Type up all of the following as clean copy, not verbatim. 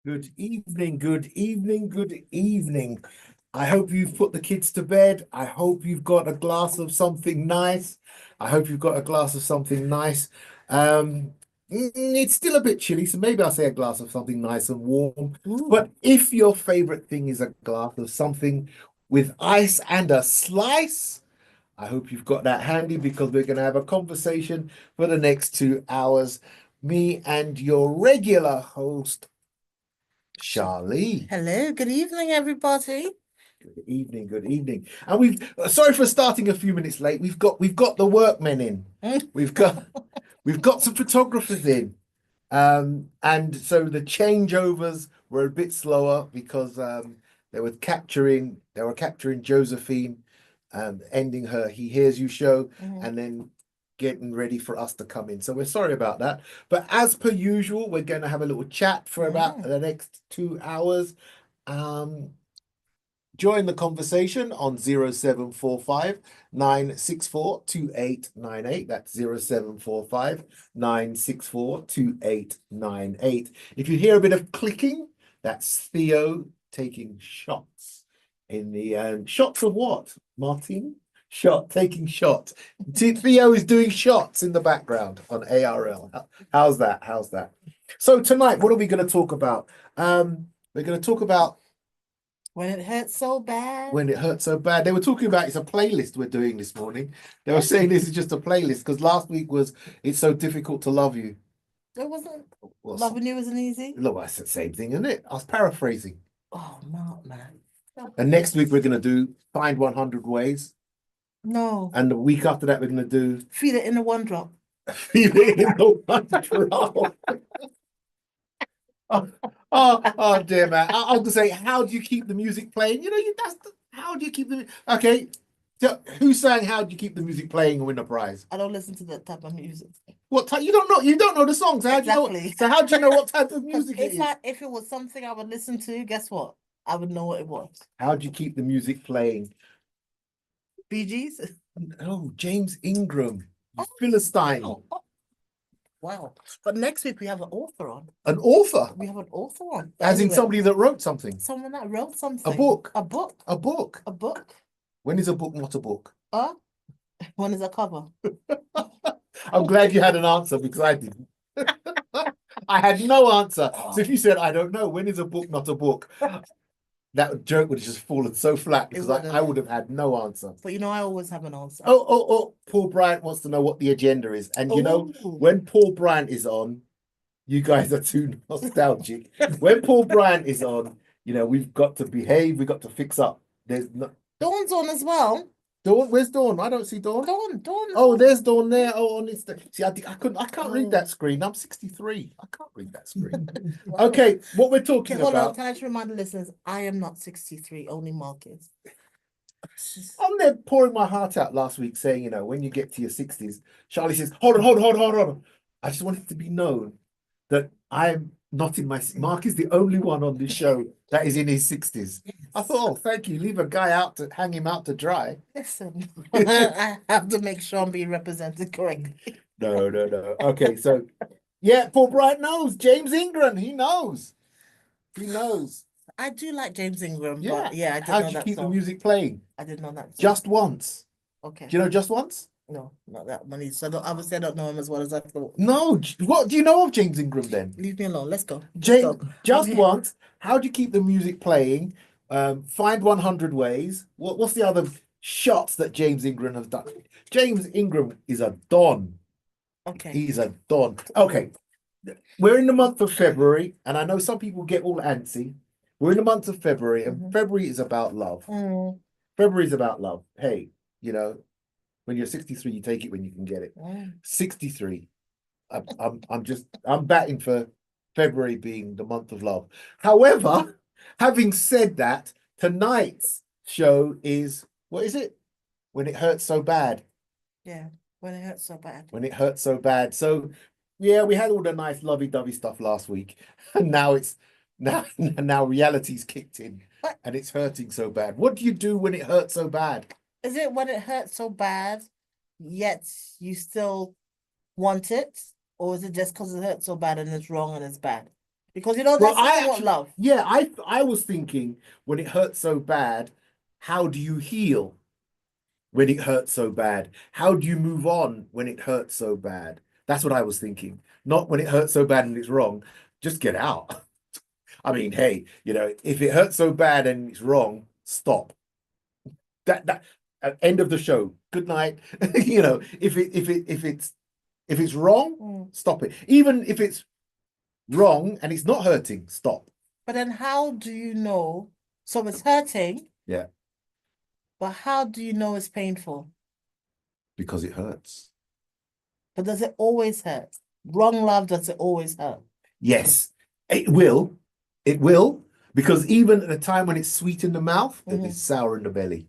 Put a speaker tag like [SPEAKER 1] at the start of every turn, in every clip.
[SPEAKER 1] Good evening, good evening, good evening. I hope you've put the kids to bed. I hope you've got a glass of something nice. I hope you've got a glass of something nice. Um, it's still a bit chilly, so maybe I'll say a glass of something nice and warm.
[SPEAKER 2] Ooh.
[SPEAKER 1] But if your favorite thing is a glass of something with ice and a slice, I hope you've got that handy because we're going to have a conversation for the next 2 hours. Me and your regular host, Charlie.
[SPEAKER 2] Hello, good evening, everybody.
[SPEAKER 1] Good evening, good evening. And we've sorry for starting a few minutes late. We've got the workmen in. We've got we've got some photographers in. And so the changeovers were a bit slower because they were capturing Josephine, ending her He Hears You show,
[SPEAKER 2] Mhm.
[SPEAKER 1] and then getting ready for us to come in. So we're sorry about that. But as per usual, we're going to have a little chat for about
[SPEAKER 2] Mhm.
[SPEAKER 1] the next 2 hours. Um, Join the conversation on 0745 964 2898. That's 0745 964 2898. If you hear a bit of clicking, that's Theo taking shots in the shots of what, Martin? Taking shots. Theo is doing shots in the background on ARL. How's that? How's that? So tonight, what are we going to talk about? We're going to talk about
[SPEAKER 2] When it hurts so bad.
[SPEAKER 1] when it hurts so bad. They were talking about it's a playlist we're doing this morning. They were saying this is just a playlist because last week was It's So Difficult to Love You.
[SPEAKER 2] It wasn't
[SPEAKER 1] Well,
[SPEAKER 2] loving you wasn't easy.
[SPEAKER 1] look, that's the same thing, isn't it? I was paraphrasing.
[SPEAKER 2] Oh no, man.
[SPEAKER 1] And next week we're going to do Find 100 Ways.
[SPEAKER 2] No.
[SPEAKER 1] And the week after that we're going to do
[SPEAKER 2] Feel it in the one drop.
[SPEAKER 1] Feel It in the One Drop. Oh, oh dear, man. I was going to say, how do you keep the music playing? How do you keep the... Okay, so who's saying how do you keep the music playing and win the prize?
[SPEAKER 2] I don't listen to that type of music.
[SPEAKER 1] What type? You don't know the songs. How do you know?
[SPEAKER 2] Exactly.
[SPEAKER 1] So how do you know what type of
[SPEAKER 2] Because
[SPEAKER 1] music it is?
[SPEAKER 2] if it was something I would listen to, guess what? I would know what it was.
[SPEAKER 1] How do you keep the music playing?
[SPEAKER 2] Bee Gees?
[SPEAKER 1] Oh, James Ingram, you
[SPEAKER 2] Oh,
[SPEAKER 1] Philistine,
[SPEAKER 2] wow. Oh, wow. But next week we have an author on.
[SPEAKER 1] an author,
[SPEAKER 2] We have an author on. But
[SPEAKER 1] as in
[SPEAKER 2] anyway,
[SPEAKER 1] somebody that wrote something,
[SPEAKER 2] someone that wrote
[SPEAKER 1] a
[SPEAKER 2] something.
[SPEAKER 1] book,
[SPEAKER 2] A book.
[SPEAKER 1] a book.
[SPEAKER 2] A book.
[SPEAKER 1] When is a book not a book?
[SPEAKER 2] Uh, when is a cover?
[SPEAKER 1] I'm glad you had an answer because I didn't. I had no answer. So if you said I don't know, when is a book not a book? That joke would have just fallen so flat
[SPEAKER 2] It
[SPEAKER 1] because
[SPEAKER 2] would
[SPEAKER 1] I
[SPEAKER 2] have.
[SPEAKER 1] would have had no answer.
[SPEAKER 2] But I always have an answer.
[SPEAKER 1] Oh, Paul Bryant wants to know what the agenda is. And
[SPEAKER 2] Oh,
[SPEAKER 1] when Paul Bryant is on, you guys are too nostalgic. When Paul Bryant is on, we've got to behave, we've got to fix up. There's no
[SPEAKER 2] Dawn's on as well.
[SPEAKER 1] Dawn, where's Dawn? I don't see Dawn.
[SPEAKER 2] Dawn.
[SPEAKER 1] Oh, there's Dawn there. Oh, on Insta. See, I can't read
[SPEAKER 2] Oh,
[SPEAKER 1] that screen. I'm 63. I can't read that screen.
[SPEAKER 2] wow.
[SPEAKER 1] Okay, what we're
[SPEAKER 2] Okay,
[SPEAKER 1] talking
[SPEAKER 2] hold on.
[SPEAKER 1] about.
[SPEAKER 2] Can I just remind the listeners, I am not 63, only Mark is.
[SPEAKER 1] I'm there pouring my heart out last week saying, when you get to your 60s, Charlie says, hold on. I just want it to be known that I'm not in my Mark is the only one on this show that is in his 60s. I thought, oh, thank you. Leave a guy out to hang him out to dry.
[SPEAKER 2] Listen, I have to make sure I'm being represented correctly.
[SPEAKER 1] No. Okay, so yeah, Paul Bright knows. James Ingram, he knows. He knows.
[SPEAKER 2] I do like James Ingram,
[SPEAKER 1] Yeah.
[SPEAKER 2] but yeah, I didn't
[SPEAKER 1] How
[SPEAKER 2] know
[SPEAKER 1] do you
[SPEAKER 2] that
[SPEAKER 1] keep the
[SPEAKER 2] song.
[SPEAKER 1] music playing?
[SPEAKER 2] I didn't know that song.
[SPEAKER 1] Just once.
[SPEAKER 2] Okay.
[SPEAKER 1] Do you know just once?
[SPEAKER 2] No, not that one. So obviously I don't know him as well as I thought.
[SPEAKER 1] No. What do you know of James Ingram then?
[SPEAKER 2] Leave me alone. Let's go. Let's
[SPEAKER 1] James,
[SPEAKER 2] go. I'm
[SPEAKER 1] just
[SPEAKER 2] here.
[SPEAKER 1] once. How do you keep the music playing? Find 100 ways. What's the other shots that James Ingram has done? James Ingram is a don.
[SPEAKER 2] Okay.
[SPEAKER 1] He's a don. Okay, we're in the month of February, and I know some people get all antsy. We're in the month of February, and
[SPEAKER 2] Mhm.
[SPEAKER 1] February is about love.
[SPEAKER 2] Mm,
[SPEAKER 1] February is about love. Hey, when you're 63, you take it when you can get it.
[SPEAKER 2] mm.
[SPEAKER 1] 63. I'm batting for February being the month of love. However, having said that, tonight's show is what is it? When it hurts so bad.
[SPEAKER 2] Yeah, when it hurts so bad.
[SPEAKER 1] When it hurts so bad. So yeah, we had all the nice lovey-dovey stuff last week, and now reality's kicked in
[SPEAKER 2] But
[SPEAKER 1] and it's hurting so bad. What do you do when it hurts so bad?
[SPEAKER 2] is it when it hurts so bad, yet you still want it? Or is it just because it hurts so bad and it's wrong and it's bad? Because you know
[SPEAKER 1] Well,
[SPEAKER 2] that's not what love.
[SPEAKER 1] yeah, I was thinking when it hurts so bad, how do you heal when it hurts so bad? How do you move on when it hurts so bad? That's what I was thinking. Not when it hurts so bad and it's wrong, just get out. I mean, hey, if it hurts so bad and it's wrong, stop. That end of the show. Good night. If it's wrong, stop it. Even if it's wrong and it's not hurting, stop.
[SPEAKER 2] But then how do you know? So it's hurting,
[SPEAKER 1] Yeah,
[SPEAKER 2] but how do you know it's painful?
[SPEAKER 1] because it hurts.
[SPEAKER 2] But does it always hurt? Wrong love, does it always hurt?
[SPEAKER 1] Yes, it will. It will. Because even at a time when it's sweet in the mouth, it is sour in the belly.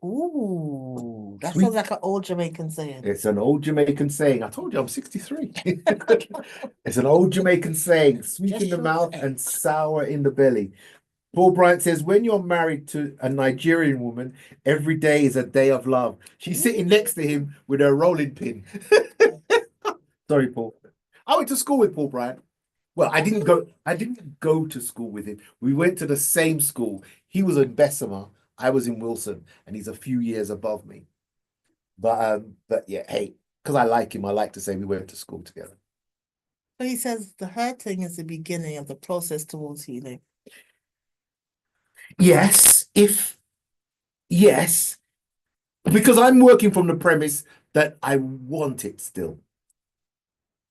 [SPEAKER 2] Ooh, that
[SPEAKER 1] Sweet.
[SPEAKER 2] sounds like an old Jamaican saying.
[SPEAKER 1] It's an old Jamaican saying. I told you I'm 63. It's an old Jamaican saying, sweet in the mouth and sour in the belly. Paul Bryant says, when you're married to a Nigerian woman, every day is a day of love. She's sitting next to him with her rolling pin. Sorry, Paul. I went to school with Paul Bryant. Well, I didn't go to school with him. We went to the same school. He was in Bessemer, I was in Wilson, and he's a few years above me. But yeah, hey, because I like him, I like to say we went to school together.
[SPEAKER 2] So he says the hurting is the beginning of the process towards healing.
[SPEAKER 1] Yes, yes, because I'm working from the premise that I want it still.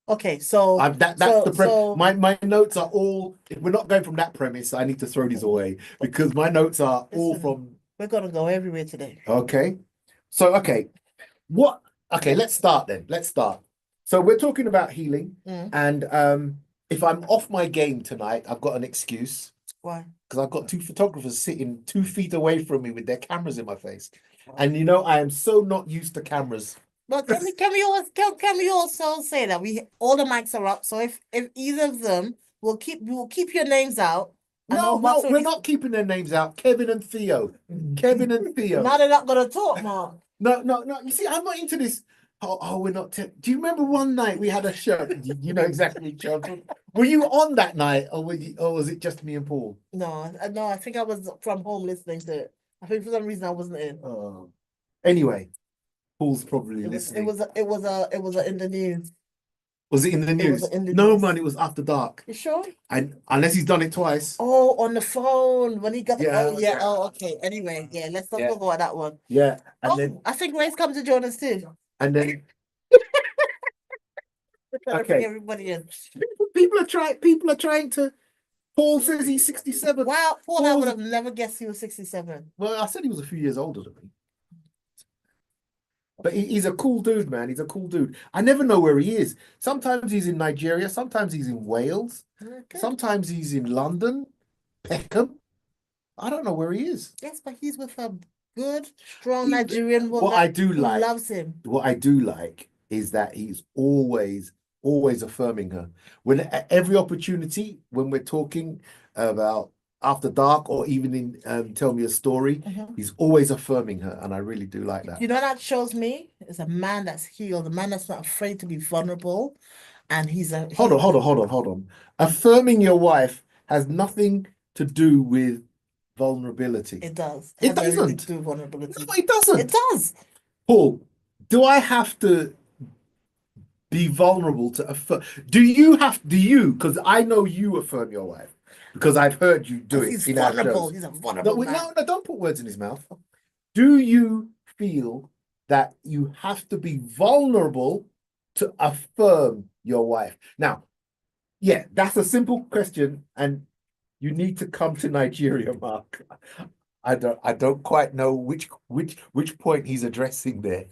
[SPEAKER 2] Okay, so
[SPEAKER 1] that's the premise. My notes are all. If we're not going from that premise, I need to throw these away because my notes are all from.
[SPEAKER 2] We're gonna go everywhere today.
[SPEAKER 1] Okay, so okay, let's start then. Let's start. So we're talking about healing, and if I'm off my game tonight, I've got an excuse.
[SPEAKER 2] Why?
[SPEAKER 1] Because I've got two photographers sitting 2 feet away from me with their cameras in my face, and I am so not used to cameras.
[SPEAKER 2] But can we also say that all the mics are up? So if either of them we'll keep your names out.
[SPEAKER 1] No, we're not keeping their names out. Kevin and Theo. Kevin and Theo.
[SPEAKER 2] Now they're not gonna talk, Mark.
[SPEAKER 1] No. You see, I'm not into this. We're not. Do you remember one night we had a show? You know exactly, John. Were you on that night, or was it just me and Paul?
[SPEAKER 2] No. I think I was from home listening to it. I think for some reason I wasn't in.
[SPEAKER 1] Oh. Anyway, Paul's probably listening.
[SPEAKER 2] It was in the news.
[SPEAKER 1] Was it in the news? No, man, it was After Dark.
[SPEAKER 2] You sure?
[SPEAKER 1] And unless he's done it twice.
[SPEAKER 2] Oh, on the phone when he got.
[SPEAKER 1] Yeah,
[SPEAKER 2] oh yeah. Oh, okay. Anyway, yeah. Let's not talk about that one.
[SPEAKER 1] Yeah, and then
[SPEAKER 2] I think Ray's come to join us too.
[SPEAKER 1] And then
[SPEAKER 2] okay, everybody in.
[SPEAKER 1] People are trying to. Paul says he's 67.
[SPEAKER 2] Wow, Paul, I would have never guessed he was 67.
[SPEAKER 1] Well, I said he was a few years older than me. But he's a cool dude, man. He's a cool dude. I never know where he is. Sometimes he's in Nigeria. Sometimes he's in Wales. Okay. Sometimes he's in London, Peckham. I don't know where he is.
[SPEAKER 2] Yes, but he's with a good, strong Nigerian woman.
[SPEAKER 1] What I do like,
[SPEAKER 2] loves him.
[SPEAKER 1] What I do like is that he's always affirming her. When at every opportunity, when we're talking about After Dark or even in Tell Me a Story, he's always affirming her, and I really do like that.
[SPEAKER 2] You know, that shows me is a man that's healed, a man that's not afraid to be vulnerable, and hold
[SPEAKER 1] on. Affirming your wife has nothing to do with vulnerability.
[SPEAKER 2] It does.
[SPEAKER 1] It doesn't.
[SPEAKER 2] To do with vulnerability.
[SPEAKER 1] No, it doesn't.
[SPEAKER 2] It does.
[SPEAKER 1] Paul, do I have to be vulnerable to affirm? Do you? Because I know you affirm your wife. Because I've heard you do it in our shows.
[SPEAKER 2] He's a vulnerable man.
[SPEAKER 1] No, don't put words in his mouth. Do you feel that you have to be vulnerable to affirm your wife? Now, yeah, that's a simple question, and you need to come to Nigeria, Mark. I don't quite know which point he's addressing there.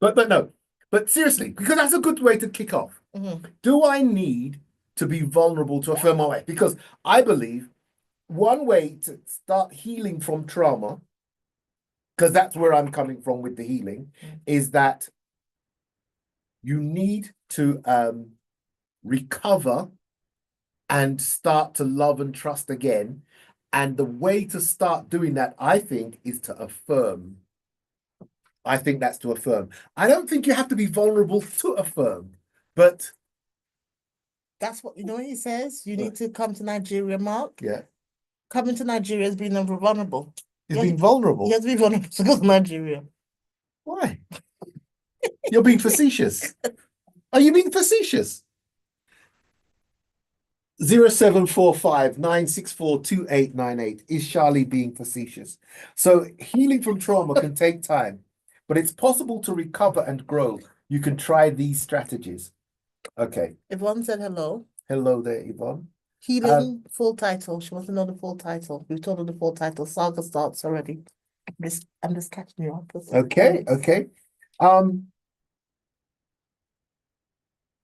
[SPEAKER 1] but no. But seriously, because that's a good way to kick off. Do I need to be vulnerable to affirm my wife? Because I believe one way to start healing from trauma, because that's where I'm coming from with the healing, is that you need to recover and start to love and trust again. And the way to start doing that, I think, is to affirm. I think that's to affirm. I don't think you have to be vulnerable to affirm, but
[SPEAKER 2] that's what, you know what he says? You
[SPEAKER 1] What?
[SPEAKER 2] need to come to Nigeria, Mark.
[SPEAKER 1] Yeah.
[SPEAKER 2] Coming to Nigeria is being vulnerable.
[SPEAKER 1] He's
[SPEAKER 2] Yeah.
[SPEAKER 1] being vulnerable.
[SPEAKER 2] You have to be vulnerable to go to Nigeria.
[SPEAKER 1] Why? You're being facetious. Are you being facetious? 0745 964 2898. Is Charlie being facetious? So healing from trauma can take time, but it's possible to recover and grow. You can try these strategies. Okay.
[SPEAKER 2] Yvonne said hello.
[SPEAKER 1] Hello there, Yvonne.
[SPEAKER 2] Healing full title. She wants to know the full title. We've told her the full title. Saga starts already. I'm just catching you up.
[SPEAKER 1] Okay, okay.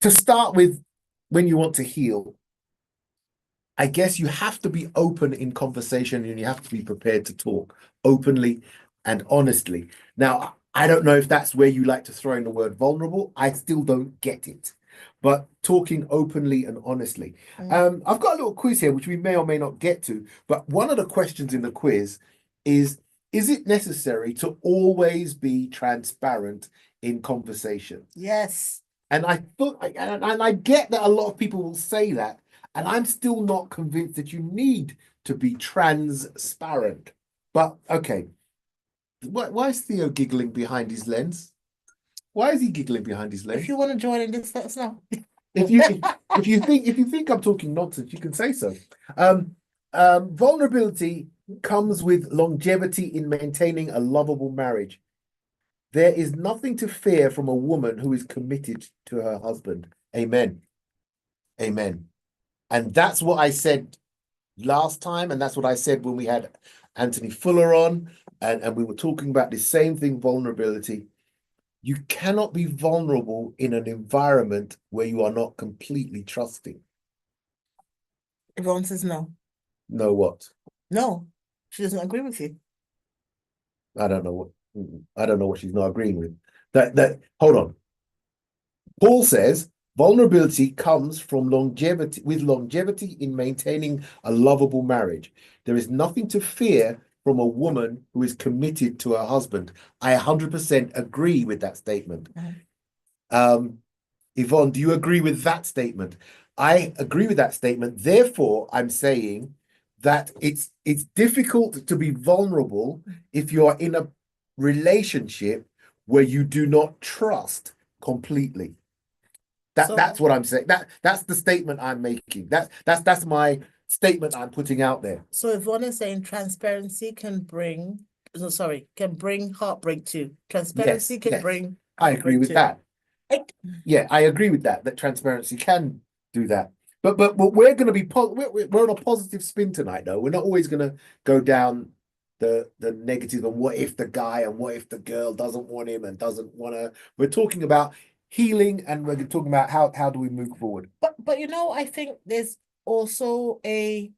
[SPEAKER 1] To start with, when you want to heal, I guess you have to be open in conversation and you have to be prepared to talk openly and honestly. Now, I don't know if that's where you like to throw in the word vulnerable. I still don't get it. But talking openly and honestly. I've got a little quiz here, which we may or may not get to. But one of the questions in the quiz is it necessary to always be transparent in conversation?
[SPEAKER 2] Yes.
[SPEAKER 1] And I thought, and I get that a lot of people will say that, and I'm still not convinced that you need to be transparent. But okay, why is Theo giggling behind his lens? Why is he giggling behind his lens?
[SPEAKER 2] If you want to join in, just let us know.
[SPEAKER 1] If you think I'm talking nonsense, you can say so. Vulnerability comes with longevity in maintaining a lovable marriage. There is nothing to fear from a woman who is committed to her husband. Amen. Amen. And that's what I said last time, and that's what I said when we had Anthony Fuller on, and we were talking about the same thing, vulnerability. You cannot be vulnerable in an environment where you are not completely trusting.
[SPEAKER 2] Yvonne says no.
[SPEAKER 1] No what?
[SPEAKER 2] No, she doesn't agree with you.
[SPEAKER 1] I don't know what she's not agreeing with. Hold on. Paul says vulnerability comes from longevity in maintaining a lovable marriage. There is nothing to fear from a woman who is committed to her husband. I 100% agree with that statement. Yvonne, do you agree with that statement? I agree with that statement. Therefore, I'm saying that it's difficult to be vulnerable if you are in a relationship where you do not trust completely. That's what I'm saying. That's the statement I'm making. That's my statement I'm putting out there.
[SPEAKER 2] So Yvonne is saying transparency can bring heartbreak too. Transparency can bring
[SPEAKER 1] I agree with that. Yeah, I agree with that. That transparency can do that. But we're going to be we're on a positive spin tonight, though. We're not always going to go down the negative and what if the guy and what if the girl doesn't want him and doesn't want to. We're talking about healing and we're talking about how do we move forward.
[SPEAKER 2] But you know, I think there's also a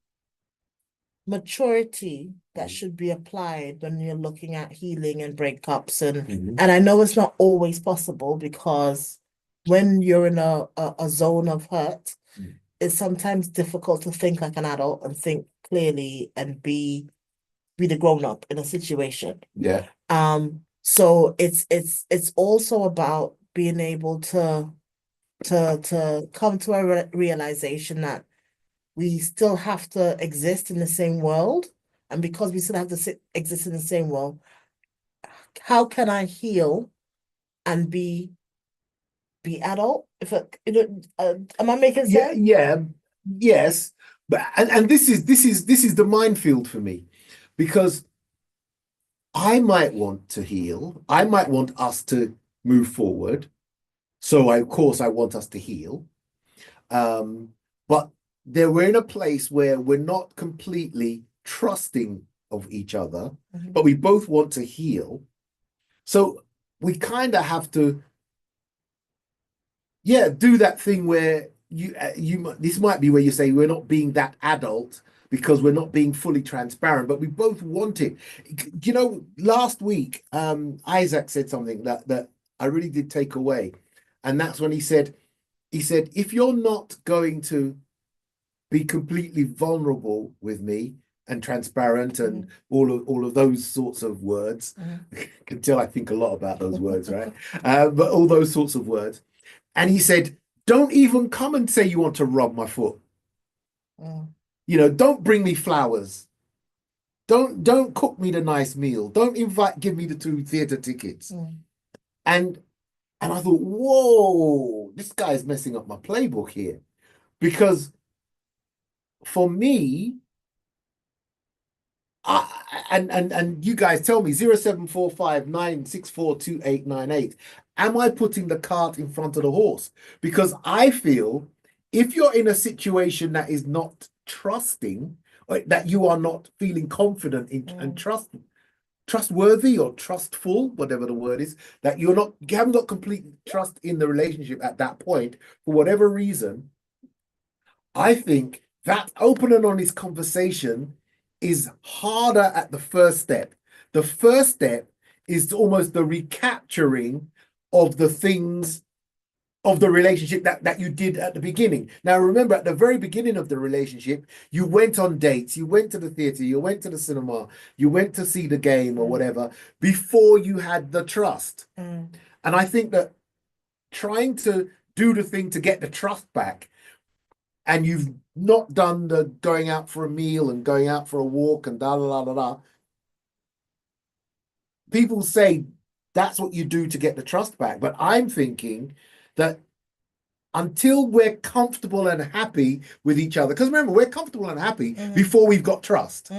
[SPEAKER 2] maturity that should be applied when you're looking at healing and breakups and I know it's not always possible because when you're in a zone of hurt, it's sometimes difficult to think like an adult and think clearly and be the grown up in a situation.
[SPEAKER 1] Yeah.
[SPEAKER 2] So it's also about being able to come to a realization that we still have to exist in the same world, and because we still have to exist in the same world, how can I heal and be adult? Am I making sense?
[SPEAKER 1] Yes, but and this is the minefield for me, because I might want to heal. I might want us to move forward. So of course I want us to heal. But we're in a place where we're not completely trusting of each other, but we both want to heal. So we kind of have to, do that thing where this might be where you say we're not being that adult because we're not being fully transparent, but we both want it. You know, last week, Isaac said something that I really did take away. And that's when he said, if you're not going to be completely vulnerable with me and transparent and all of those sorts of words, you can tell I think a lot about those words, right? But all those sorts of words. And he said, Don't even come and say you want to rub my foot.
[SPEAKER 2] mm,
[SPEAKER 1] You know, don't bring me flowers. Don't cook me the nice meal. Don't give me the 2 theater tickets.
[SPEAKER 2] mm,
[SPEAKER 1] And I thought, whoa, this guy's messing up my playbook here. Because for me, and you guys tell me 0745 964 2898. Am I putting the cart in front of the horse? Because I feel if you're in a situation that is not trusting, or that you are not feeling confident in and trustworthy or trustful, whatever the word is, that you haven't got complete trust in the relationship at that point, for whatever reason, I think that open and honest conversation is harder at the first step. The first step is almost the recapturing of the things of the relationship that you did at the beginning. Now, remember, at the very beginning of the relationship, you went on dates, you went to the theater, you went to the cinema, you went to see the game or whatever before you had the trust.
[SPEAKER 2] mm.
[SPEAKER 1] And I think that trying to do the thing to get the trust back, and you've not done the going out for a meal and going out for a walk and da da da da da. People say that's what you do to get the trust back. But I'm thinking that until we're comfortable and happy with each other, because remember, we're comfortable and happy before we've got trust.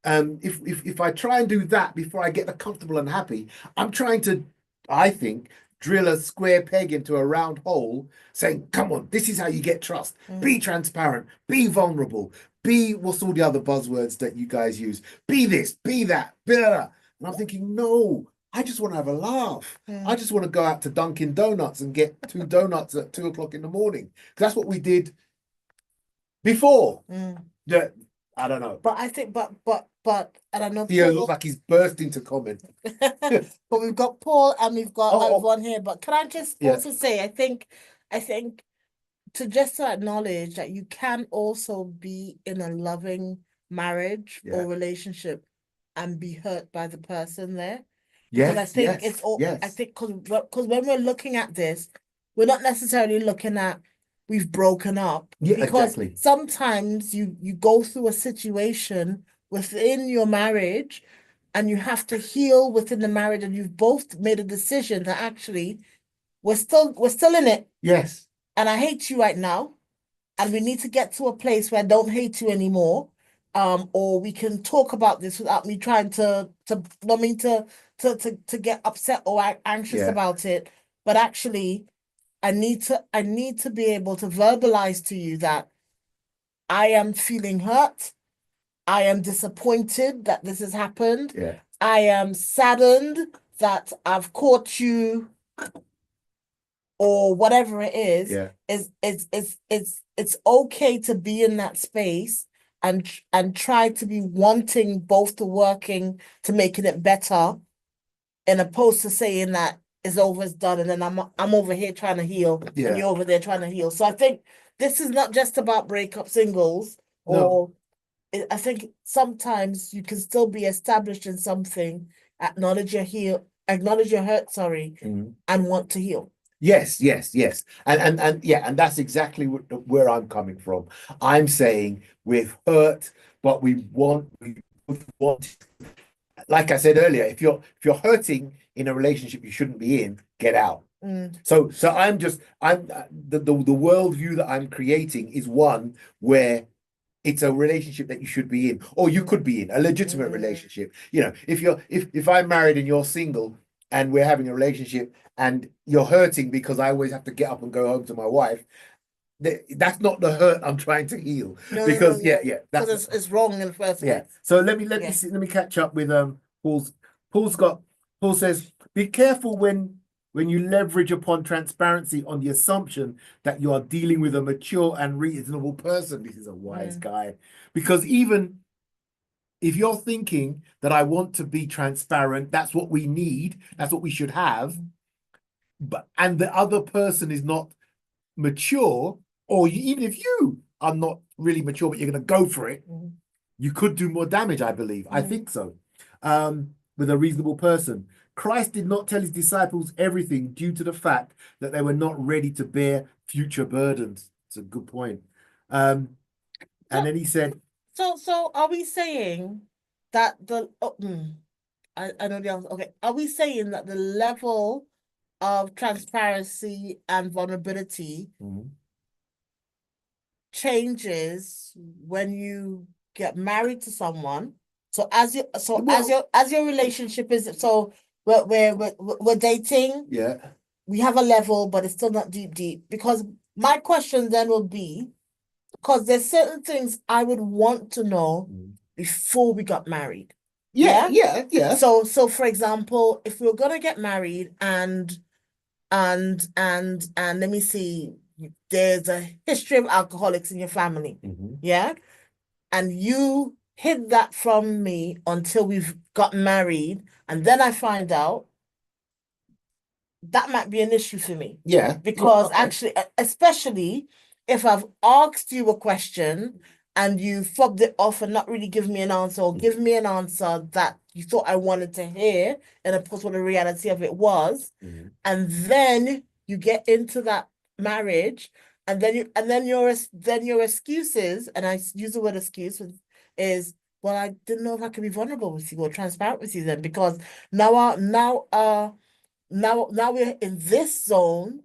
[SPEAKER 1] If I try and do that before I get the comfortable and happy, I'm trying to, I think, drill a square peg into a round hole, saying, come on, this is how you get trust. Be transparent, be vulnerable, be, what's all the other buzzwords that you guys use? Be this, be that, blah. And I'm thinking, no, I just want to have a laugh. I just want to go out to Dunkin' Donuts and get 2 donuts at 2 o'clock in the morning. Because that's what we did before. Yeah, I don't know.
[SPEAKER 2] But I think, but I don't know.
[SPEAKER 1] Theo looks like he's burst into comment.
[SPEAKER 2] But we've got Paul and we've got
[SPEAKER 1] Oh.
[SPEAKER 2] Yvonne here. But can I just
[SPEAKER 1] Yeah.
[SPEAKER 2] also say, I think to acknowledge that you can also be in a loving marriage
[SPEAKER 1] Yeah.
[SPEAKER 2] or relationship and be hurt by the person there.
[SPEAKER 1] Yes,
[SPEAKER 2] Because I think
[SPEAKER 1] yes,
[SPEAKER 2] it's all,
[SPEAKER 1] yes.
[SPEAKER 2] I think because when we're looking at this, we're not necessarily looking at we've broken up.
[SPEAKER 1] Yeah,
[SPEAKER 2] Because
[SPEAKER 1] exactly.
[SPEAKER 2] sometimes you go through a situation within your marriage and you have to heal within the marriage, and you've both made a decision that actually we're still in it,
[SPEAKER 1] Yes.
[SPEAKER 2] and I hate you right now, and we need to get to a place where I don't hate you anymore. Or we can talk about this without me trying to not mean to get upset or anxious
[SPEAKER 1] Yeah.
[SPEAKER 2] about it. But actually, I need to be able to verbalize to you that I am feeling hurt. I am disappointed that this has happened.
[SPEAKER 1] Yeah.
[SPEAKER 2] I am saddened that I've caught you, or whatever it is.
[SPEAKER 1] Yeah.
[SPEAKER 2] It's okay to be in that space and try to be wanting both to working to making it better, in opposed to saying that it's over, it's done, and then I'm over here trying to heal,
[SPEAKER 1] Yeah.
[SPEAKER 2] and you're over there trying to heal. So I think this is not just about breakup singles,
[SPEAKER 1] No.
[SPEAKER 2] or I think sometimes you can still be established in something, acknowledge your hurt, and want to heal.
[SPEAKER 1] Yes, yes, yes. And yeah, and that's exactly where I'm coming from. I'm saying we're hurt, but we want, like I said earlier, if you're hurting in a relationship you shouldn't be in, get out. So I'm the worldview that I'm creating is one where it's a relationship that you should be in, or you could be in a legitimate relationship. You know, if I'm married and you're single and we're having a relationship and you're hurting because I always have to get up and go home to my wife, that's not the hurt I'm trying to heal. Because yeah,
[SPEAKER 2] because it's wrong in the first place.
[SPEAKER 1] Yeah. So let me catch up with Paul says, be careful when you leverage upon transparency on the assumption that you are dealing with a mature and reasonable person. This is a wise guy. Because even if you're thinking that I want to be transparent, that's what we need, that's what we should have, and the other person is not mature, or even if you are not really mature, but you're going to go for it, you could do more damage, I believe. I think so. With a reasonable person. Christ did not tell his disciples everything due to the fact that they were not ready to bear future burdens. It's a good point. And then he said,
[SPEAKER 2] So are we saying that I know the answer. Okay, are we saying that the level of transparency and vulnerability changes when you get married to someone? So as your relationship is, so we're dating,
[SPEAKER 1] yeah,
[SPEAKER 2] we have a level, but it's still not deep. Because my question then will be, because there's certain things I would want to know before we got married.
[SPEAKER 1] yeah.
[SPEAKER 2] So for example, if we were gonna get married and let me see, there's a history of alcoholics in your family. Yeah. And you hid that from me until we've got married, and then I find out, that might be an issue for me.
[SPEAKER 1] Yeah.
[SPEAKER 2] Because actually, especially if I've asked you a question and you fobbed it off and not really give me an answer, or give me an answer that you thought I wanted to hear, and of course what the reality of it was, and then you get into that marriage, and then your excuses, and I use the word excuse, is, well, I didn't know if I could be vulnerable with you or transparent with you then, because now we're in this zone.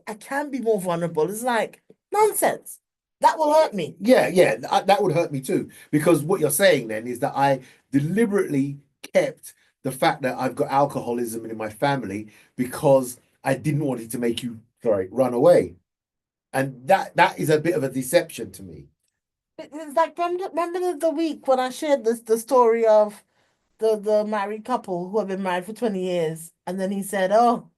[SPEAKER 2] I can be more vulnerable. It's like nonsense. That will hurt me.
[SPEAKER 1] Yeah, that would hurt me too. Because what you're saying then is that I deliberately kept the fact that I've got alcoholism in my family because I didn't want it to make you, run away. And that is a bit of a deception to me.
[SPEAKER 2] It's like, remember the week when I shared the story of the married couple who have been married for 20 years, and then he said, "Oh,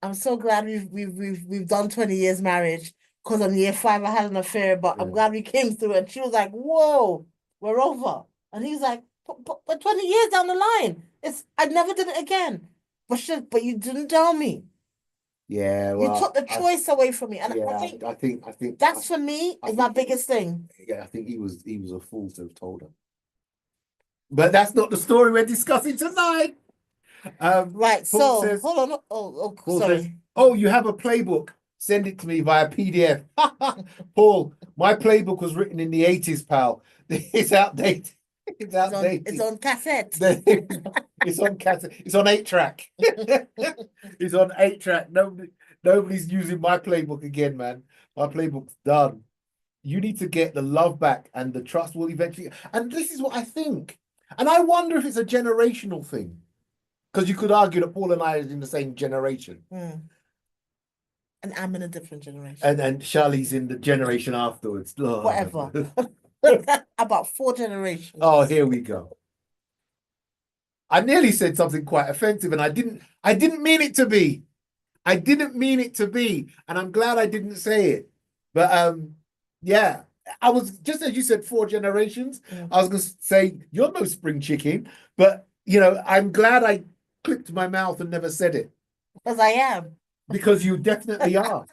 [SPEAKER 2] I'm so glad we've done 20 years marriage, because on year 5 I had an affair, but I'm glad we came through." And she was like, "Whoa, we're over." And he's like, but 20 years down the line, I never did it again. But you didn't tell me.
[SPEAKER 1] Yeah,
[SPEAKER 2] You took the choice away from me. And
[SPEAKER 1] I think
[SPEAKER 2] that's, for me, is my biggest thing.
[SPEAKER 1] Yeah, I think he was a fool to have told her. But that's not the story we're discussing tonight.
[SPEAKER 2] Right,
[SPEAKER 1] Paul
[SPEAKER 2] so
[SPEAKER 1] says,
[SPEAKER 2] hold on.
[SPEAKER 1] Paul
[SPEAKER 2] Sorry.
[SPEAKER 1] says, "Oh, you have a playbook. Send it to me via PDF." Paul, my playbook was written in the 80s, pal. It's outdated. It's outdated.
[SPEAKER 2] It's on cassette.
[SPEAKER 1] It's on cassette. It's on 8-track. It's on 8-track. Nobody's using my playbook again, man. My playbook's done. You need to get the love back, and the trust will eventually. And this is what I think. And I wonder if it's a generational thing. Because you could argue that Paul and I are in the same generation.
[SPEAKER 2] And I'm in a different generation.
[SPEAKER 1] And Charlie's in the generation afterwards. Oh.
[SPEAKER 2] Whatever. About 4 generations.
[SPEAKER 1] Oh, here we go. I nearly said something quite offensive, and I didn't mean it to be. I didn't mean it to be. And I'm glad I didn't say it. But yeah. I was, just as you said, 4 generations. I was gonna say you're no spring chicken, but I'm glad I clipped my mouth and never said it.
[SPEAKER 2] Because I am.
[SPEAKER 1] Because you definitely are.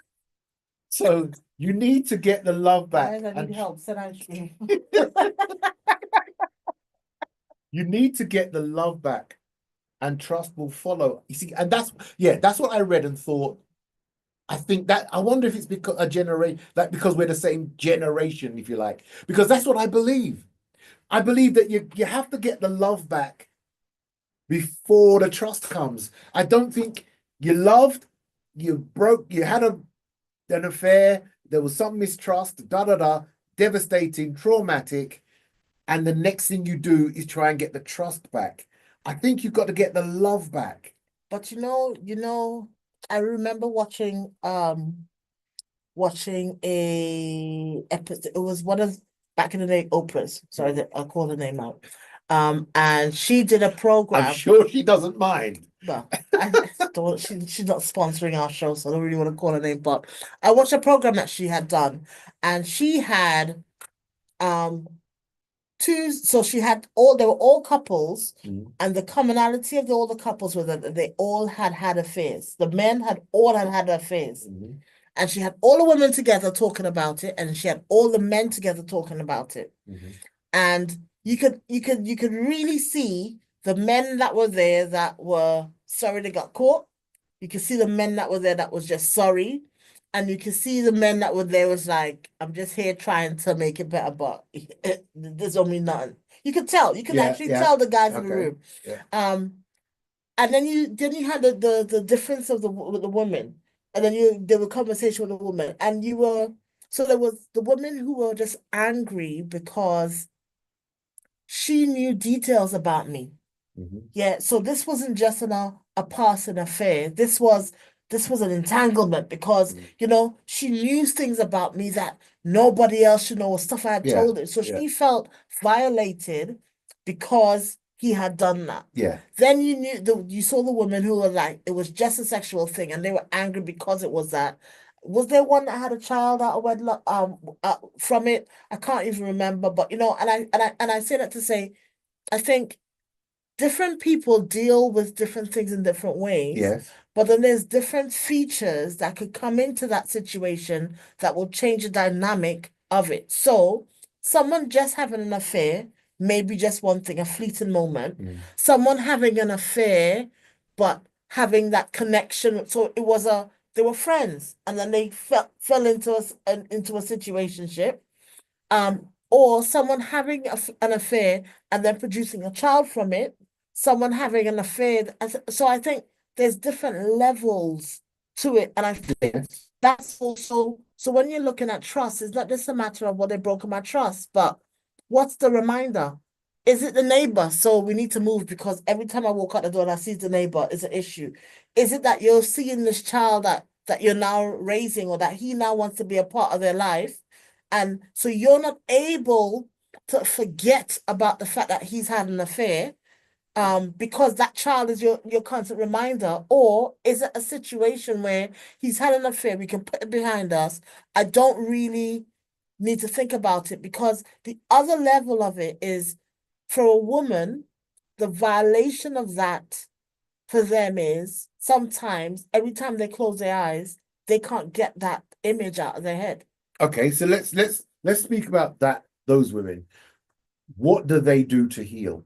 [SPEAKER 1] So you need to get the love back.
[SPEAKER 2] I need help. Said I should.
[SPEAKER 1] You need to get the love back, and trust will follow. You see, and that's what I read and thought. I think that, I wonder if it's because because we're the same generation, if you like, because that's what I believe. I believe that you have to get the love back before the trust comes. I don't think you loved, you had an affair, there was some mistrust, devastating, traumatic, and the next thing you do is try and get the trust back. I think you've got to get the love back.
[SPEAKER 2] But I remember watching a episode. It was one of, back in the day, Oprah's. Sorry, I'll call the name out. And she did a program.
[SPEAKER 1] I'm sure she doesn't mind.
[SPEAKER 2] Well, she's not sponsoring our show, so I don't really want to call her name. But I watched a program that she had done, and she had so she had they were all couples, and the commonality of all the couples was that they all had affairs. The men had had affairs. And she had all the women together talking about it, and she had all the men together talking about it. And you could really see the men that were there that were sorry they got caught. You could see the men that were there that was just sorry. And you can see the men that were there was like, I'm just here trying to make it better, but this don't mean nothing. You could tell, you could actually tell the guys in the
[SPEAKER 1] Okay.
[SPEAKER 2] room.
[SPEAKER 1] Yeah.
[SPEAKER 2] And then you had the difference of the woman, and then there was conversation with the woman, and so there was the women who were just angry because she knew details about me.
[SPEAKER 1] Mhm.
[SPEAKER 2] Yeah, so this wasn't just a passing affair. This was an entanglement because she knew things about me that nobody else should know, or stuff I had
[SPEAKER 1] Yeah,
[SPEAKER 2] told her. So
[SPEAKER 1] yeah.
[SPEAKER 2] she felt violated because he had done that.
[SPEAKER 1] Yeah.
[SPEAKER 2] Then you saw the women who were like, it was just a sexual thing, and they were angry because it was that. Was there one that had a child out of wedlock from it? I can't even remember, but and I say that to say, I think different people deal with different things in different ways.
[SPEAKER 1] Yes.
[SPEAKER 2] But then there's different features that could come into that situation that will change the dynamic of it. So someone just having an affair, maybe just one thing, a fleeting moment. Someone having an affair, but having that connection. So they were friends, and then they fell into a situationship. Or someone having an affair and then producing a child from it, someone having an affair. So I think there's different levels to it. And I think that's also, so when you're looking at trust, it's not just a matter of, well, they broke my trust, but what's the reminder? Is it the neighbor? So we need to move because every time I walk out the door and I see the neighbor, it's an issue. Is it that you're seeing this child that you're now raising, or that he now wants to be a part of their life? And so you're not able to forget about the fact that he's had an affair, because that child is your constant reminder. Or is it a situation where he's had an affair, we can put it behind us, I don't really need to think about it? Because the other level of it is, for a woman, the violation of that for them is sometimes every time they close their eyes, they can't get that image out of their head.
[SPEAKER 1] Okay, so let's speak about those women. What do they do to heal?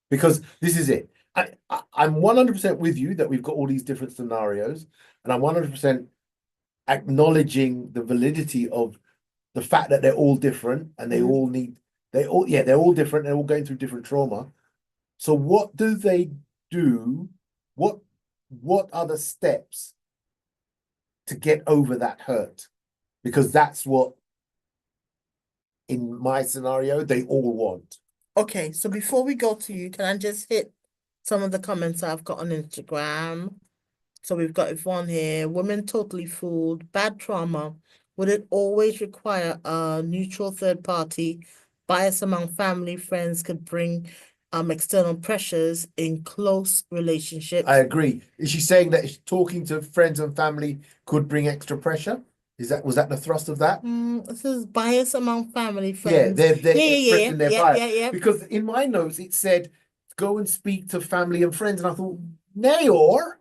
[SPEAKER 1] Because this is it. I'm 100% with you that we've got all these different scenarios, and I'm 100% acknowledging the validity of the fact that they're all different and they're all different, they're all going through different trauma. So what do they do? What are the steps to get over that hurt? Because that's what, in my scenario, they all want.
[SPEAKER 2] Okay, so before we go to you, can I just hit some of the comments I've got on Instagram? So we've got Yvonne here, women totally fooled, bad trauma. Would it always require a neutral third party? Bias among family, friends could bring external pressures in close relationships.
[SPEAKER 1] I agree. Is she saying that talking to friends and family could bring extra pressure? Was that the thrust of that?
[SPEAKER 2] This is bias among family,
[SPEAKER 1] Yeah,
[SPEAKER 2] friends.
[SPEAKER 1] they're
[SPEAKER 2] Yeah.
[SPEAKER 1] expressing their bias.
[SPEAKER 2] Yeah.
[SPEAKER 1] Because in my notes it said go and speak to family and friends, and I thought, Nayor,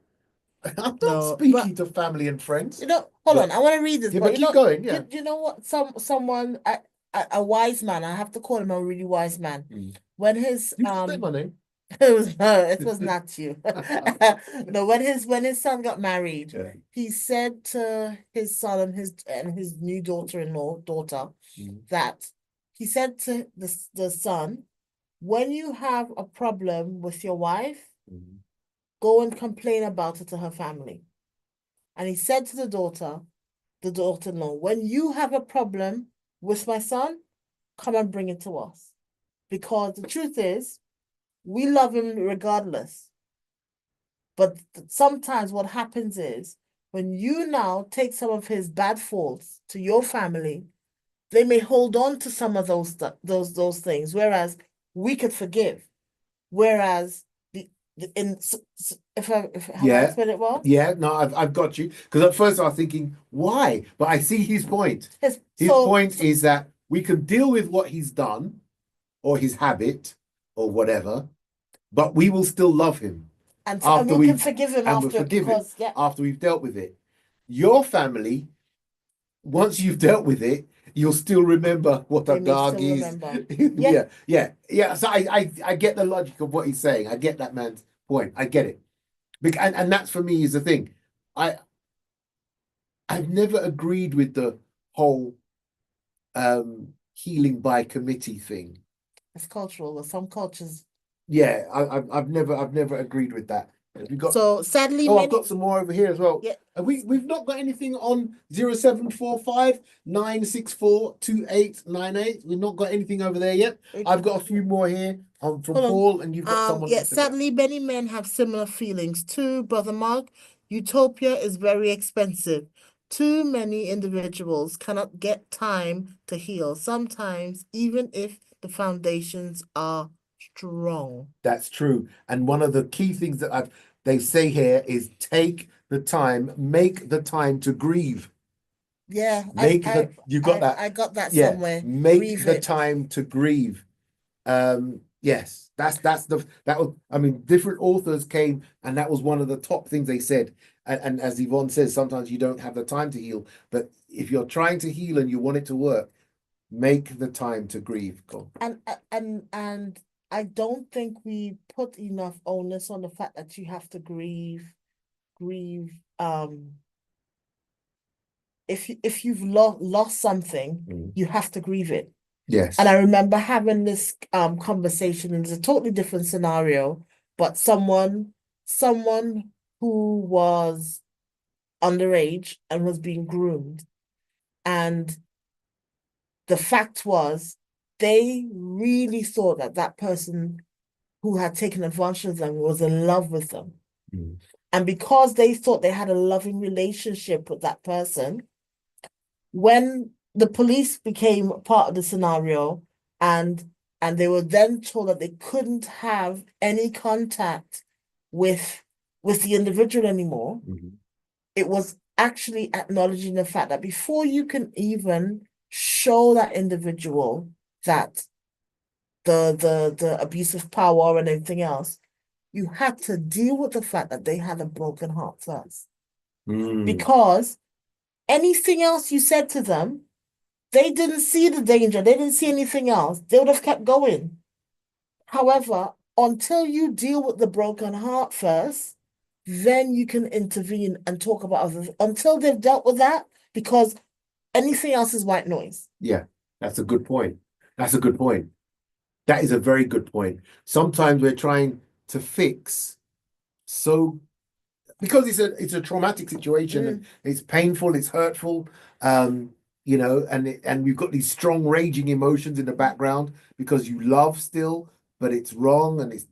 [SPEAKER 1] I'm not
[SPEAKER 2] No,
[SPEAKER 1] speaking to family and friends.
[SPEAKER 2] hold on, I want to read this,
[SPEAKER 1] Yeah,
[SPEAKER 2] but
[SPEAKER 1] but keep going. Yeah.
[SPEAKER 2] you know what? Someone a wise man, I have to call him a really wise man. When his
[SPEAKER 1] You can say my name.
[SPEAKER 2] it was not you. No, when his son got married,
[SPEAKER 1] Yeah.
[SPEAKER 2] he said to his son and his new daughter, that he said to the son, when you have a problem with your wife, go and complain about it to her family. And he said to the daughter-in-law, when you have a problem with my son, come and bring it to us. Because the truth is, we love him regardless. But sometimes what happens is, when you now take some of his bad faults to your family, they may hold on to some of those things, whereas we could forgive. Whereas have I explained it well?
[SPEAKER 1] Yeah, no, I've got you. Because at first I was thinking, why? But I see his point. His
[SPEAKER 2] So-
[SPEAKER 1] point is that we can deal with what he's done or his habit or whatever, but we will still love him
[SPEAKER 2] And
[SPEAKER 1] after
[SPEAKER 2] we can forgive him
[SPEAKER 1] and we'll
[SPEAKER 2] after,
[SPEAKER 1] forgive
[SPEAKER 2] because
[SPEAKER 1] it after we've dealt with it. Your family, once you've dealt with it, you'll still remember what
[SPEAKER 2] They
[SPEAKER 1] a
[SPEAKER 2] may
[SPEAKER 1] dog
[SPEAKER 2] still
[SPEAKER 1] is.
[SPEAKER 2] remember.
[SPEAKER 1] Yeah. So I get the logic of what he's saying. I get that man's point. I get it. And that's for me is the thing. I've never agreed with the whole healing by committee thing.
[SPEAKER 2] It's cultural. Some cultures.
[SPEAKER 1] Yeah, I've never agreed with that. Have you got
[SPEAKER 2] So sadly,
[SPEAKER 1] Oh, I've
[SPEAKER 2] many.
[SPEAKER 1] got some more over here as well.
[SPEAKER 2] Yeah.
[SPEAKER 1] We've not got anything on 0745 964 2898. We've not got anything over there yet. I've got a few more here from
[SPEAKER 2] Hold on.
[SPEAKER 1] Paul, and you've got someone.
[SPEAKER 2] Yeah, sadly, many men have similar feelings too, Brother Mark. Utopia is very expensive. Too many individuals cannot get time to heal, sometimes even if the foundations are strong.
[SPEAKER 1] That's true. And one of the key things that they say here is take the time, make the time to grieve.
[SPEAKER 2] Yeah,
[SPEAKER 1] You got that?
[SPEAKER 2] I got that
[SPEAKER 1] Yeah,
[SPEAKER 2] somewhere.
[SPEAKER 1] make
[SPEAKER 2] Grieve
[SPEAKER 1] the
[SPEAKER 2] it.
[SPEAKER 1] time to grieve. Yes, that was, I mean, different authors came, and that was one of the top things they said. And as Yvonne says, sometimes you don't have the time to heal, but if you're trying to heal and you want it to work, make the time to grieve. Go on.
[SPEAKER 2] And I don't think we put enough onus on the fact that you have to grieve if you've lost something, you have to grieve it.
[SPEAKER 1] Yes.
[SPEAKER 2] And I remember having this conversation, and it's a totally different scenario, but someone who was underage and was being groomed. And the fact was, they really thought that that person who had taken advantage of them was in love with them.
[SPEAKER 1] Mm.
[SPEAKER 2] And because they thought they had a loving relationship with that person, when the police became part of the scenario, and they were then told that they couldn't have any contact with the individual anymore, it was actually acknowledging the fact that before you can even show that individual that the abuse of power and everything else, you had to deal with the fact that they had a broken heart first. Because anything else you said to them, they didn't see the danger. They didn't see anything else. They would have kept going. However, until you deal with the broken heart first, then you can intervene and talk about others until they've dealt with that, because anything else is white noise.
[SPEAKER 1] Yeah, that's a good point. That's a good point. That is a very good point. Sometimes we're trying to fix because it's a traumatic situation, and it's painful, it's hurtful, you know, and we've got these strong raging emotions in the background because you love still, but it's wrong and it's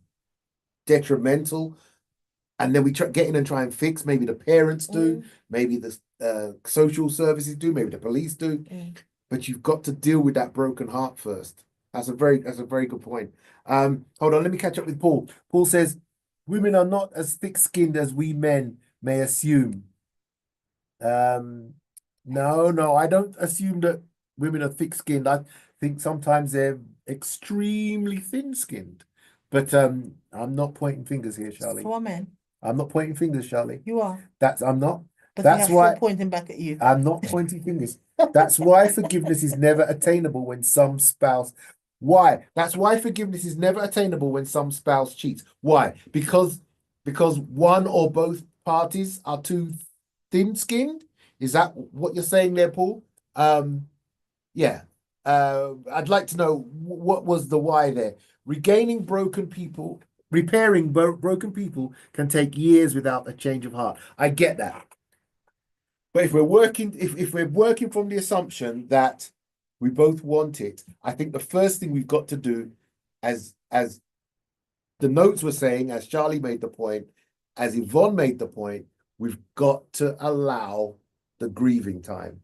[SPEAKER 1] detrimental. And then we get in and try and fix. Maybe the parents do, maybe the social services do, maybe the police do. But you've got to deal with that broken heart first. That's a very good point. Hold on, let me catch up with Paul. Paul says, women are not as thick-skinned as we men may assume. No, I don't assume that women are thick-skinned. I think sometimes they're extremely thin-skinned. But I'm not pointing fingers here, Charlie.
[SPEAKER 2] For men.
[SPEAKER 1] I'm not pointing fingers, Charlie.
[SPEAKER 2] You are.
[SPEAKER 1] I'm not.
[SPEAKER 2] But
[SPEAKER 1] That's why
[SPEAKER 2] pointing back at you.
[SPEAKER 1] I'm not pointing fingers. That's why forgiveness is never attainable when some spouse. Why? That's why forgiveness is never attainable when some spouse cheats. Why? Because one or both parties are too thin-skinned. Is that what you're saying there, Paul? Yeah. I'd like to know what was the why there. Repairing broken people can take years without a change of heart. I get that. But if we're working from the assumption that we both want it, I think the first thing we've got to do, as the notes were saying, as Charlie made the point, as Yvonne made the point, we've got to allow the grieving time.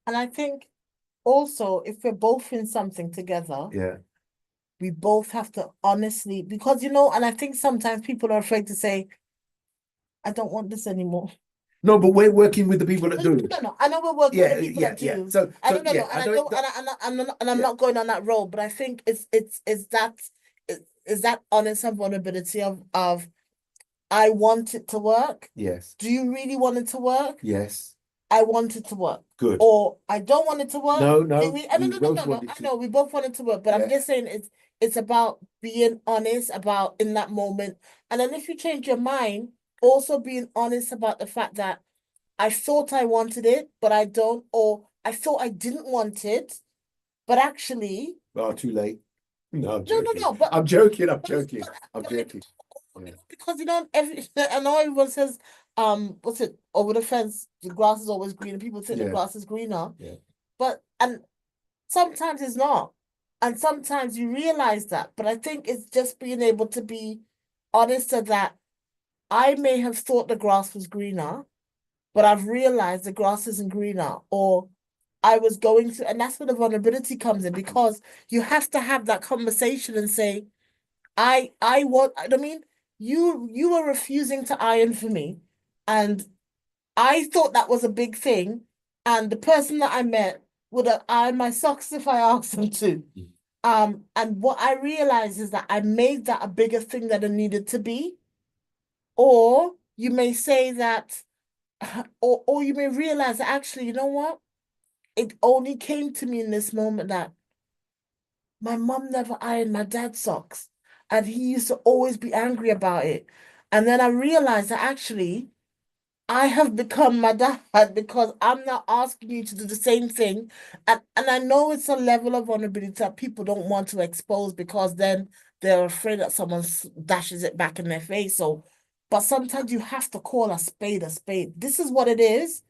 [SPEAKER 2] And I think also, if we're both in something together,
[SPEAKER 1] yeah,
[SPEAKER 2] we both have to honestly, because and I think sometimes people are afraid to say, I don't want this anymore.
[SPEAKER 1] No, but we're working with the people that do.
[SPEAKER 2] No. I know we're working with the people that do.
[SPEAKER 1] Yeah. So
[SPEAKER 2] I don't know, and I'm not going on that road, but I think is that honest and vulnerability of I want it to work.
[SPEAKER 1] Yes.
[SPEAKER 2] Do you really want it to work?
[SPEAKER 1] Yes.
[SPEAKER 2] I want it to work.
[SPEAKER 1] Good.
[SPEAKER 2] Or I don't want it to work.
[SPEAKER 1] No.
[SPEAKER 2] No. I know we both want it to work, but I'm just saying it's about being honest about in that moment. And then if you change your mind, also being honest about the fact that I thought I wanted it, but I don't, or I thought I didn't want it, but actually,
[SPEAKER 1] Oh, too late. No, I'm
[SPEAKER 2] no, no,
[SPEAKER 1] joking.
[SPEAKER 2] no, but
[SPEAKER 1] I'm joking. I'm
[SPEAKER 2] but it's
[SPEAKER 1] joking.
[SPEAKER 2] not,
[SPEAKER 1] I'm
[SPEAKER 2] no,
[SPEAKER 1] joking. Yeah.
[SPEAKER 2] because I know everyone says, what's it, over the fence, the grass is always green, and people think the
[SPEAKER 1] Yeah.
[SPEAKER 2] grass is greener,
[SPEAKER 1] Yeah.
[SPEAKER 2] but, and sometimes it's not. And sometimes you realize that. But I think it's just being able to be honest to that I may have thought the grass was greener, but I've realized the grass isn't greener. Or I was going to, and that's where the vulnerability comes in, because you have to have that conversation and say, I want, I mean, you were refusing to iron for me. And I thought that was a big thing. And the person that I met would have ironed my socks if I asked them to. And what I realized is that I made that a bigger thing than it needed to be. Or you may say that, or you may realize that actually, you know what? It only came to me in this moment that my mom never ironed my dad's socks. And he used to always be angry about it. And then I realized that actually I have become my dad because I'm not asking you to do the same thing. And I know it's a level of vulnerability that people don't want to expose because then they're afraid that someone dashes it back in their face. So, but sometimes you have to call a spade a spade. This is what it is.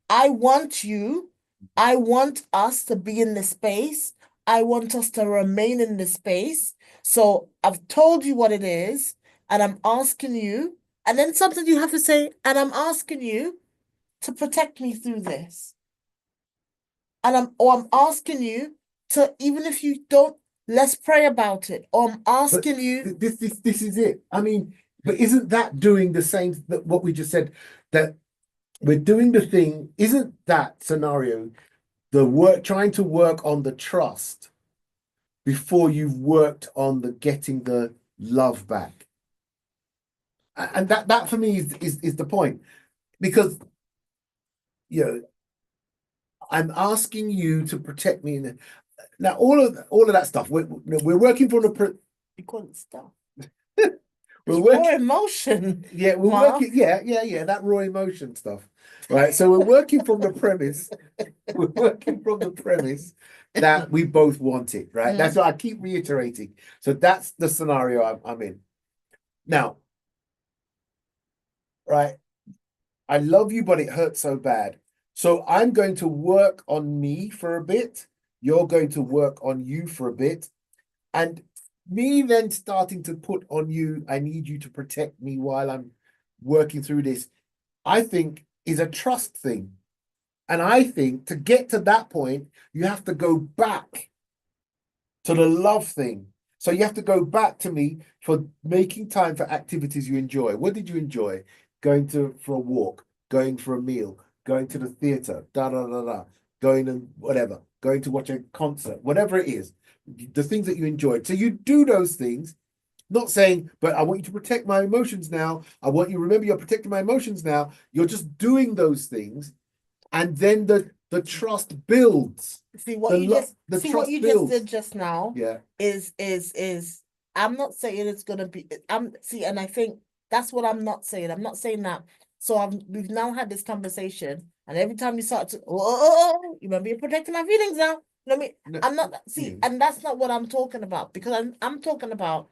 [SPEAKER 2] I want you. I want us to be in this space. I want us to remain in this space. So I've told you what it is, and I'm asking you, and then something you have to say, and I'm asking you to protect me through this. And I'm asking you to, even if you don't, let's pray about it. Or I'm
[SPEAKER 1] But
[SPEAKER 2] asking you,
[SPEAKER 1] this is it. I mean, but isn't that doing the same that what we just said? That we're doing the thing, isn't that scenario the work trying to work on the trust before you've worked on the getting the love back? And that for me is the point. Because you know, I'm asking you to protect me. Now, all of that stuff, we're working from the
[SPEAKER 2] you call it stuff.
[SPEAKER 1] we're
[SPEAKER 2] It's raw
[SPEAKER 1] working,
[SPEAKER 2] emotion,
[SPEAKER 1] yeah, we're
[SPEAKER 2] Mark.
[SPEAKER 1] working, yeah, that raw emotion stuff, right? So we're working from the premise, we're working from the premise that we both want it, right? That's what I keep reiterating. So that's the scenario I'm in now, right? I love you, but it hurts so bad. So I'm going to work on me for a bit. You're going to work on you for a bit. And me then starting to put on you, I need you to protect me while I'm working through this, I think is a trust thing. And I think to get to that point, you have to go back to the love thing. So you have to go back to me for making time for activities you enjoy. What did you enjoy? Going to for a walk, going for a meal, going to the theater, going and whatever, going to watch a concert, whatever it is, the things that you enjoyed. So you do those things, not saying, but I want you to protect my emotions now. I want you to remember you're protecting my emotions now. You're just doing those things, and then the trust builds.
[SPEAKER 2] See what you just
[SPEAKER 1] The
[SPEAKER 2] see what
[SPEAKER 1] trust
[SPEAKER 2] you just
[SPEAKER 1] builds.
[SPEAKER 2] did just now
[SPEAKER 1] Yeah.
[SPEAKER 2] is I'm not saying it's gonna be I'm see, and I think that's what I'm not saying. I'm not saying that. So we've now had this conversation, and every time you start to you remember you're protecting my feelings now. You know what I mean?
[SPEAKER 1] No,
[SPEAKER 2] I'm not see,
[SPEAKER 1] yeah.
[SPEAKER 2] and that's not what I'm talking about, because I'm talking about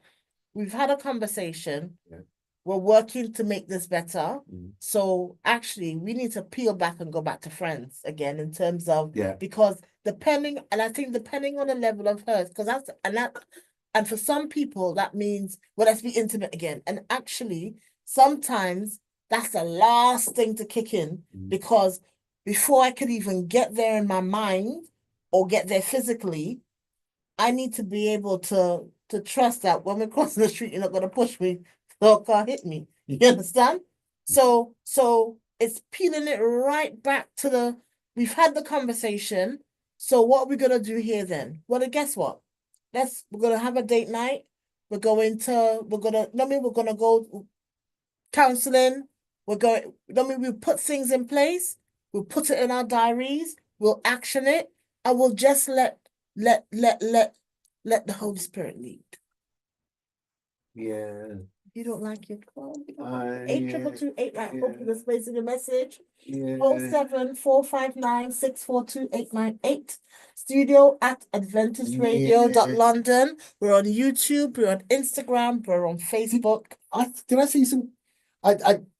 [SPEAKER 2] we've had a conversation.
[SPEAKER 1] Yeah.
[SPEAKER 2] We're working to make this better.
[SPEAKER 1] Mm.
[SPEAKER 2] So actually, we need to peel back and go back to friends again in terms of
[SPEAKER 1] Yeah.
[SPEAKER 2] because depending, and I think depending on the level of hurt, because and for some people that means well, let's be intimate again. And actually, sometimes that's the last thing to kick in because before I could even get there in my mind or get there physically, I need to be able to trust that when we're crossing the street, you're not gonna push me or can't hit me. You understand? So it's peeling it right back to we've had the conversation. So what are we gonna do here then? Well, guess what? We're gonna have a date night. We're gonna go counseling. We'll put things in place. We'll put it in our diaries. We'll action it, and we'll just let the Holy Spirit lead.
[SPEAKER 1] Yeah.
[SPEAKER 2] You don't like your phone?
[SPEAKER 1] Yeah,
[SPEAKER 2] 82228, right?
[SPEAKER 1] yeah.
[SPEAKER 2] Hopefully this plays in the message.
[SPEAKER 1] yeah.
[SPEAKER 2] 07459642898. Studio at AdventistRadio.London. We're on YouTube, we're on Instagram, we're on Facebook.
[SPEAKER 1] Did I see some?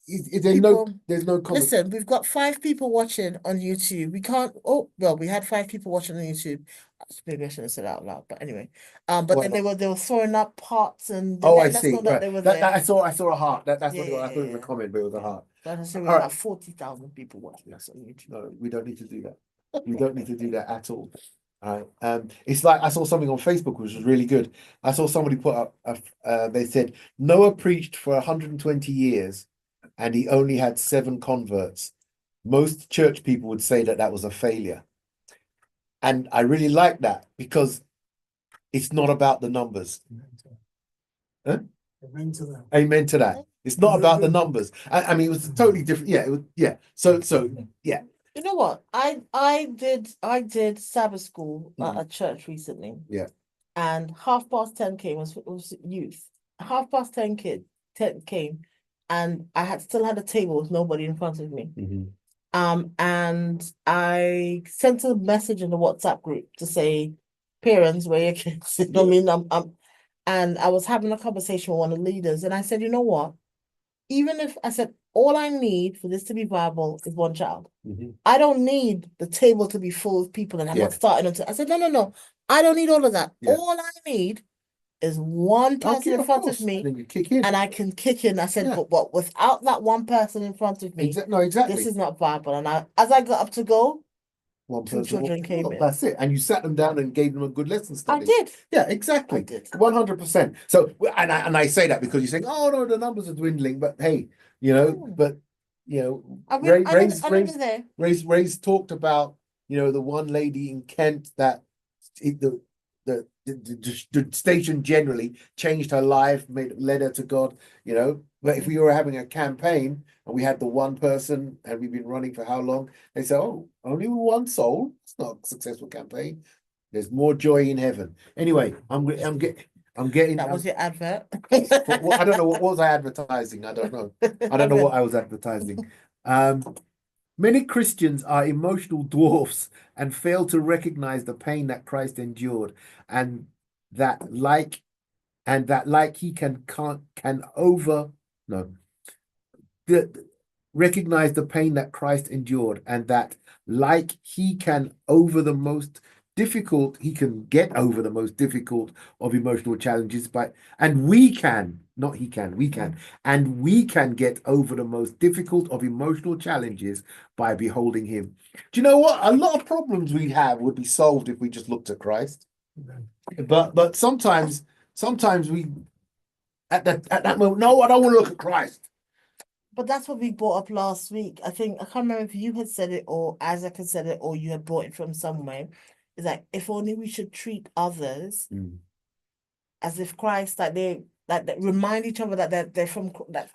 [SPEAKER 1] Is there
[SPEAKER 2] People,
[SPEAKER 1] there's no comment.
[SPEAKER 2] Listen, we've got 5 people watching on YouTube. We can't, oh, well, we had 5 people watching on YouTube. Maybe I shouldn't have said it out loud, but anyway. But
[SPEAKER 1] Why
[SPEAKER 2] then
[SPEAKER 1] not?
[SPEAKER 2] they were throwing up hearts and
[SPEAKER 1] Oh, I
[SPEAKER 2] letting us
[SPEAKER 1] see.
[SPEAKER 2] know that
[SPEAKER 1] Right.
[SPEAKER 2] they were
[SPEAKER 1] That
[SPEAKER 2] there.
[SPEAKER 1] I saw a heart. That's what it was. I thought it was
[SPEAKER 2] Yeah.
[SPEAKER 1] a comment, but it was a heart.
[SPEAKER 2] That is, we
[SPEAKER 1] All
[SPEAKER 2] have
[SPEAKER 1] right.
[SPEAKER 2] about 40,000 people watching us on YouTube.
[SPEAKER 1] No, we don't need to do that. We don't need to do that at all. It's like I saw something on Facebook which was really good. I saw somebody put up they said Noah preached for 120 years and he only had 7 converts. Most church people would say that was a failure. And I really like that because it's not about the numbers. Huh?
[SPEAKER 3] Amen to that.
[SPEAKER 1] Amen to that. It's not about the numbers. I mean, it was totally different. Yeah, it was, yeah. So yeah.
[SPEAKER 2] You know what? I did Sabbath school at a church recently.
[SPEAKER 1] Yeah.
[SPEAKER 2] And 10:30 came, was youth. 10:30 came, and I still had a table with nobody in front of me. And I sent a message in the WhatsApp group to say, parents, where your kids? You know what I mean? And I was having a conversation with one of the leaders, and I said, you know what? Even if I said all I need for this to be viable is 1 child. I don't need the table to be full of people, and I'm not starting until I said, no. I don't need all of that.
[SPEAKER 1] Yeah.
[SPEAKER 2] All I need is 1 person in front of me,
[SPEAKER 1] and then you kick in.
[SPEAKER 2] and I can kick in. I said,
[SPEAKER 1] Yeah.
[SPEAKER 2] but without that 1 person in front of me,
[SPEAKER 1] No, exactly.
[SPEAKER 2] this is not viable. And as I got up to go,
[SPEAKER 1] 1
[SPEAKER 2] 2
[SPEAKER 1] person
[SPEAKER 2] children came in.
[SPEAKER 1] That's it. And you sat them down and gave them a good lesson
[SPEAKER 2] I
[SPEAKER 1] study.
[SPEAKER 2] did.
[SPEAKER 1] Yeah, exactly.
[SPEAKER 2] I did.
[SPEAKER 1] 100%. So, and I say that because you're saying, oh no, the numbers are dwindling. But hey, but Ray's talked about, the one lady in Kent that the station generally changed her life, led her to God, But if we were having a campaign and we had the 1 person and we've been running for how long, they say, oh, only 1 soul. It's not a successful campaign. There's more joy in heaven. Anyway, I'm getting.
[SPEAKER 2] That was your advert.
[SPEAKER 1] I don't know what was I advertising. I don't know. I don't know what I was advertising. Many Christians are emotional dwarfs and fail to recognize the pain that Christ endured, and that like he recognize the pain that Christ endured, and that like he can get over the most difficult of emotional challenges, and we can get over the most difficult of emotional challenges by beholding him. Do you know what? A lot of problems we have would be solved if we just looked at Christ. But sometimes we at that moment, no, I don't want to look at Christ.
[SPEAKER 2] But that's what we brought up last week. I can't remember if you had said it or Isaac had said it or you had brought it from somewhere. It's like, if only we should treat others as if Christ, they remind each other that they're from that.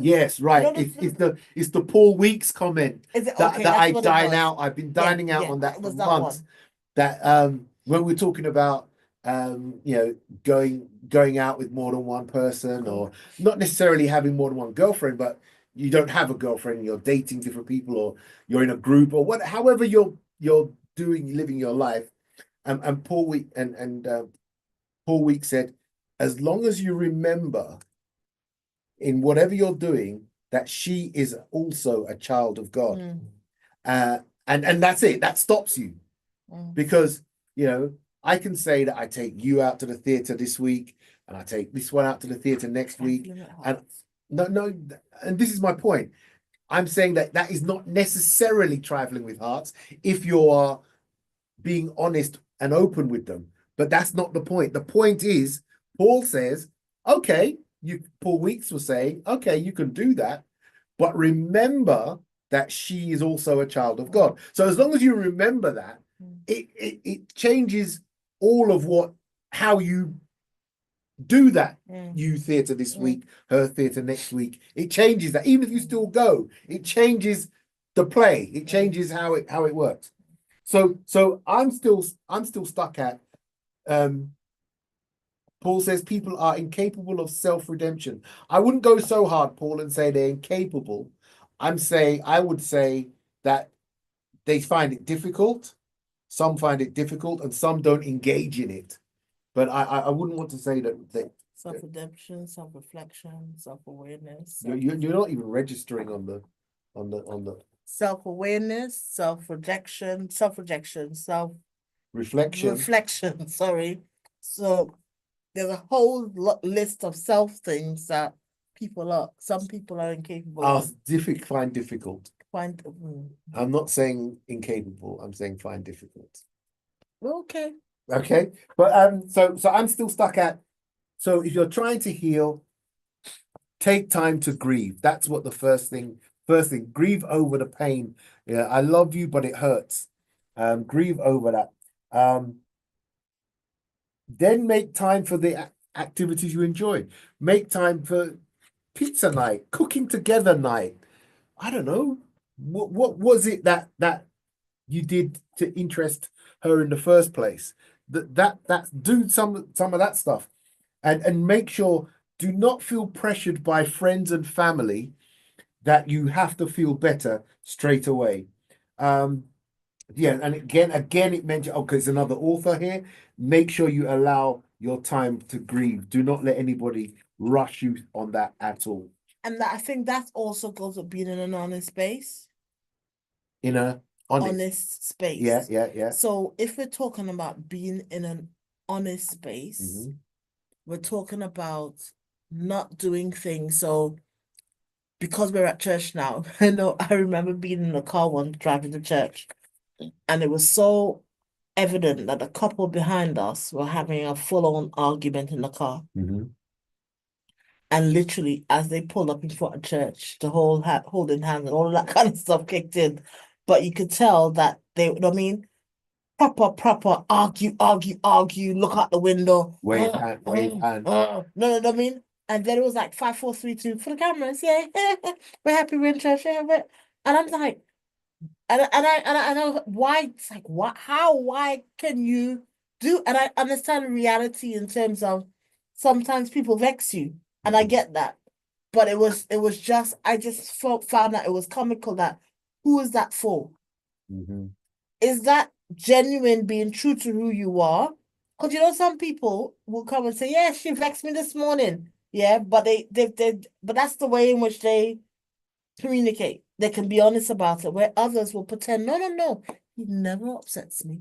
[SPEAKER 1] Yes, right. It's the Paul Weeks comment that I dine out. I've been dining out on that for months. That when we're talking about going out with more than 1 person, or not necessarily having more than 1 girlfriend, but you don't have a girlfriend, you're dating different people, or you're in a group, or however you're living your life. And Paul Week said, as long as you remember in whatever you're doing that she is also a child of God, and that's it. That stops you, because I can say that I take you out to the theater this week, and I take this one out to the theater next week, and no, and this is my point. I'm saying that is not necessarily trifling with hearts if you are being honest and open with them. But that's not the point. The point is, Paul says, okay, Paul Weeks was saying, okay, you can do that, but remember that she is also a child of God. So as long as you remember that, it changes all of how you do that. You theatre this week, her theatre next week. It changes that. Even if you still go, it changes the play. It changes how it works. So I'm still stuck at Paul says people are incapable of self-redemption. I wouldn't go so hard, Paul, and say they're incapable. I would say that they find it difficult. Some find it difficult, and some don't engage in it. But I wouldn't want to say that
[SPEAKER 2] Self-redemption, self-reflection, self-awareness,
[SPEAKER 1] you're not even registering on the
[SPEAKER 2] self-awareness, self-rejection, self-reflection,
[SPEAKER 1] reflection.
[SPEAKER 2] sorry. So there's a whole list of self things that some people are incapable
[SPEAKER 1] Are
[SPEAKER 2] of.
[SPEAKER 1] find difficult. I'm not saying incapable. I'm saying find difficult.
[SPEAKER 2] Okay.
[SPEAKER 1] Okay, but so I'm still stuck at. So if you're trying to heal, take time to grieve. That's what the first thing. Grieve over the pain. Yeah, I love you, but it hurts. Grieve over that. Then make time for the activities you enjoy. Make time for pizza night, cooking together night. I don't know. What was it that you did to interest her in the first place? That do some of that stuff, and make sure, do not feel pressured by friends and family that you have to feel better straight away. Yeah, and again it mentioned, okay, it's another author here. Make sure you allow your time to grieve. Do not let anybody rush you on that at all.
[SPEAKER 2] And I think that also goes with being in an honest space.
[SPEAKER 1] In a
[SPEAKER 2] honest space.
[SPEAKER 1] Yeah.
[SPEAKER 2] So if we're talking about being in an honest space, we're talking about not doing things. So because we're at church now, I remember being in a car once driving to church, and it was so evident that the couple behind us were having a full-on argument in the car. And literally, as they pulled up in front of church, the whole holding hands and all of that kind of stuff kicked in. But you could tell that they, proper argue, look out the window.
[SPEAKER 1] Wave hand.
[SPEAKER 2] No, I mean? And then it was like 5, 4, 3, 2 for the cameras. Yeah, we're happy we're in church. Yeah, and I'm like, and I know why. It's like, what? How? Why can you do? And I understand reality in terms of sometimes people vex you, and I get that. But it was just, I just found that it was comical that who is that for? Is that genuine being true to who you are? Because some people will come and say, yeah, she vexed me this morning. Yeah, but but that's the way in which they communicate. They can be honest about it, where others will pretend, no, he never upsets me.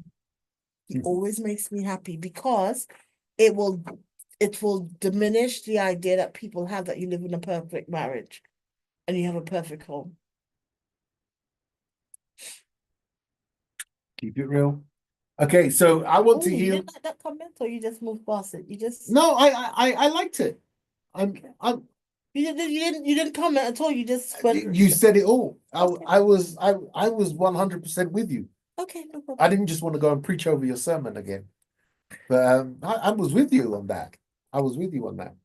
[SPEAKER 2] He always makes me happy, because it will diminish the idea that people have that you live in a perfect marriage and you have a perfect home.
[SPEAKER 1] Keep it real. Okay, so I want to heal.
[SPEAKER 2] You didn't like that comment, or you just moved past it?
[SPEAKER 1] No, I liked it.
[SPEAKER 2] You didn't comment at all. You just
[SPEAKER 1] you said it all.
[SPEAKER 2] Okay.
[SPEAKER 1] I was 100% with you.
[SPEAKER 2] Okay, no problem.
[SPEAKER 1] I didn't just want to go and preach over your sermon again, but I was with you on that. I was with you on that.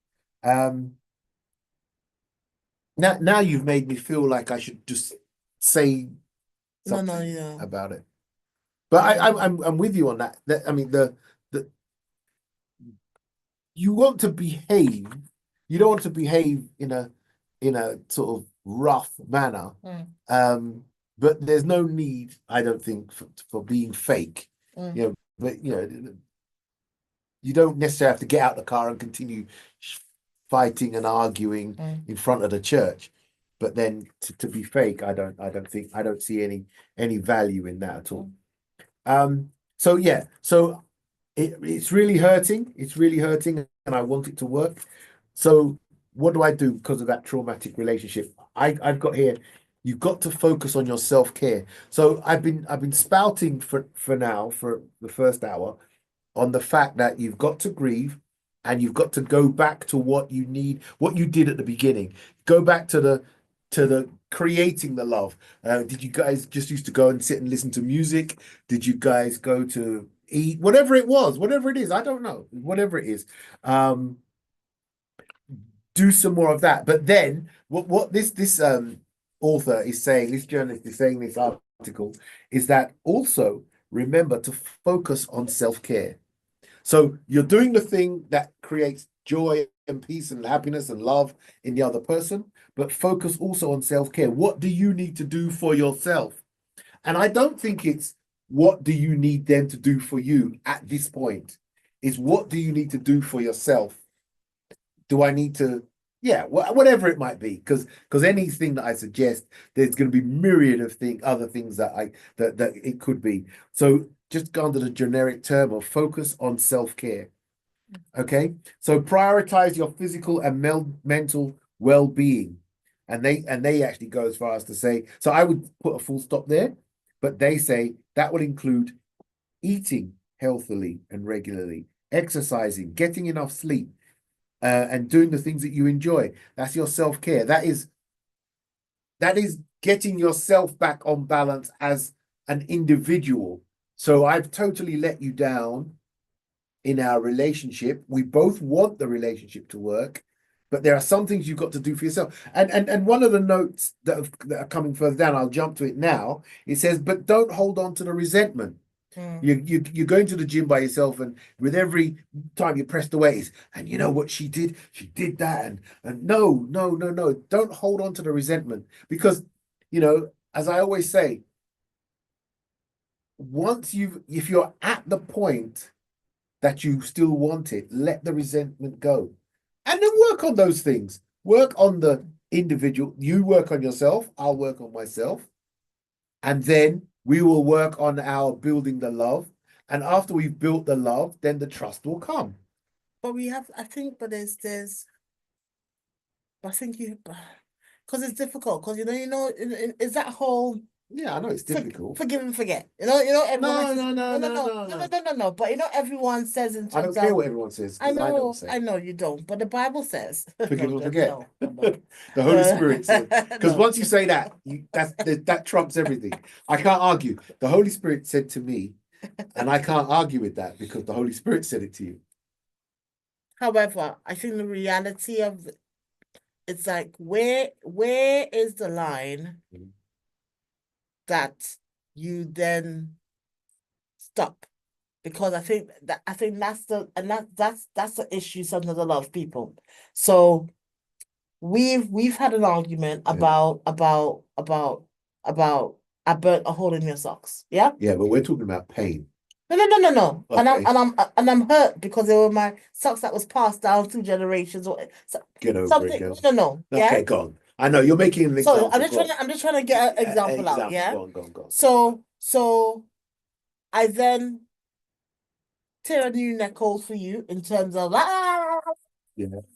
[SPEAKER 1] Now you've made me feel like I should just say something about it. But I'm with you on that. I mean, the you want to behave. You don't want to behave in a sort of rough manner. But there's no need, I don't think, for being fake. But you don't necessarily have to get out the car and continue fighting and arguing in front of the church. But then to be fake, I don't see any value in that at all. So yeah, so it's really hurting. It's really hurting, and I want it to work. So what do I do because of that traumatic relationship? I've got here, you've got to focus on your self-care. So I've been spouting for the first hour on the fact that you've got to grieve, and you've got to go back to what you need, what you did at the beginning. Go back to the creating the love. Did you guys just used to go and sit and listen to music? Did you guys go to eat? Whatever it was, whatever it is, I don't know. Whatever it is. Do some more of that. But then what this author is saying, this journalist is saying, this article, is that also remember to focus on self-care. So you're doing the thing that creates joy and peace and happiness and love in the other person, but focus also on self-care. What do you need to do for yourself? And I don't think it's what do you need them to do for you at this point. It's what do you need to do for yourself? Do I need to, yeah, whatever it might be, because anything that I suggest, there's going to be myriad of other things that that it could be. So just go under the generic term of focus on self-care. Okay, so prioritize your physical and mental well-being, and they actually go as far as to say. So I would put a full stop there, but they say that would include eating healthily and regularly, exercising, getting enough sleep, and doing the things that you enjoy. That's your self-care. That is getting yourself back on balance as an individual. So I've totally let you down in our relationship. We both want the relationship to work, but there are some things you've got to do for yourself. And one of the notes that are coming further down, I'll jump to it now. It says, but don't hold on to the resentment. You're going to the gym by yourself, and with every time you press the weights, and you know what she did that, and no, don't hold on to the resentment, because as I always say, if you're at the point that you still want it, let the resentment go, and then work on those things. Work on the individual. You work on yourself, I'll work on myself, and then we will work on our building the love. And after we've built the love, then the trust will come.
[SPEAKER 2] But we have, I think, but I think because it's difficult, because is that whole
[SPEAKER 1] Yeah, I know it's difficult.
[SPEAKER 2] forgive and forget. Everyone no. But everyone says in
[SPEAKER 1] I don't
[SPEAKER 2] terms
[SPEAKER 1] care
[SPEAKER 2] of,
[SPEAKER 1] what everyone says.
[SPEAKER 2] I know
[SPEAKER 1] say.
[SPEAKER 2] you don't, but the Bible says
[SPEAKER 1] Forgive
[SPEAKER 2] no,
[SPEAKER 1] and forget.
[SPEAKER 2] no.
[SPEAKER 1] The Holy Spirit said, because
[SPEAKER 2] No.
[SPEAKER 1] once you say that, that trumps everything. I can't argue. The Holy Spirit said to me, and I can't argue with that because the Holy Spirit said it to you.
[SPEAKER 2] However, I think the reality of it's like, where is the line that you then stop? Because I think that's the issue sometimes a lot of people. So we've had an argument about I burnt a hole in your socks. Yeah?
[SPEAKER 1] Yeah, but we're talking about pain.
[SPEAKER 2] No.
[SPEAKER 1] Okay.
[SPEAKER 2] And I'm hurt because they were my socks that was passed down through generations, or
[SPEAKER 1] Get over
[SPEAKER 2] something.
[SPEAKER 1] it, girl.
[SPEAKER 2] No. Yeah.
[SPEAKER 1] Okay, go on. I know you're making an example.
[SPEAKER 2] So I'm just trying to get an example out. Yeah.
[SPEAKER 1] Go on.
[SPEAKER 2] So I then tear a new neck hole for you in terms of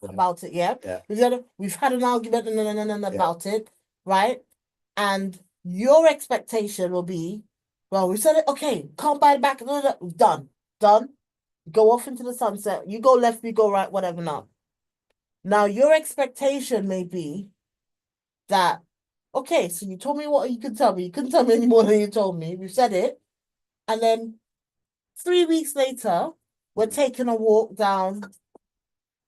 [SPEAKER 2] about it. Yeah. We've had an argument about it, right? And your expectation will be, well, we said it, okay, come by back, done. Go off into the sunset. You go left, we go right, whatever now. Now, your expectation may be that, okay, so you told me what you could tell me. You couldn't tell me any more than you told me. We've said it. And then 3 weeks later, we're taking a walk down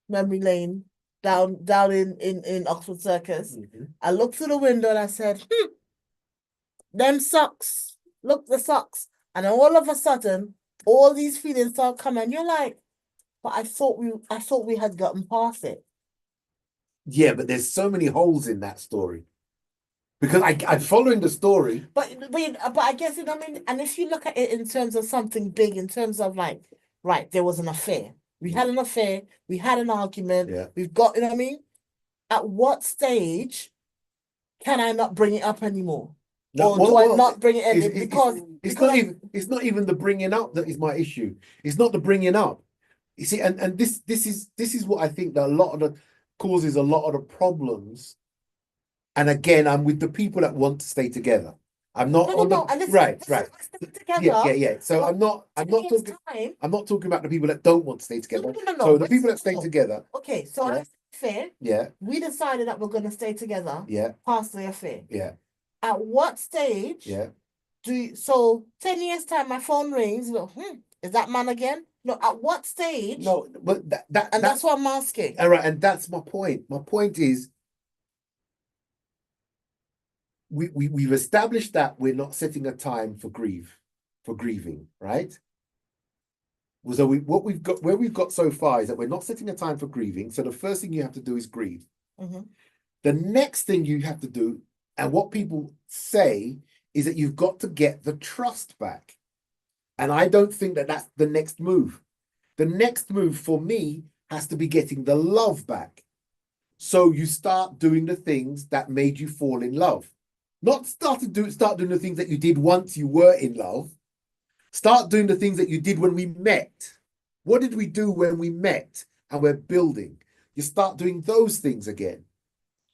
[SPEAKER 2] memory lane, down in Oxford Circus. I looked through the window and I said, them socks. Look, the socks. And then all of a sudden, all these feelings start coming. You're like, but I thought we had gotten past it.
[SPEAKER 1] Yeah, but there's so many holes in that story. Because I'm following the story.
[SPEAKER 2] But I guess, I mean, and if you look at it in terms of something big, in terms of like, right, there was an affair. We had an affair, we had an argument, we've got, what I mean? At what stage can I not bring it up anymore? No, or do I not bring it in? Because
[SPEAKER 1] it's not even the bringing up that is my issue. It's not the bringing up. You see, and this is what I think that a lot of the causes a lot of the problems. And again, I'm with the people that want to stay together. I'm not right. Yeah. So I'm not talking about the people that don't want to stay together. So the people that stay together.
[SPEAKER 2] Okay, so affair.
[SPEAKER 1] Yeah.
[SPEAKER 2] We decided that we're going to stay together.
[SPEAKER 1] Yeah.
[SPEAKER 2] Past the affair.
[SPEAKER 1] Yeah.
[SPEAKER 2] At what stage?
[SPEAKER 1] Yeah.
[SPEAKER 2] So 10 years time, my phone rings. Is that man again? No. At what stage?
[SPEAKER 1] No, but
[SPEAKER 2] that's what I'm asking.
[SPEAKER 1] All right, and that's my point. My point is, we've established that we're not setting a time for grieving, right? So what we've got, where we've got so far is that we're not setting a time for grieving. So the first thing you have to do is grieve.
[SPEAKER 2] Mhm.
[SPEAKER 1] The next thing you have to do, and what people say, is that you've got to get the trust back. And I don't think that that's the next move. The next move for me has to be getting the love back. So you start doing the things that made you fall in love. Not start doing the things that you did once you were in love. Start doing the things that you did when we met. What did we do when we met and we're building? You start doing those things again.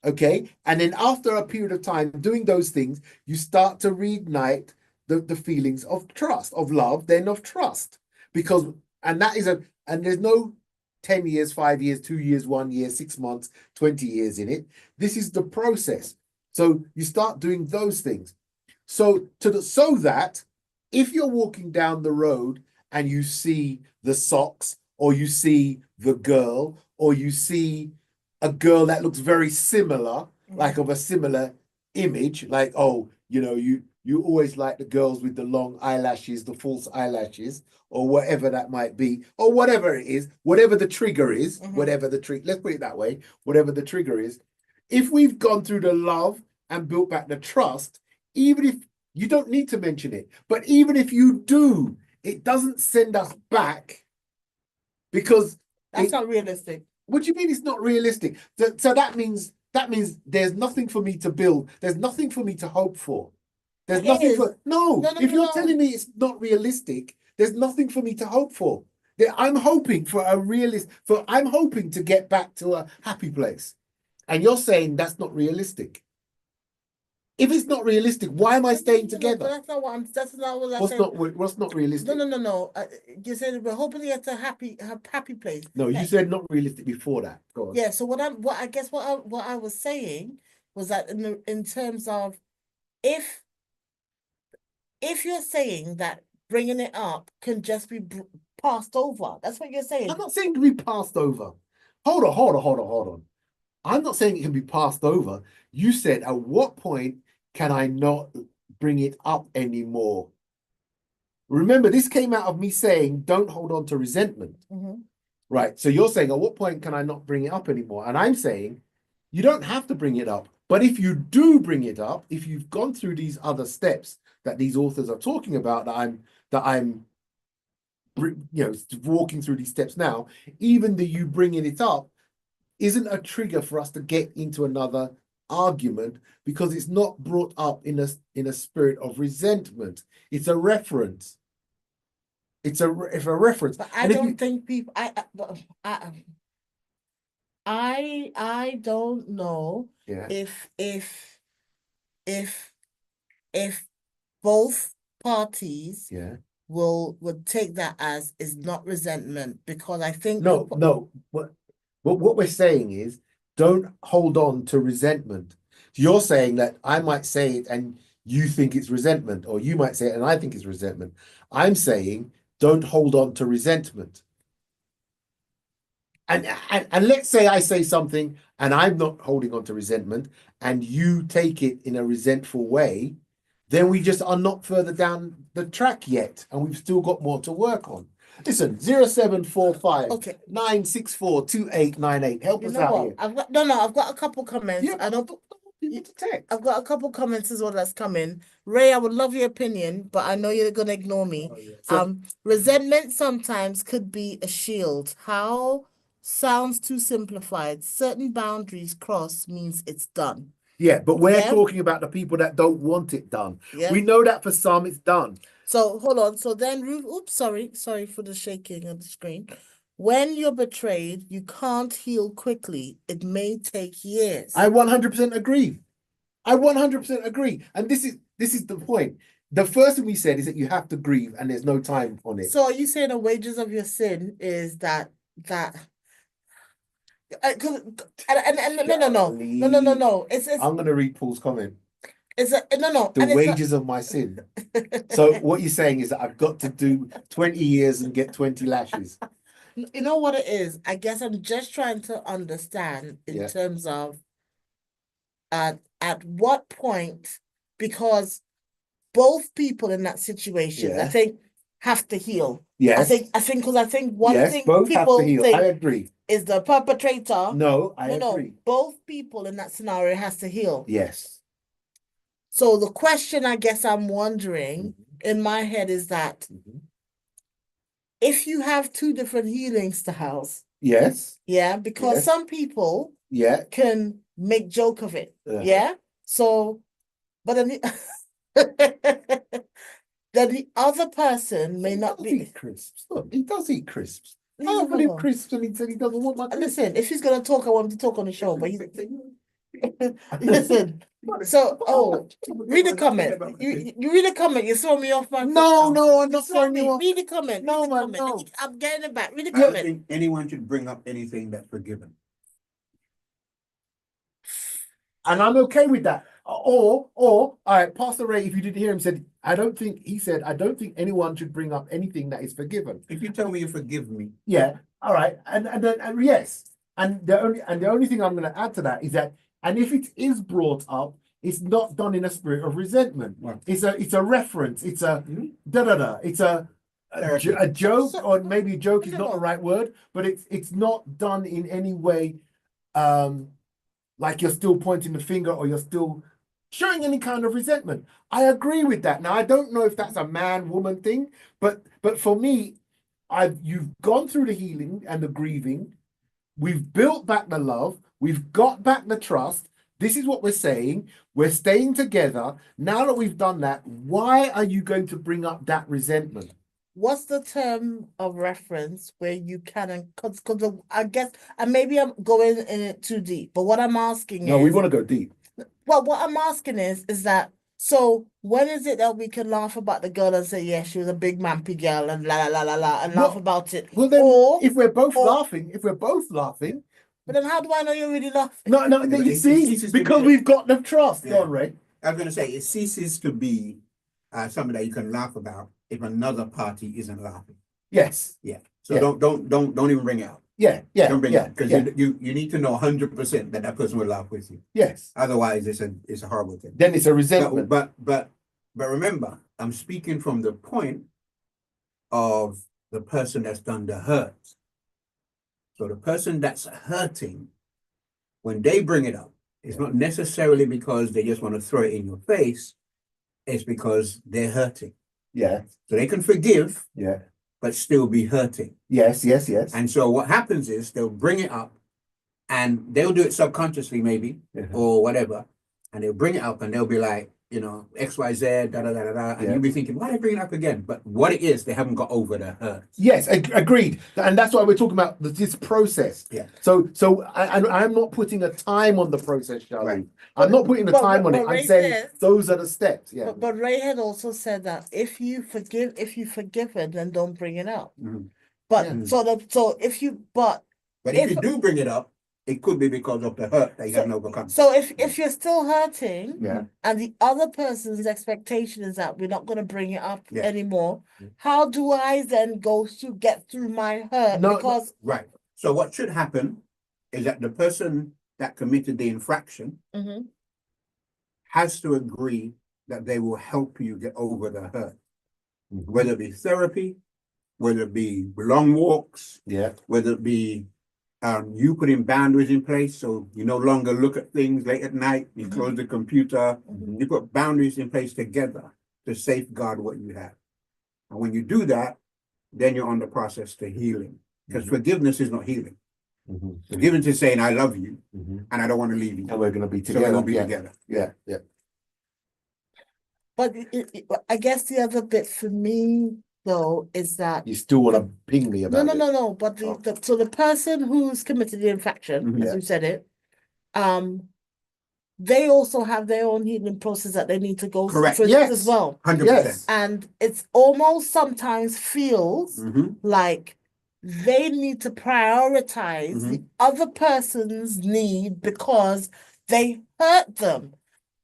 [SPEAKER 1] Okay. And then after a period of time doing those things, you start to reignite the feelings of trust, of love, then of trust. Because, and there's no 10 years, 5 years, 2 years, 1 year, 6 months, 20 years in it. This is the process. So you start doing those things. So that if you're walking down the road and you see the socks, or you see the girl, or you see a girl that looks very similar, like of a similar image, like, oh, you always like the girls with the long eyelashes, the false eyelashes, or whatever that might be, or whatever it is, whatever the trigger is, let's put it that way, whatever the trigger is. If we've gone through the love and built back the trust, even if you don't need to mention it, but even if you do, it doesn't send us back, because
[SPEAKER 2] That's not realistic.
[SPEAKER 1] what do you mean it's not realistic? So that means there's nothing for me to build. There's nothing for me to hope for. There's nothing for no. If you're telling me it's not realistic, there's nothing for me to hope for. I'm hoping for I'm hoping to get back to a happy place. And you're saying that's not realistic. If it's not realistic, why am I staying together?
[SPEAKER 2] That's not what that's not what I'm saying.
[SPEAKER 1] What's not realistic?
[SPEAKER 2] No. You said we're hoping to get to a happy place.
[SPEAKER 1] No, you said not realistic before that. Go on.
[SPEAKER 2] Yeah. So what I was saying was that in terms of if you're saying that bringing it up can just be passed over, that's what you're saying.
[SPEAKER 1] I'm not saying to be passed over. Hold on. I'm not saying it can be passed over. You said, at what point can I not bring it up anymore? Remember, this came out of me saying, don't hold on to resentment. Right. So you're saying, at what point can I not bring it up anymore? And I'm saying, you don't have to bring it up. But if you do bring it up, if you've gone through these other steps that these authors are talking about, that I'm walking through these steps now, even the you bringing it up isn't a trigger for us to get into another argument, because it's not brought up in a spirit of resentment. It's a reference. It's a reference.
[SPEAKER 2] But I don't think people. I don't know.
[SPEAKER 1] Yeah.
[SPEAKER 2] If both parties
[SPEAKER 1] Yeah.
[SPEAKER 2] would take that as is not resentment, because I think
[SPEAKER 1] no. What we're saying is, don't hold on to resentment. You're saying that I might say it and you think it's resentment, or you might say it and I think it's resentment. I'm saying don't hold on to resentment. And let's say I say something and I'm not holding on to resentment, and you take it in a resentful way, then we just are not further down the track yet, and we've still got more to work on. Listen, 0745 964 2898. Help us out here.
[SPEAKER 2] I've got a couple comments.
[SPEAKER 1] Yeah, I don't people to text.
[SPEAKER 2] I've got a couple comments as well that's coming. Ray, I would love your opinion, but I know you're gonna ignore me.
[SPEAKER 1] Oh, yeah.
[SPEAKER 2] Resentment sometimes could be a shield. How sounds too simplified. Certain boundaries crossed means it's done.
[SPEAKER 1] Yeah, but we're talking about the people that don't want it done. Yeah. We know that for some it's done.
[SPEAKER 2] So hold on. So then oops, sorry for the shaking of the screen. When you're betrayed, you can't heal quickly. It may take years.
[SPEAKER 1] I 100% agree. And this is the point. The first thing we said is that you have to grieve, and there's no time on it.
[SPEAKER 2] So are you saying the wages of your sin is that no. It's
[SPEAKER 1] I'm gonna read Paul's comment.
[SPEAKER 2] It's no.
[SPEAKER 1] The wages of my sin. So what you're saying is that I've got to do 20 years and get 20 lashes.
[SPEAKER 2] You know what it is? I guess I'm just trying to understand in terms of at what point, because both people in that situation, I think have to heal.
[SPEAKER 1] Yes.
[SPEAKER 2] I think one
[SPEAKER 1] Yes,
[SPEAKER 2] thing
[SPEAKER 1] both have
[SPEAKER 2] people
[SPEAKER 1] to heal.
[SPEAKER 2] think
[SPEAKER 1] I agree.
[SPEAKER 2] is the perpetrator.
[SPEAKER 1] No, I
[SPEAKER 2] No,
[SPEAKER 1] agree.
[SPEAKER 2] both people in that scenario has to heal.
[SPEAKER 1] Yes.
[SPEAKER 2] So the question I guess I'm wondering
[SPEAKER 1] Mhm.
[SPEAKER 2] in my head is that
[SPEAKER 1] Mhm.
[SPEAKER 2] if you have two different healing styles,
[SPEAKER 1] Yes.
[SPEAKER 2] yeah, because
[SPEAKER 1] Yes.
[SPEAKER 2] some people
[SPEAKER 1] Yeah.
[SPEAKER 2] can make joke of it,
[SPEAKER 1] Uh-huh.
[SPEAKER 2] yeah. So, but then then the other person may
[SPEAKER 1] He
[SPEAKER 2] not
[SPEAKER 1] does
[SPEAKER 2] be.
[SPEAKER 1] eat crisps. Look, he does eat crisps. I
[SPEAKER 2] Leave him
[SPEAKER 1] offered him
[SPEAKER 2] alone.
[SPEAKER 1] crisps and he said he doesn't want my crisps.
[SPEAKER 2] Listen, if he's gonna talk, I want him to talk on the show. But he's listen. So, read the comment. You read the comment. You throw me off my foot
[SPEAKER 1] No,
[SPEAKER 2] now.
[SPEAKER 1] no, I'm
[SPEAKER 2] You
[SPEAKER 1] not
[SPEAKER 2] throw
[SPEAKER 1] throwing
[SPEAKER 2] me.
[SPEAKER 1] you off.
[SPEAKER 2] Read the comment.
[SPEAKER 1] No,
[SPEAKER 2] Read the
[SPEAKER 1] man,
[SPEAKER 2] comment.
[SPEAKER 1] no.
[SPEAKER 2] I'm getting it back. Read the
[SPEAKER 3] I don't
[SPEAKER 2] comment.
[SPEAKER 3] think anyone should bring up anything that's forgiven.
[SPEAKER 1] And I'm okay with that. Or, all right, Pastor Ray, if you didn't hear him, said, I don't think anyone should bring up anything that is forgiven.
[SPEAKER 3] If you tell me you forgive me,
[SPEAKER 1] Yeah, all right. And then yes. And the only thing I'm going to add to that is that, and if it is brought up, it's not done in a spirit of resentment.
[SPEAKER 3] Right.
[SPEAKER 1] It's a reference. It's a
[SPEAKER 3] Mhm.
[SPEAKER 1] da-da-da. It's a joke,
[SPEAKER 2] So-
[SPEAKER 1] or maybe joke is
[SPEAKER 2] no,
[SPEAKER 1] not the
[SPEAKER 2] no.
[SPEAKER 1] right word, but it's not done in any way like you're still pointing the finger or you're still showing any kind of resentment. I agree with that. Now I don't know if that's a man-woman thing, but for me, you've gone through the healing and the grieving. We've built back the love. We've got back the trust. This is what we're saying. We're staying together. Now that we've done that, why are you going to bring up that resentment?
[SPEAKER 2] What's the term of reference where you can, because I guess, and maybe I'm going in it too deep, but what I'm asking
[SPEAKER 1] No,
[SPEAKER 2] is,
[SPEAKER 1] we want to go deep.
[SPEAKER 2] well, what I'm asking is that, so when is it that we can laugh about the girl and say, yeah, she was a big mampy girl and la la la la la and laugh
[SPEAKER 1] Well-
[SPEAKER 2] about it?
[SPEAKER 1] Well, then,
[SPEAKER 2] Or,
[SPEAKER 1] if we're both
[SPEAKER 2] or-
[SPEAKER 1] laughing,
[SPEAKER 2] but then how do I know you're really laughing?
[SPEAKER 1] no,
[SPEAKER 3] Yeah, but
[SPEAKER 1] you
[SPEAKER 3] it
[SPEAKER 1] see,
[SPEAKER 3] ceases to
[SPEAKER 1] because
[SPEAKER 3] be-
[SPEAKER 1] we've got the trust. Go
[SPEAKER 3] Yeah.
[SPEAKER 1] on, Ray.
[SPEAKER 3] I was going to say it ceases to be something that you can laugh about if another party isn't laughing.
[SPEAKER 1] Yes.
[SPEAKER 3] Yeah. So
[SPEAKER 1] Yeah.
[SPEAKER 3] don't even bring it up.
[SPEAKER 1] Yeah.
[SPEAKER 3] Don't bring it
[SPEAKER 1] Yeah.
[SPEAKER 3] up because
[SPEAKER 1] Yeah.
[SPEAKER 3] you need to know 100% that person will laugh with you.
[SPEAKER 1] Yes.
[SPEAKER 3] Otherwise, it's a horrible thing.
[SPEAKER 1] Then it's a resentment.
[SPEAKER 3] But remember, I'm speaking from the point of the person that's done the hurt. So the person that's hurting, when they bring it up, it's not necessarily because they just want to throw it in your face. It's because they're hurting.
[SPEAKER 1] Yeah.
[SPEAKER 3] So they can forgive,
[SPEAKER 1] Yeah.
[SPEAKER 3] but still be hurting.
[SPEAKER 1] Yes.
[SPEAKER 3] And so what happens is they'll bring it up and they'll do it subconsciously maybe
[SPEAKER 1] Yeah.
[SPEAKER 3] or whatever. And they'll bring it up and they'll be like, XYZ, da da da da da. And
[SPEAKER 1] Yeah.
[SPEAKER 3] you'll be thinking, why are they bringing it up again? But what it is, they haven't got over the hurt.
[SPEAKER 1] Yes, agreed. And that's why we're talking about this process.
[SPEAKER 3] Yeah.
[SPEAKER 1] So I'm not putting a time on the process, Charlie.
[SPEAKER 3] Right.
[SPEAKER 1] I'm not putting a
[SPEAKER 2] But-
[SPEAKER 1] time on
[SPEAKER 2] but
[SPEAKER 1] it. I'm
[SPEAKER 2] Ray
[SPEAKER 1] saying
[SPEAKER 2] says-
[SPEAKER 1] those are the steps. Yeah.
[SPEAKER 2] But Ray had also said that if you forgive it, then don't bring it up.
[SPEAKER 3] Mhm.
[SPEAKER 2] But
[SPEAKER 1] Yeah.
[SPEAKER 2] so if you
[SPEAKER 3] But if you
[SPEAKER 2] If-
[SPEAKER 3] do bring it up, it could be because of the hurt that you haven't overcome.
[SPEAKER 2] so if you're still hurting,
[SPEAKER 1] Yeah.
[SPEAKER 2] and the other person's expectation is that we're not going to bring it up
[SPEAKER 3] Yeah.
[SPEAKER 2] anymore,
[SPEAKER 3] Yeah.
[SPEAKER 2] how do I then get through my hurt?
[SPEAKER 1] No,
[SPEAKER 2] Because
[SPEAKER 3] Right. So what should happen is that the person that committed the infraction
[SPEAKER 2] Mhm.
[SPEAKER 3] has to agree that they will help you get over the hurt,
[SPEAKER 1] Mhm.
[SPEAKER 3] whether it be therapy, whether it be long walks,
[SPEAKER 1] Yeah.
[SPEAKER 3] whether it be you putting boundaries in place so you no longer look at things late at night, you
[SPEAKER 2] Mhm.
[SPEAKER 3] close the computer,
[SPEAKER 2] Mhm.
[SPEAKER 3] you put boundaries in place together to safeguard what you have. And when you do that, then you're on the process to healing. Because
[SPEAKER 1] Mhm.
[SPEAKER 3] forgiveness is not healing.
[SPEAKER 1] Mhm.
[SPEAKER 3] Forgiveness is saying, I love you
[SPEAKER 1] Mhm.
[SPEAKER 3] and I don't want to leave you.
[SPEAKER 1] And we're going to be
[SPEAKER 3] So
[SPEAKER 1] together.
[SPEAKER 3] we will be
[SPEAKER 1] yeah.
[SPEAKER 3] together.
[SPEAKER 1] Yeah. Yeah.
[SPEAKER 2] but I guess the other bit for me though is that
[SPEAKER 1] You still want to ping me about
[SPEAKER 2] no.
[SPEAKER 1] it.
[SPEAKER 2] But
[SPEAKER 1] Oh.
[SPEAKER 2] the person who's committed the infraction,
[SPEAKER 3] Mhm.
[SPEAKER 2] as
[SPEAKER 1] Yeah.
[SPEAKER 2] you said it, they also have their own healing process that they need to go
[SPEAKER 3] Correct.
[SPEAKER 2] through
[SPEAKER 1] Yes.
[SPEAKER 2] as well.
[SPEAKER 3] 100%.
[SPEAKER 1] Yes.
[SPEAKER 2] And it's almost sometimes feels
[SPEAKER 3] Mhm.
[SPEAKER 2] like they need to prioritize the other person's need because they hurt them.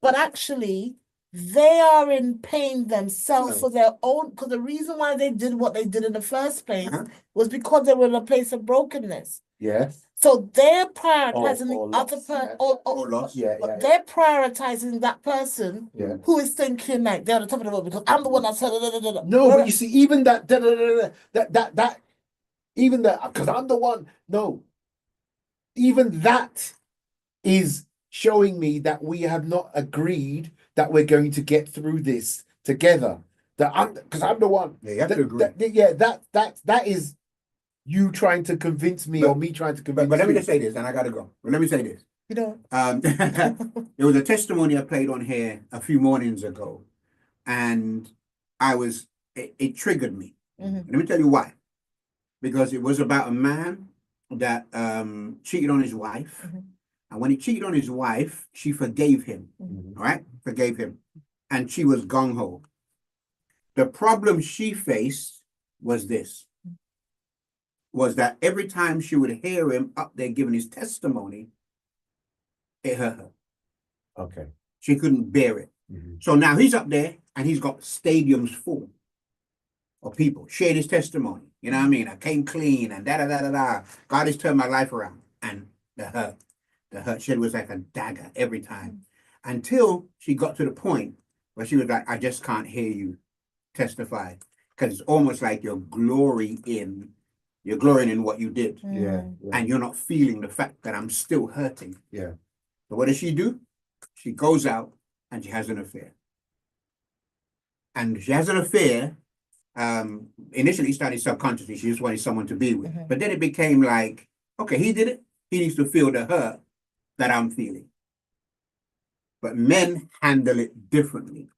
[SPEAKER 2] But actually, they are in pain themselves
[SPEAKER 3] So-
[SPEAKER 2] for their own, because the reason why they did what they did in the first place
[SPEAKER 3] Uh-huh.
[SPEAKER 2] was because they were in a place of brokenness.
[SPEAKER 1] Yes.
[SPEAKER 2] So they're prioritizing
[SPEAKER 1] or
[SPEAKER 2] the other
[SPEAKER 1] loss,
[SPEAKER 2] person,
[SPEAKER 1] yeah.
[SPEAKER 3] Or loss.
[SPEAKER 1] Yeah,
[SPEAKER 2] but
[SPEAKER 1] yeah,
[SPEAKER 2] they're prioritizing that person
[SPEAKER 1] yeah.
[SPEAKER 2] who is thinking like they're on the top of the world because I'm the one that's
[SPEAKER 1] No, but you see, even that, even that, because I'm the one. No, even that is showing me that we have not agreed that we're going to get through this together. That I'm, because I'm the one.
[SPEAKER 3] Yeah, you have to agree.
[SPEAKER 1] That is you trying to convince me or me trying to convince
[SPEAKER 3] But let me
[SPEAKER 1] you.
[SPEAKER 3] just say this, and I gotta go. But let me say this.
[SPEAKER 2] you know.
[SPEAKER 3] There was a testimony I played on here a few mornings ago, and it triggered me.
[SPEAKER 2] Mhm.
[SPEAKER 3] Let me tell you why. Because it was about a man that cheated on his wife.
[SPEAKER 2] Mhm.
[SPEAKER 3] And when he cheated on his wife, she forgave him.
[SPEAKER 1] Mhm.
[SPEAKER 3] All right? Forgave him. And she was gung ho. The problem she faced was this. Was that every time she would hear him up there giving his testimony, it hurt her.
[SPEAKER 1] Okay.
[SPEAKER 3] She couldn't bear it.
[SPEAKER 1] Mhm.
[SPEAKER 3] So now he's up there and he's got stadiums full of people sharing his testimony. You know what I mean? I came clean and da da da da da. God has turned my life around. And the hurt shit was like a dagger every time. Until she got to the point where she was like, I just can't hear you testify. Because it's almost like you're glorying in what you did.
[SPEAKER 1] Yeah.
[SPEAKER 3] And you're not feeling the fact that I'm still hurting.
[SPEAKER 1] Yeah.
[SPEAKER 3] So what does she do? She goes out and she has an affair. And she has an affair. Initially started subconsciously. She just wanted someone to be with.
[SPEAKER 2] Mhm.
[SPEAKER 3] But then it became like, okay, he did it. He needs to feel the hurt that I'm feeling. But men handle it differently.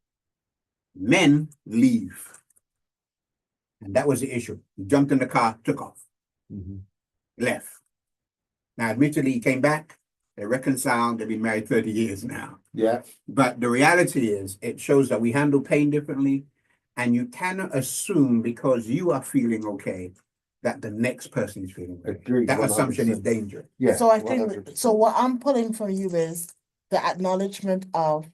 [SPEAKER 3] Men leave. And that was the issue. He jumped in the car, took off,
[SPEAKER 1] Mhm.
[SPEAKER 3] left. Now, admittedly, he came back. They're reconciled. They've been married 30 years now.
[SPEAKER 1] Yeah.
[SPEAKER 3] But the reality is, it shows that we handle pain differently. And you cannot assume because you are feeling okay that the next person is feeling okay.
[SPEAKER 1] Agreed.
[SPEAKER 3] That assumption is
[SPEAKER 1] 100%.
[SPEAKER 3] dangerous.
[SPEAKER 1] Yeah.
[SPEAKER 2] So I think
[SPEAKER 1] 100%.
[SPEAKER 2] so what I'm pulling from you is the acknowledgement of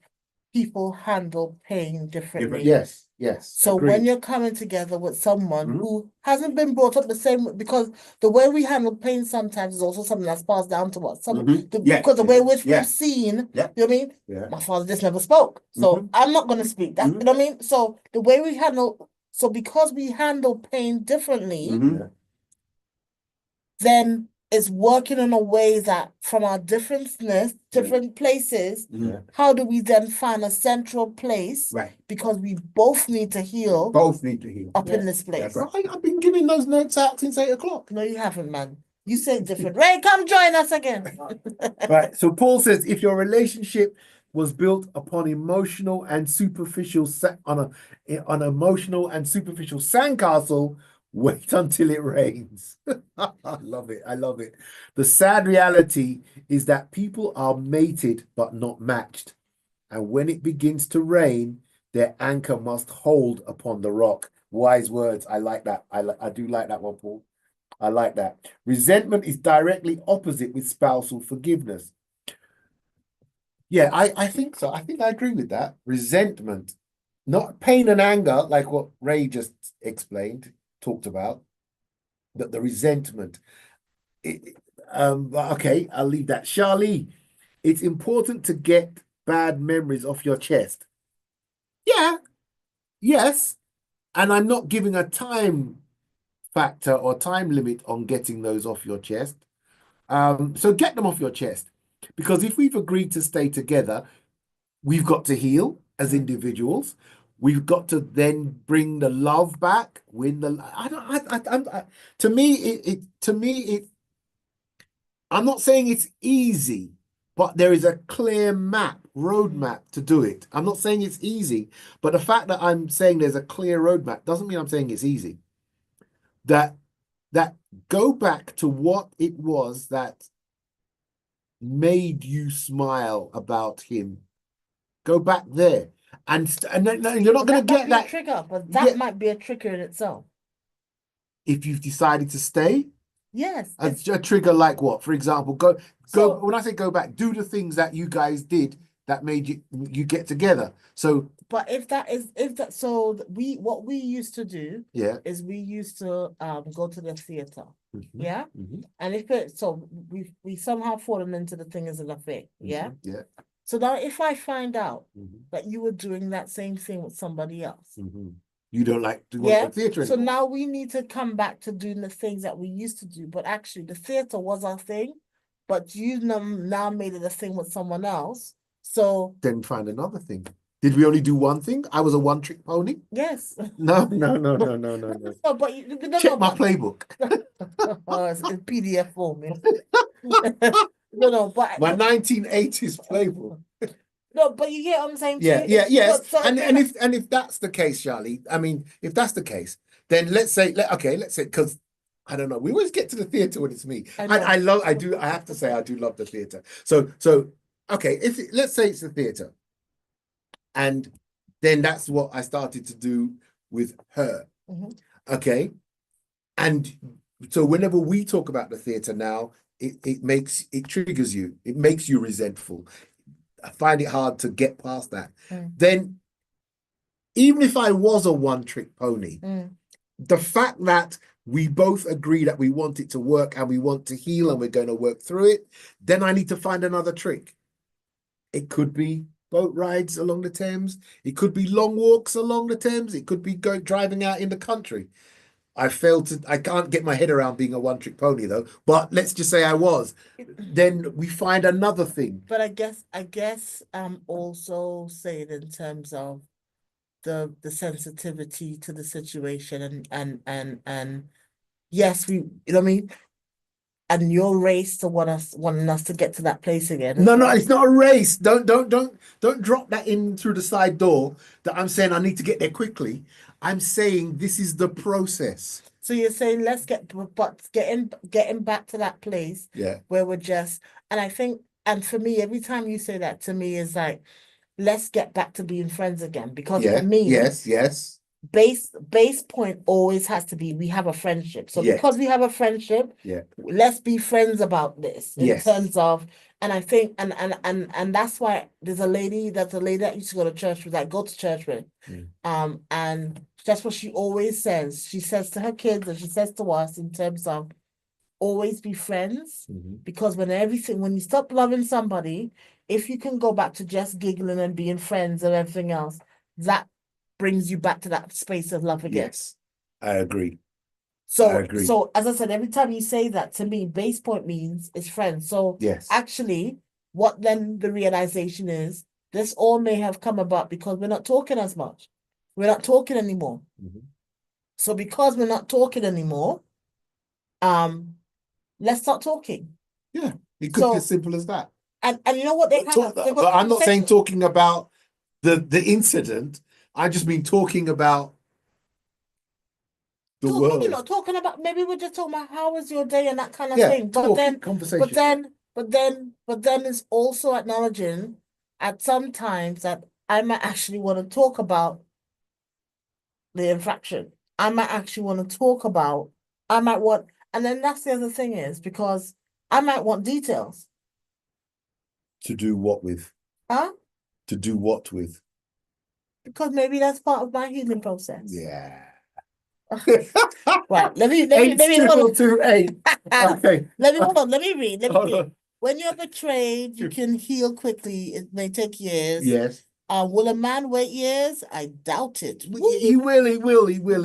[SPEAKER 2] people handle pain differently.
[SPEAKER 1] Yes. Yes.
[SPEAKER 2] So
[SPEAKER 1] Agreed.
[SPEAKER 2] when you're coming together with someone
[SPEAKER 3] Mhm.
[SPEAKER 2] who hasn't been brought up the same way, because the way we handle pain sometimes is also something that's passed down to us.
[SPEAKER 3] Yeah.
[SPEAKER 2] Because the way which
[SPEAKER 3] Yeah.
[SPEAKER 2] we've seen,
[SPEAKER 3] Yeah.
[SPEAKER 2] you know what I mean?
[SPEAKER 1] Yeah.
[SPEAKER 2] My father just never spoke. So
[SPEAKER 3] Mhm.
[SPEAKER 2] I'm not gonna speak. That
[SPEAKER 3] Mhm.
[SPEAKER 2] you know what I mean? So the way we handle, so because we handle pain differently,
[SPEAKER 3] Mhm.
[SPEAKER 2] then it's working in a way that from our different places,
[SPEAKER 3] Mhm.
[SPEAKER 2] how do we then find a central place?
[SPEAKER 3] Right.
[SPEAKER 2] Because we both need to heal
[SPEAKER 3] Both need to heal.
[SPEAKER 2] up in
[SPEAKER 1] Yeah.
[SPEAKER 2] this place.
[SPEAKER 3] That's right.
[SPEAKER 1] I've been giving those notes out since 8 o'clock.
[SPEAKER 2] No, you haven't, man. You say different. Ray, come join us again.
[SPEAKER 1] Right. So Paul says, if your relationship was built upon emotional and superficial on emotional and superficial sandcastle, wait until it rains. I love it. I love it. The sad reality is that people are mated but not matched, and when it begins to rain, their anchor must hold upon the rock. Wise words. I like that. I do like that one, Paul. I like that. Resentment is directly opposite with spousal forgiveness. Yeah, I think so. I think I agree with that. Resentment, not pain and anger, like what Ray just explained, talked about, but the resentment. Okay, I'll leave that. Charlie, it's important to get bad memories off your chest. Yeah, yes. And I'm not giving a time factor or time limit on getting those off your chest. So get them off your chest, because if we've agreed to stay together, we've got to heal as individuals. We've got to then bring the love back. Win the. To me, I'm not saying it's easy, but there is a clear roadmap to do it. I'm not saying it's easy, but the fact that I'm saying there's a clear roadmap doesn't mean I'm saying it's easy. That go back to what it was that made you smile about him. Go back there, and then you're not going to get that
[SPEAKER 2] trigger, but that might be a trigger in itself.
[SPEAKER 1] if you've decided to stay.
[SPEAKER 2] Yes,
[SPEAKER 1] A trigger like what? For example, go.
[SPEAKER 2] So-
[SPEAKER 1] When I say go back, do the things that you guys did that made you get together. So
[SPEAKER 2] But if that, so what we used to do
[SPEAKER 1] yeah.
[SPEAKER 2] is we used to go to the theater.
[SPEAKER 1] Mhm,
[SPEAKER 2] Yeah.
[SPEAKER 1] mhm,
[SPEAKER 2] And if it, so we somehow fallen into the thing as an affair. Yeah.
[SPEAKER 1] mhm, yeah.
[SPEAKER 2] So now if I find out
[SPEAKER 1] Mhm,
[SPEAKER 2] that you were doing that same thing with somebody else,
[SPEAKER 1] mhm. You don't like to go
[SPEAKER 2] yeah.
[SPEAKER 1] to theater
[SPEAKER 2] So
[SPEAKER 1] anymore.
[SPEAKER 2] now we need to come back to doing the things that we used to do. But actually the theater was our thing, but you now made it a thing with someone else. So
[SPEAKER 1] Then find another thing. Did we only do one thing? I was a one-trick pony.
[SPEAKER 2] yes.
[SPEAKER 1] No, no, no, no, no, no, no.
[SPEAKER 2] No, but no,
[SPEAKER 1] Check
[SPEAKER 2] no,
[SPEAKER 1] my
[SPEAKER 2] but
[SPEAKER 1] playbook.
[SPEAKER 2] oh, it's in PDF form. No, but
[SPEAKER 1] My 1980s playbook.
[SPEAKER 2] no, but you get what I'm saying
[SPEAKER 1] Yeah,
[SPEAKER 2] too.
[SPEAKER 1] yeah, yes.
[SPEAKER 2] But so
[SPEAKER 1] And if that's the case, Charlie, I mean, if that's the case, then let's say because I don't know, we always get to the theater when it's me.
[SPEAKER 2] I know.
[SPEAKER 1] I have to say I do love the theater. So okay, let's say it's the theater, and then that's what I started to do with her.
[SPEAKER 2] Mhm.
[SPEAKER 1] Okay. And so whenever we talk about the theater now, it triggers you, it makes you resentful. I find it hard to get past that.
[SPEAKER 2] Mm.
[SPEAKER 1] Then, even if I was a one-trick pony, the fact that we both agree that we want it to work and we want to heal and we're going to work through it, then I need to find another trick. It could be boat rides along the Thames. It could be long walks along the Thames. It could be driving out in the country. I can't get my head around being a one-trick pony though, but let's just say I was. Then we find another thing.
[SPEAKER 2] But I guess I'm also saying in terms of the sensitivity to the situation and yes, you know what I mean? And your race to wanting us to get to that place again.
[SPEAKER 1] No, it's not a race. Don't drop that in through the side door that I'm saying I need to get there quickly. I'm saying this is the process.
[SPEAKER 2] So you're saying let's getting back to that place where we're just, and I think, and for me, every time you say that to me is like, let's get back to being friends again. Because for me,
[SPEAKER 1] yes.
[SPEAKER 2] Base point always has to be we have a friendship. So because we have a friendship, let's be friends about this in terms of, and I think and that's why there's a lady that used to go to church with, I go to church with. And that's what she always says. She says to her kids and she says to us in terms of always be friends, because when you stop loving somebody, if you can go back to just giggling and being friends and everything else, that brings you back to that space of love again.
[SPEAKER 1] Yes, I agree.
[SPEAKER 2] So as I said, every time you say that to me, base point means it's friends. So actually, what then the realization is, this all may have come about because we're not talking as much. We're not talking anymore. So because we're not talking anymore, let's start talking.
[SPEAKER 1] Yeah, it could be as simple as that.
[SPEAKER 2] And you know what they have?
[SPEAKER 1] But I'm not saying talking about the incident. I just mean talking about the world.
[SPEAKER 2] You know, talking about, maybe we're just talking about how was your day and that kind of thing. But
[SPEAKER 1] conversation.
[SPEAKER 2] But then it's also acknowledging at some times that I might actually want to talk about the infraction. I might actually want to talk about, and then that's the other thing is because I might want details.
[SPEAKER 1] To do what with?
[SPEAKER 2] Huh?
[SPEAKER 1] To do what with?
[SPEAKER 2] Because maybe that's part of my healing process.
[SPEAKER 1] Yeah.
[SPEAKER 2] Right. Let me
[SPEAKER 1] 82228. Okay.
[SPEAKER 2] Let me read. When you're betrayed, you can heal quickly. It may take years.
[SPEAKER 1] Yes.
[SPEAKER 2] Will a man wait years? I doubt it.
[SPEAKER 1] He will.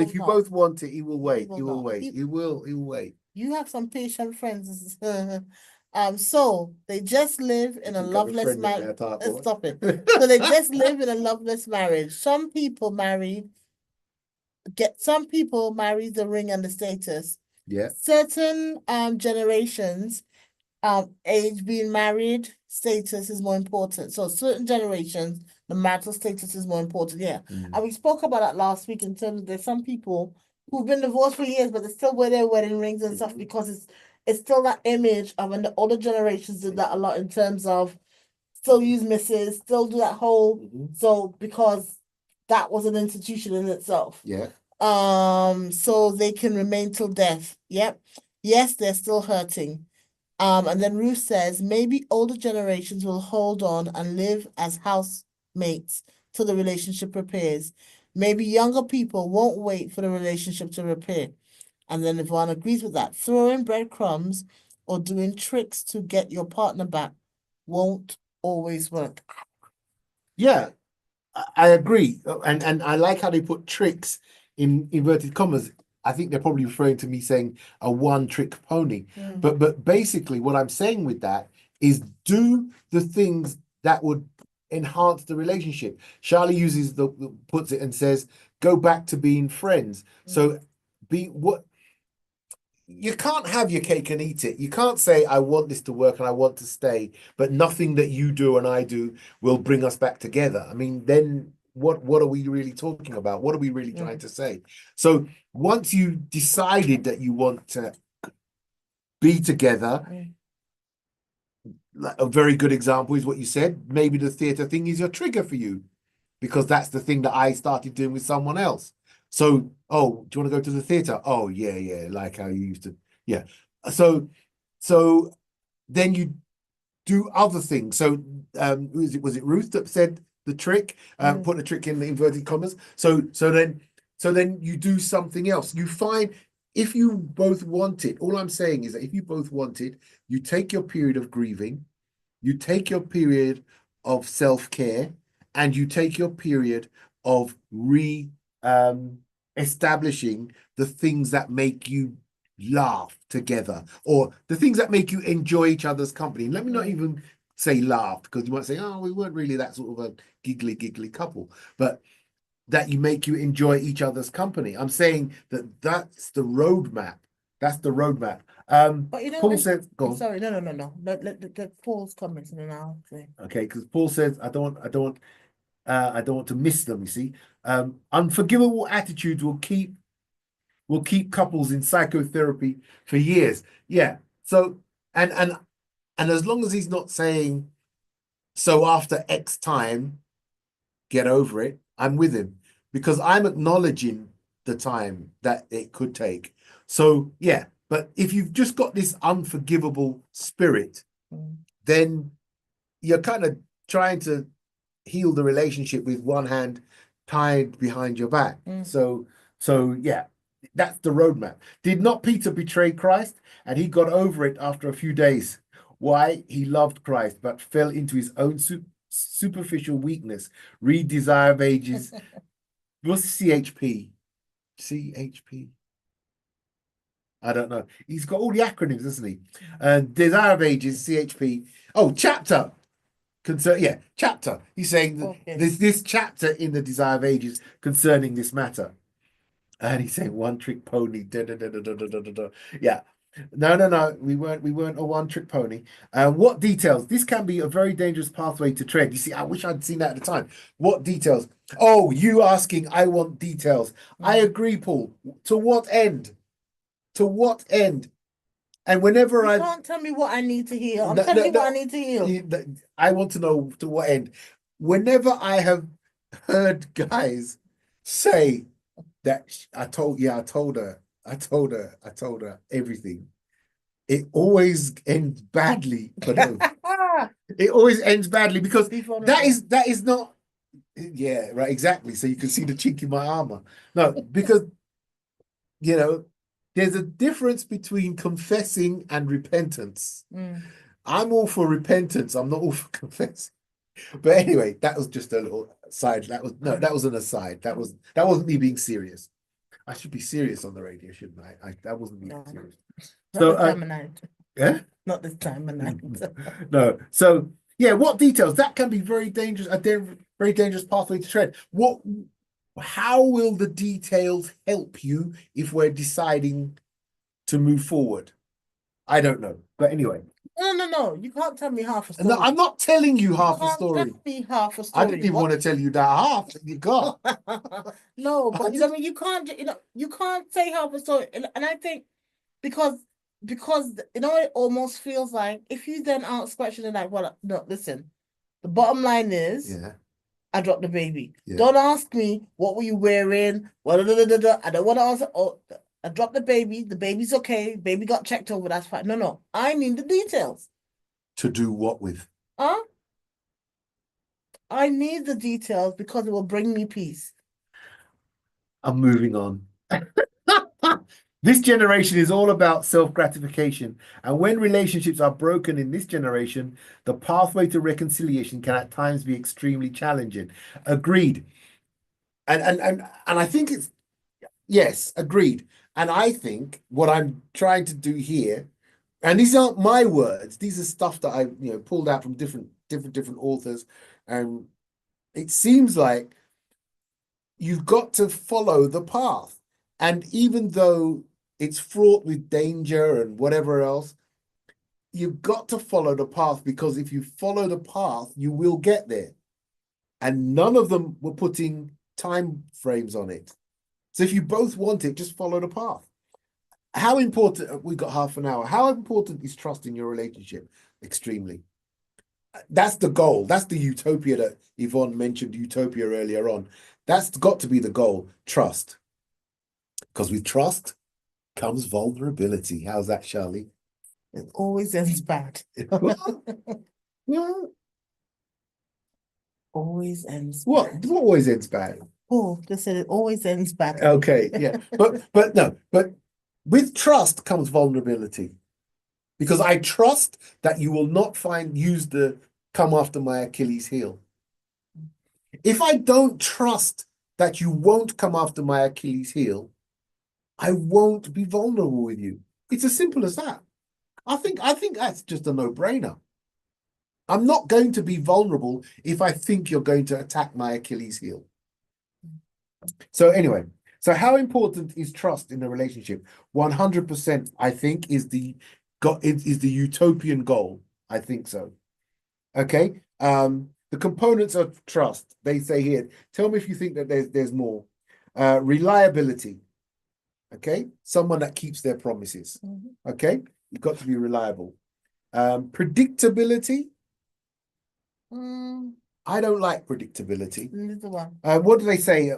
[SPEAKER 1] If you
[SPEAKER 2] not.
[SPEAKER 1] both want it, he will wait.
[SPEAKER 2] He
[SPEAKER 1] He
[SPEAKER 2] will
[SPEAKER 1] will
[SPEAKER 2] not.
[SPEAKER 1] wait. He will wait.
[SPEAKER 2] You have some patient friends. So they just live in a loveless marriage. Stop it. So they just live in a loveless marriage. Some people marry the ring and the status.
[SPEAKER 1] Yeah.
[SPEAKER 2] Certain generations, age, being married, status is more important. So certain generations, the marital status is more important. Yeah. And we spoke about that last week in terms of there's some people who've been divorced for years, but they still wear their wedding rings and stuff because it's still that image of, and the older generations did that a lot in terms of still use Mrs., still do that whole, so because that was an institution in itself.
[SPEAKER 1] Yeah.
[SPEAKER 2] So they can remain till death. Yep. Yes, they're still hurting. And then Ruth says, maybe older generations will hold on and live as housemates till the relationship repairs. Maybe younger people won't wait for the relationship to repair. And then Yvonne agrees with that. Throwing breadcrumbs or doing tricks to get your partner back won't always work.
[SPEAKER 1] Yeah, I agree. And I like how they put tricks in inverted commas. I think they're probably referring to me saying a one-trick pony. But basically what I'm saying with that is do the things that would enhance the relationship. Charlie uses puts it and says, go back to being friends. So you can't have your cake and eat it. You can't say, I want this to work and I want to stay, but nothing that you do and I do will bring us back together. I mean, then what are we really talking about? What are we really trying to say? So once you decided that you want to be together, a very good example is what you said. Maybe the theatre thing is your trigger for you because that's the thing that I started doing with someone else. So, oh, do you want to go to the theater? Oh, yeah, like how you used to. Yeah. So then you do other things. So, was it Ruth that said the trick? Put the trick in the inverted commas. So then you do something else. You find if you both want it. All I'm saying is that if you both want it, you take your period of grieving, you take your period of self-care, and you take your period of establishing the things that make you laugh together or the things that make you enjoy each other's company. Let me not even say laugh because you might say, oh, we weren't really that sort of a giggly couple, but that you make you enjoy each other's company. I'm saying that's the roadmap. That's the roadmap.
[SPEAKER 2] But you know,
[SPEAKER 1] Paul says, go on.
[SPEAKER 2] sorry, no. Let Paul's comments and then I'll say.
[SPEAKER 1] Okay, because Paul says, I don't want to miss them, you see. Unforgivable attitudes will keep couples in psychotherapy for years. Yeah. So and as long as he's not saying so after X time, get over it, I'm with him because I'm acknowledging the time that it could take. So yeah, but if you've just got this unforgivable spirit, then you're kind of trying to heal the relationship with one hand tied behind your back. So yeah, that's the roadmap. Did not Peter betray Christ? And he got over it after a few days. Why? He loved Christ, but fell into his own superficial weakness. Read Desire of Ages. What's CHP? CHP? I don't know. He's got all the acronyms, doesn't he? Desire of Ages, CHP. Oh, chapter. Chapter. He's saying there's this chapter in the Desire of Ages concerning this matter. And he's saying one trick pony. Yeah. No. We weren't a one trick pony. What details? This can be a very dangerous pathway to tread. You see, I wish I'd seen that at the time. What details? Oh, you asking, I want details. I agree, Paul. To what end? To what end? And whenever
[SPEAKER 2] you can't tell me what I need to hear. I'm telling you what I need to hear.
[SPEAKER 1] I want to know to what end. Whenever I have heard guys say that I told her everything, it always ends badly for them. It always ends badly because that is not. Yeah, right, exactly. So you can see the chink in my armor. No, because there's a difference between confessing and repentance. I'm all for repentance. I'm not all for confessing. But anyway, that was just a little side. That was an aside. That wasn't me being serious. I should be serious on the radio, shouldn't I? That wasn't me being serious.
[SPEAKER 2] Not this time of night.
[SPEAKER 1] Yeah?
[SPEAKER 2] Not this time of night.
[SPEAKER 1] No. So yeah, what details? That can be very dangerous, very dangerous pathway to tread. How will the details help you if we're deciding to move forward? I don't know. But anyway.
[SPEAKER 2] No. You can't tell me half a story.
[SPEAKER 1] No, I'm not telling you half a story.
[SPEAKER 2] Tell me half a story.
[SPEAKER 1] I didn't even want to tell you that half. You got.
[SPEAKER 2] No, but I mean, you can't say half a story. And I think because it almost feels like if you then ask questions like, well, no, listen, the bottom line is, I dropped the baby. Yeah. Don't ask me what were you wearing. I don't want to answer. Oh, I dropped the baby's okay, baby got checked over, that's fine. No, I need the details.
[SPEAKER 1] To do what with?
[SPEAKER 2] Huh? I need the details because it will bring me peace.
[SPEAKER 1] I'm moving on. This generation is all about self-gratification. And when relationships are broken in this generation, the pathway to reconciliation can at times be extremely challenging. Agreed. And I think it's yes, agreed. And I think what I'm trying to do here, and these aren't my words, these are stuff that I pulled out from different authors. And it seems like you've got to follow the path. And even though it's fraught with danger and whatever else, you've got to follow the path, because if you follow the path, you will get there. And none of them were putting time frames on it. So if you both want it, just follow the path. How important, we've got half an hour. How important is trust in your relationship? Extremely. That's the goal. That's the utopia that Yvonne mentioned, utopia earlier on. That's got to be the goal, trust. Because with trust comes vulnerability. How's that, Charlie?
[SPEAKER 2] It always ends bad.
[SPEAKER 1] Well,
[SPEAKER 2] Always ends
[SPEAKER 1] what
[SPEAKER 2] bad.
[SPEAKER 1] always ends bad?
[SPEAKER 2] Oh, just said it always ends bad.
[SPEAKER 1] Okay, yeah. But no, but with trust comes vulnerability. Because I trust that you will not use the come after my Achilles heel. If I don't trust that you won't come after my Achilles heel, I won't be vulnerable with you. It's as simple as that. I think that's just a no-brainer. I'm not going to be vulnerable if I think you're going to attack my Achilles heel. So anyway, so how important is trust in a relationship? 100%, I think, is the utopian goal. I think so. Okay. The components of trust, they say here. Tell me if you think that there's more. Reliability. Okay, someone that keeps their promises. Okay, you've got to be reliable. Predictability. I don't like predictability.
[SPEAKER 2] Neither one.
[SPEAKER 1] What do they say?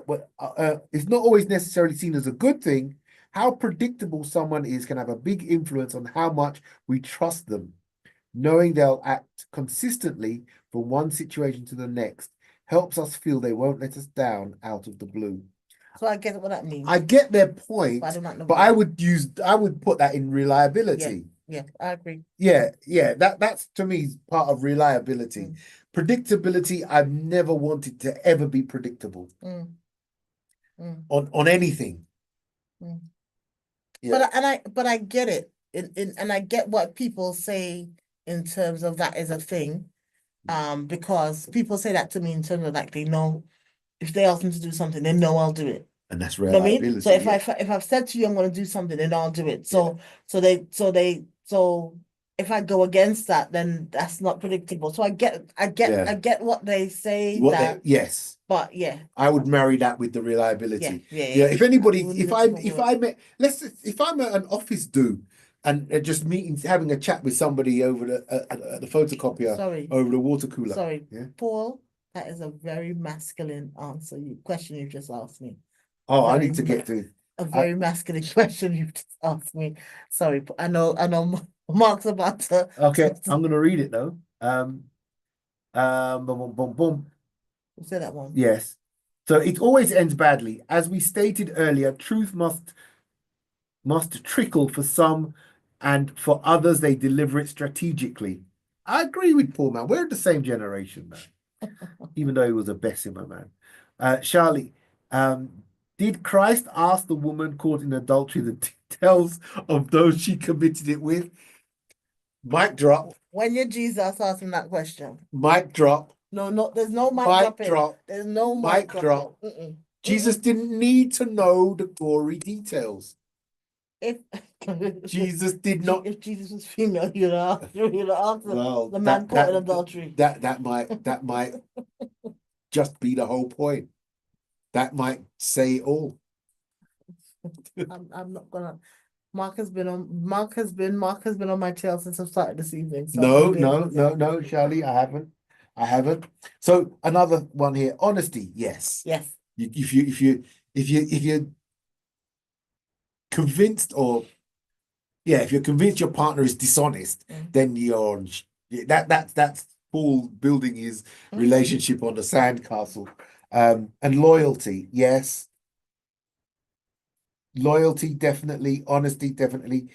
[SPEAKER 1] It's not always necessarily seen as a good thing. How predictable someone is can have a big influence on how much we trust them. Knowing they'll act consistently from one situation to the next helps us feel they won't let us down out of the blue.
[SPEAKER 2] So I get what that means.
[SPEAKER 1] I get their point,
[SPEAKER 2] But I don't know
[SPEAKER 1] but
[SPEAKER 2] what
[SPEAKER 1] I would put that in reliability.
[SPEAKER 2] Yeah, I agree.
[SPEAKER 1] Yeah, that's to me part of reliability. Predictability, I've never wanted to ever be predictable on anything. Yeah.
[SPEAKER 2] But I get it. And I get what people say in terms of that is a thing. Because people say that to me in terms of like they know if they ask me to do something, they know I'll do it.
[SPEAKER 1] And that's
[SPEAKER 2] You know what I
[SPEAKER 1] reliability.
[SPEAKER 2] mean? So if I've said to you I'm gonna do something, then I'll do it. So if I go against that, then that's not predictable. So I get what they say
[SPEAKER 1] yes.
[SPEAKER 2] But yeah.
[SPEAKER 1] I would marry that with the reliability.
[SPEAKER 2] Yeah.
[SPEAKER 1] If anybody,
[SPEAKER 2] If
[SPEAKER 1] if I'm at an office do and just having a chat with somebody over the photocopier, over the water cooler.
[SPEAKER 2] Sorry, Paul, that is a very masculine question you just asked me.
[SPEAKER 1] Oh, I need to get to
[SPEAKER 2] a very masculine question you just asked me. Sorry, I know Mark's about to.
[SPEAKER 1] Okay, I'm gonna read it though. Boom.
[SPEAKER 2] Say that one.
[SPEAKER 1] Yes. So it always ends badly. As we stated earlier, truth must trickle for some, and for others, they deliver it strategically. I agree with Paul, man. We're the same generation, man. Even though he was a Bessemer, man. Charlie, did Christ ask the woman caught in adultery the details of those she committed it with? Mic drop.
[SPEAKER 2] When you're Jesus asking that question.
[SPEAKER 1] Mic drop.
[SPEAKER 2] No, there's no mic
[SPEAKER 1] drop.
[SPEAKER 2] There's no mic
[SPEAKER 1] drop. Jesus didn't need to know the gory details.
[SPEAKER 2] If
[SPEAKER 1] Jesus did not.
[SPEAKER 2] If Jesus was female, you'd ask the man caught in adultery.
[SPEAKER 1] That might just be the whole point. That might say it all.
[SPEAKER 2] I'm not gonna. Mark has been on my tail since I started this evening. So
[SPEAKER 1] No, Charlie, I haven't. So another one here. Honesty, yes.
[SPEAKER 2] Yes.
[SPEAKER 1] If you convinced, or yeah, if you're convinced your partner is dishonest, then you're that's Paul building his relationship on the sandcastle. And loyalty, yes. Loyalty, definitely. Honesty, definitely.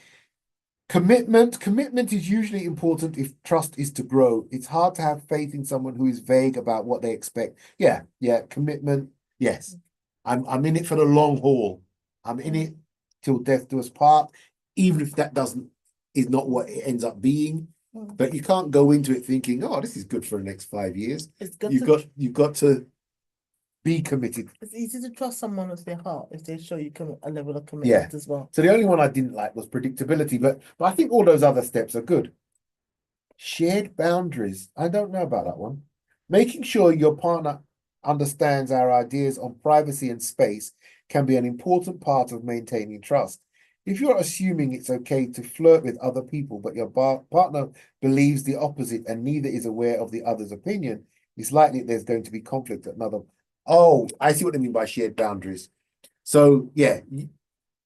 [SPEAKER 1] Commitment is usually important if trust is to grow. It's hard to have faith in someone who is vague about what they expect. Yeah, commitment, yes. I'm in it for the long haul. I'm in it till death do us part, even if that is not what it ends up being. But you can't go into it thinking, oh, this is good for the next 5 years.
[SPEAKER 2] It's good
[SPEAKER 1] You've got to be committed.
[SPEAKER 2] It's easy to trust someone with their heart if they show you a level of commitment as well.
[SPEAKER 1] So the only one I didn't like was predictability, but I think all those other steps are good. Shared boundaries. I don't know about that one. Making sure your partner understands our ideas on privacy and space can be an important part of maintaining trust. If you're assuming it's okay to flirt with other people, but your partner believes the opposite and neither is aware of the other's opinion, it's likely there's going to be conflict at another. Oh, I see what they mean by shared boundaries. So yeah,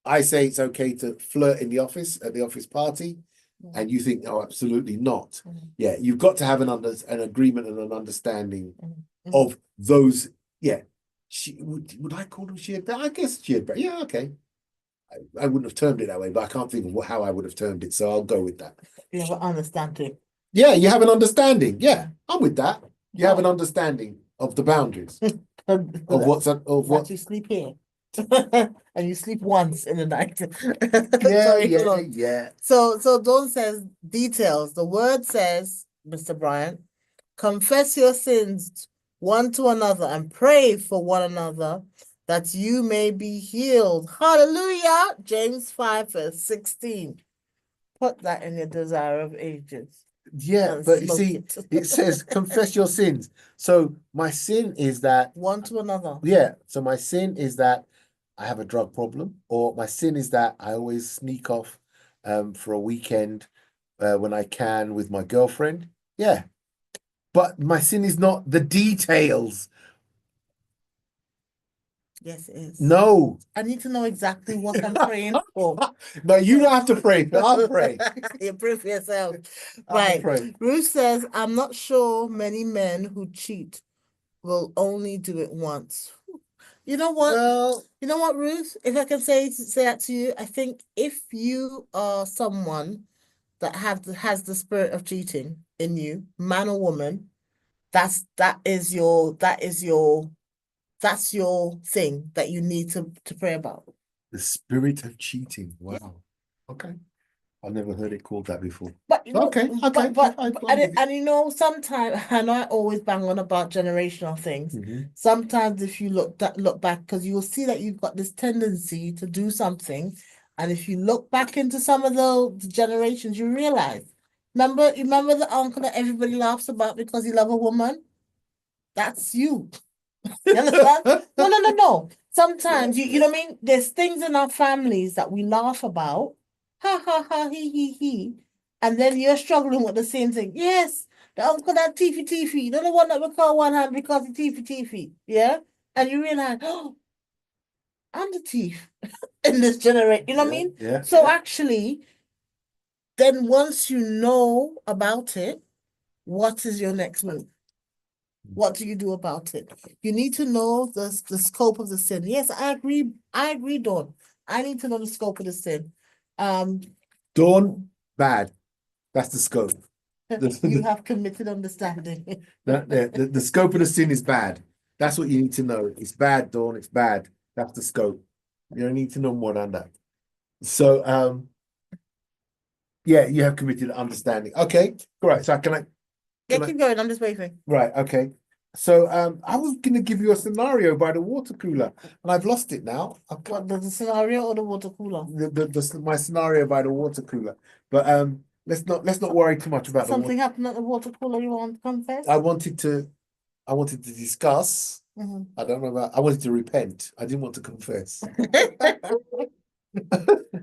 [SPEAKER 1] I say it's okay to flirt in the office at the office party, and you think, oh, absolutely not. Yeah, you've got to have an agreement and an understanding of those. Yeah, would I call them shared? I guess shared. Yeah, okay. I wouldn't have termed it that way, but I can't think of how I would have termed it, so I'll go with that.
[SPEAKER 2] You have an understanding.
[SPEAKER 1] Yeah, you have an understanding. Yeah, I'm with that. You have an understanding of the boundaries of what
[SPEAKER 2] you sleep here. And you sleep once in the night.
[SPEAKER 1] Yeah.
[SPEAKER 2] So Dawn says details. The word says, Mr. Bryant, confess your sins one to another and pray for one another that you may be healed. Hallelujah. James 5 verse 16. Put that in your desire of ages.
[SPEAKER 1] Yeah, but you see, it says confess your sins. So my sin is that
[SPEAKER 2] one to another.
[SPEAKER 1] Yeah. So my sin is that I have a drug problem, or my sin is that I always sneak off for a weekend when I can with my girlfriend. Yeah. But my sin is not the details.
[SPEAKER 2] Yes, it is.
[SPEAKER 1] No.
[SPEAKER 2] I need to know exactly what I'm praying for.
[SPEAKER 1] No, you don't have to pray. I'll pray.
[SPEAKER 2] You pray for yourself. Right. Ruth says, I'm not sure many men who cheat will only do it once. You know what?
[SPEAKER 1] Well,
[SPEAKER 2] you know what, Ruth? If I can say that to you, I think if you are someone that has the spirit of cheating in you, man or woman, that's your thing that you need to pray about.
[SPEAKER 1] the spirit of cheating. Wow. Okay. I've never heard it called that before.
[SPEAKER 2] But you know,
[SPEAKER 1] okay.
[SPEAKER 2] And you know, sometimes, and I always bang on about generational things. Sometimes if you look back, because you will see that you've got this tendency to do something, and if you look back into some of the generations, you realize. Remember the uncle that everybody laughs about because he loves a woman? That's you. You understand? No. Sometimes you know what I mean? There's things in our families that we laugh about. Ha ha ha he. And then you're struggling with the same thing. Yes, the uncle that teefy. The one that we call one hand because he teefy. Yeah? And you realize, oh, I'm the thief in this generation. You know what I mean?
[SPEAKER 1] Yeah.
[SPEAKER 2] So actually, then once you know about it, what is your next move? What do you do about it? You need to know the scope of the sin. Yes, I agree, Dawn. I need to know the scope of the sin.
[SPEAKER 1] Dawn, bad. That's the scope.
[SPEAKER 2] You have committed understanding.
[SPEAKER 1] The scope of the sin is bad. That's what you need to know. It's bad, Dawn. It's bad. That's the scope. You don't need to know more than that. So, yeah, you have committed understanding. Okay, great. So
[SPEAKER 2] Keep going. I'm just waiting.
[SPEAKER 1] Right. Okay. So, I was going to give you a scenario by the water cooler, and I've lost it now.
[SPEAKER 2] What, the scenario or the water cooler?
[SPEAKER 1] My scenario by the water cooler. But let's not worry too much about
[SPEAKER 2] something happened at the water cooler. You want to confess?
[SPEAKER 1] I wanted to discuss. I don't know about. I wanted to repent. I didn't want to confess.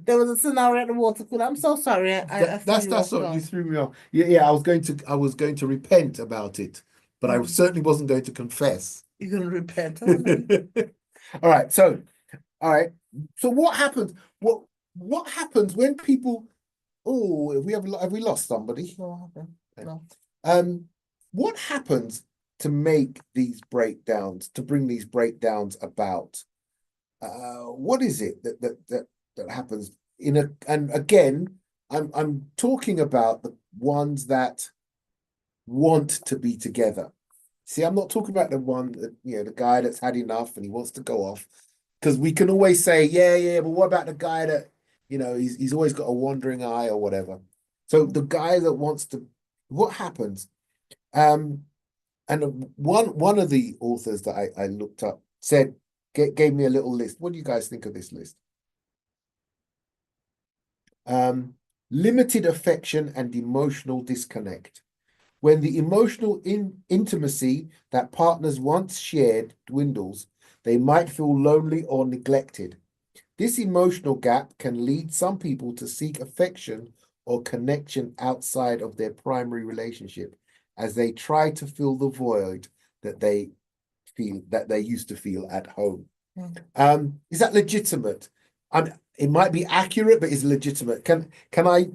[SPEAKER 2] There was a scenario at the water cooler. I'm so sorry.
[SPEAKER 1] That's what you threw me off. Yeah. I was going to repent about it, but I certainly wasn't going to confess.
[SPEAKER 2] You're going to repent.
[SPEAKER 1] All right. So what happened? what happens when people, oh, have we lost somebody?
[SPEAKER 2] No, no.
[SPEAKER 1] What happens to make these breakdowns, to bring these breakdowns about? What is it that happens and again, I'm talking about the ones that want to be together. See, I'm not talking about the one that, the guy that's had enough and he wants to go off. Because we can always say, yeah, but what about the guy that, he's always got a wandering eye or whatever. So the guy that wants to, what happens? And one of the authors that I looked up said, gave me a little list. What do you guys think of this list? Limited affection and emotional disconnect. When the emotional intimacy that partners once shared dwindles, they might feel lonely or neglected. This emotional gap can lead some people to seek affection or connection outside of their primary relationship as they try to fill the void that they used to feel at home. Is that legitimate? It might be accurate, but is legitimate. Can I?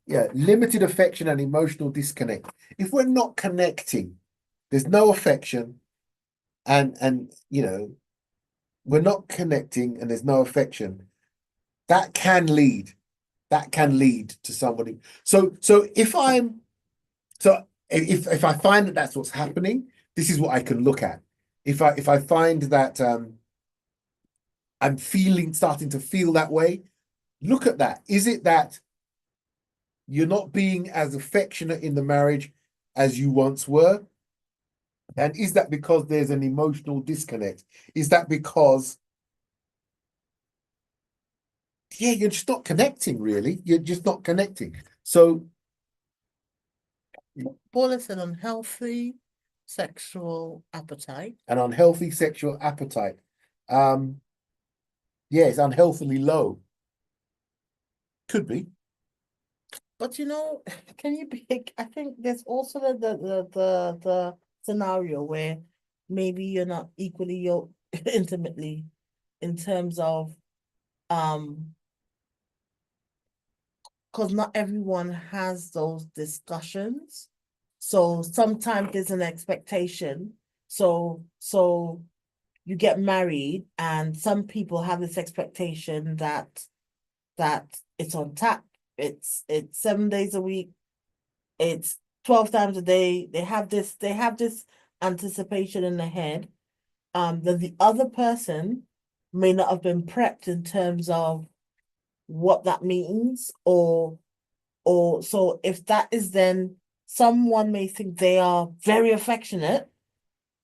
[SPEAKER 1] Yeah, limited affection and emotional disconnect. If we're not connecting, there's no affection, and we're not connecting, and there's no affection. That can lead to somebody. So if I find that that's what's happening, this is what I can look at. If I find that I'm starting to feel that way, look at that. Is it that you're not being as affectionate in the marriage as you once were? And is that because there's an emotional disconnect? Is that because, you're just not connecting, really? You're just not connecting. So,
[SPEAKER 2] Paul is an unhealthy sexual appetite.
[SPEAKER 1] An unhealthy sexual appetite. It's unhealthily low. Could be.
[SPEAKER 2] But can you be? I think there's also the scenario where maybe you're not equally yoked intimately in terms of because not everyone has those discussions. So sometimes there's an expectation. So you get married and some people have this expectation that it's on tap. It's 7 days a week. It's 12 times a day. They have this anticipation in their head. That the other person may not have been prepped in terms of what that means, or so if that is, then someone may think they are very affectionate,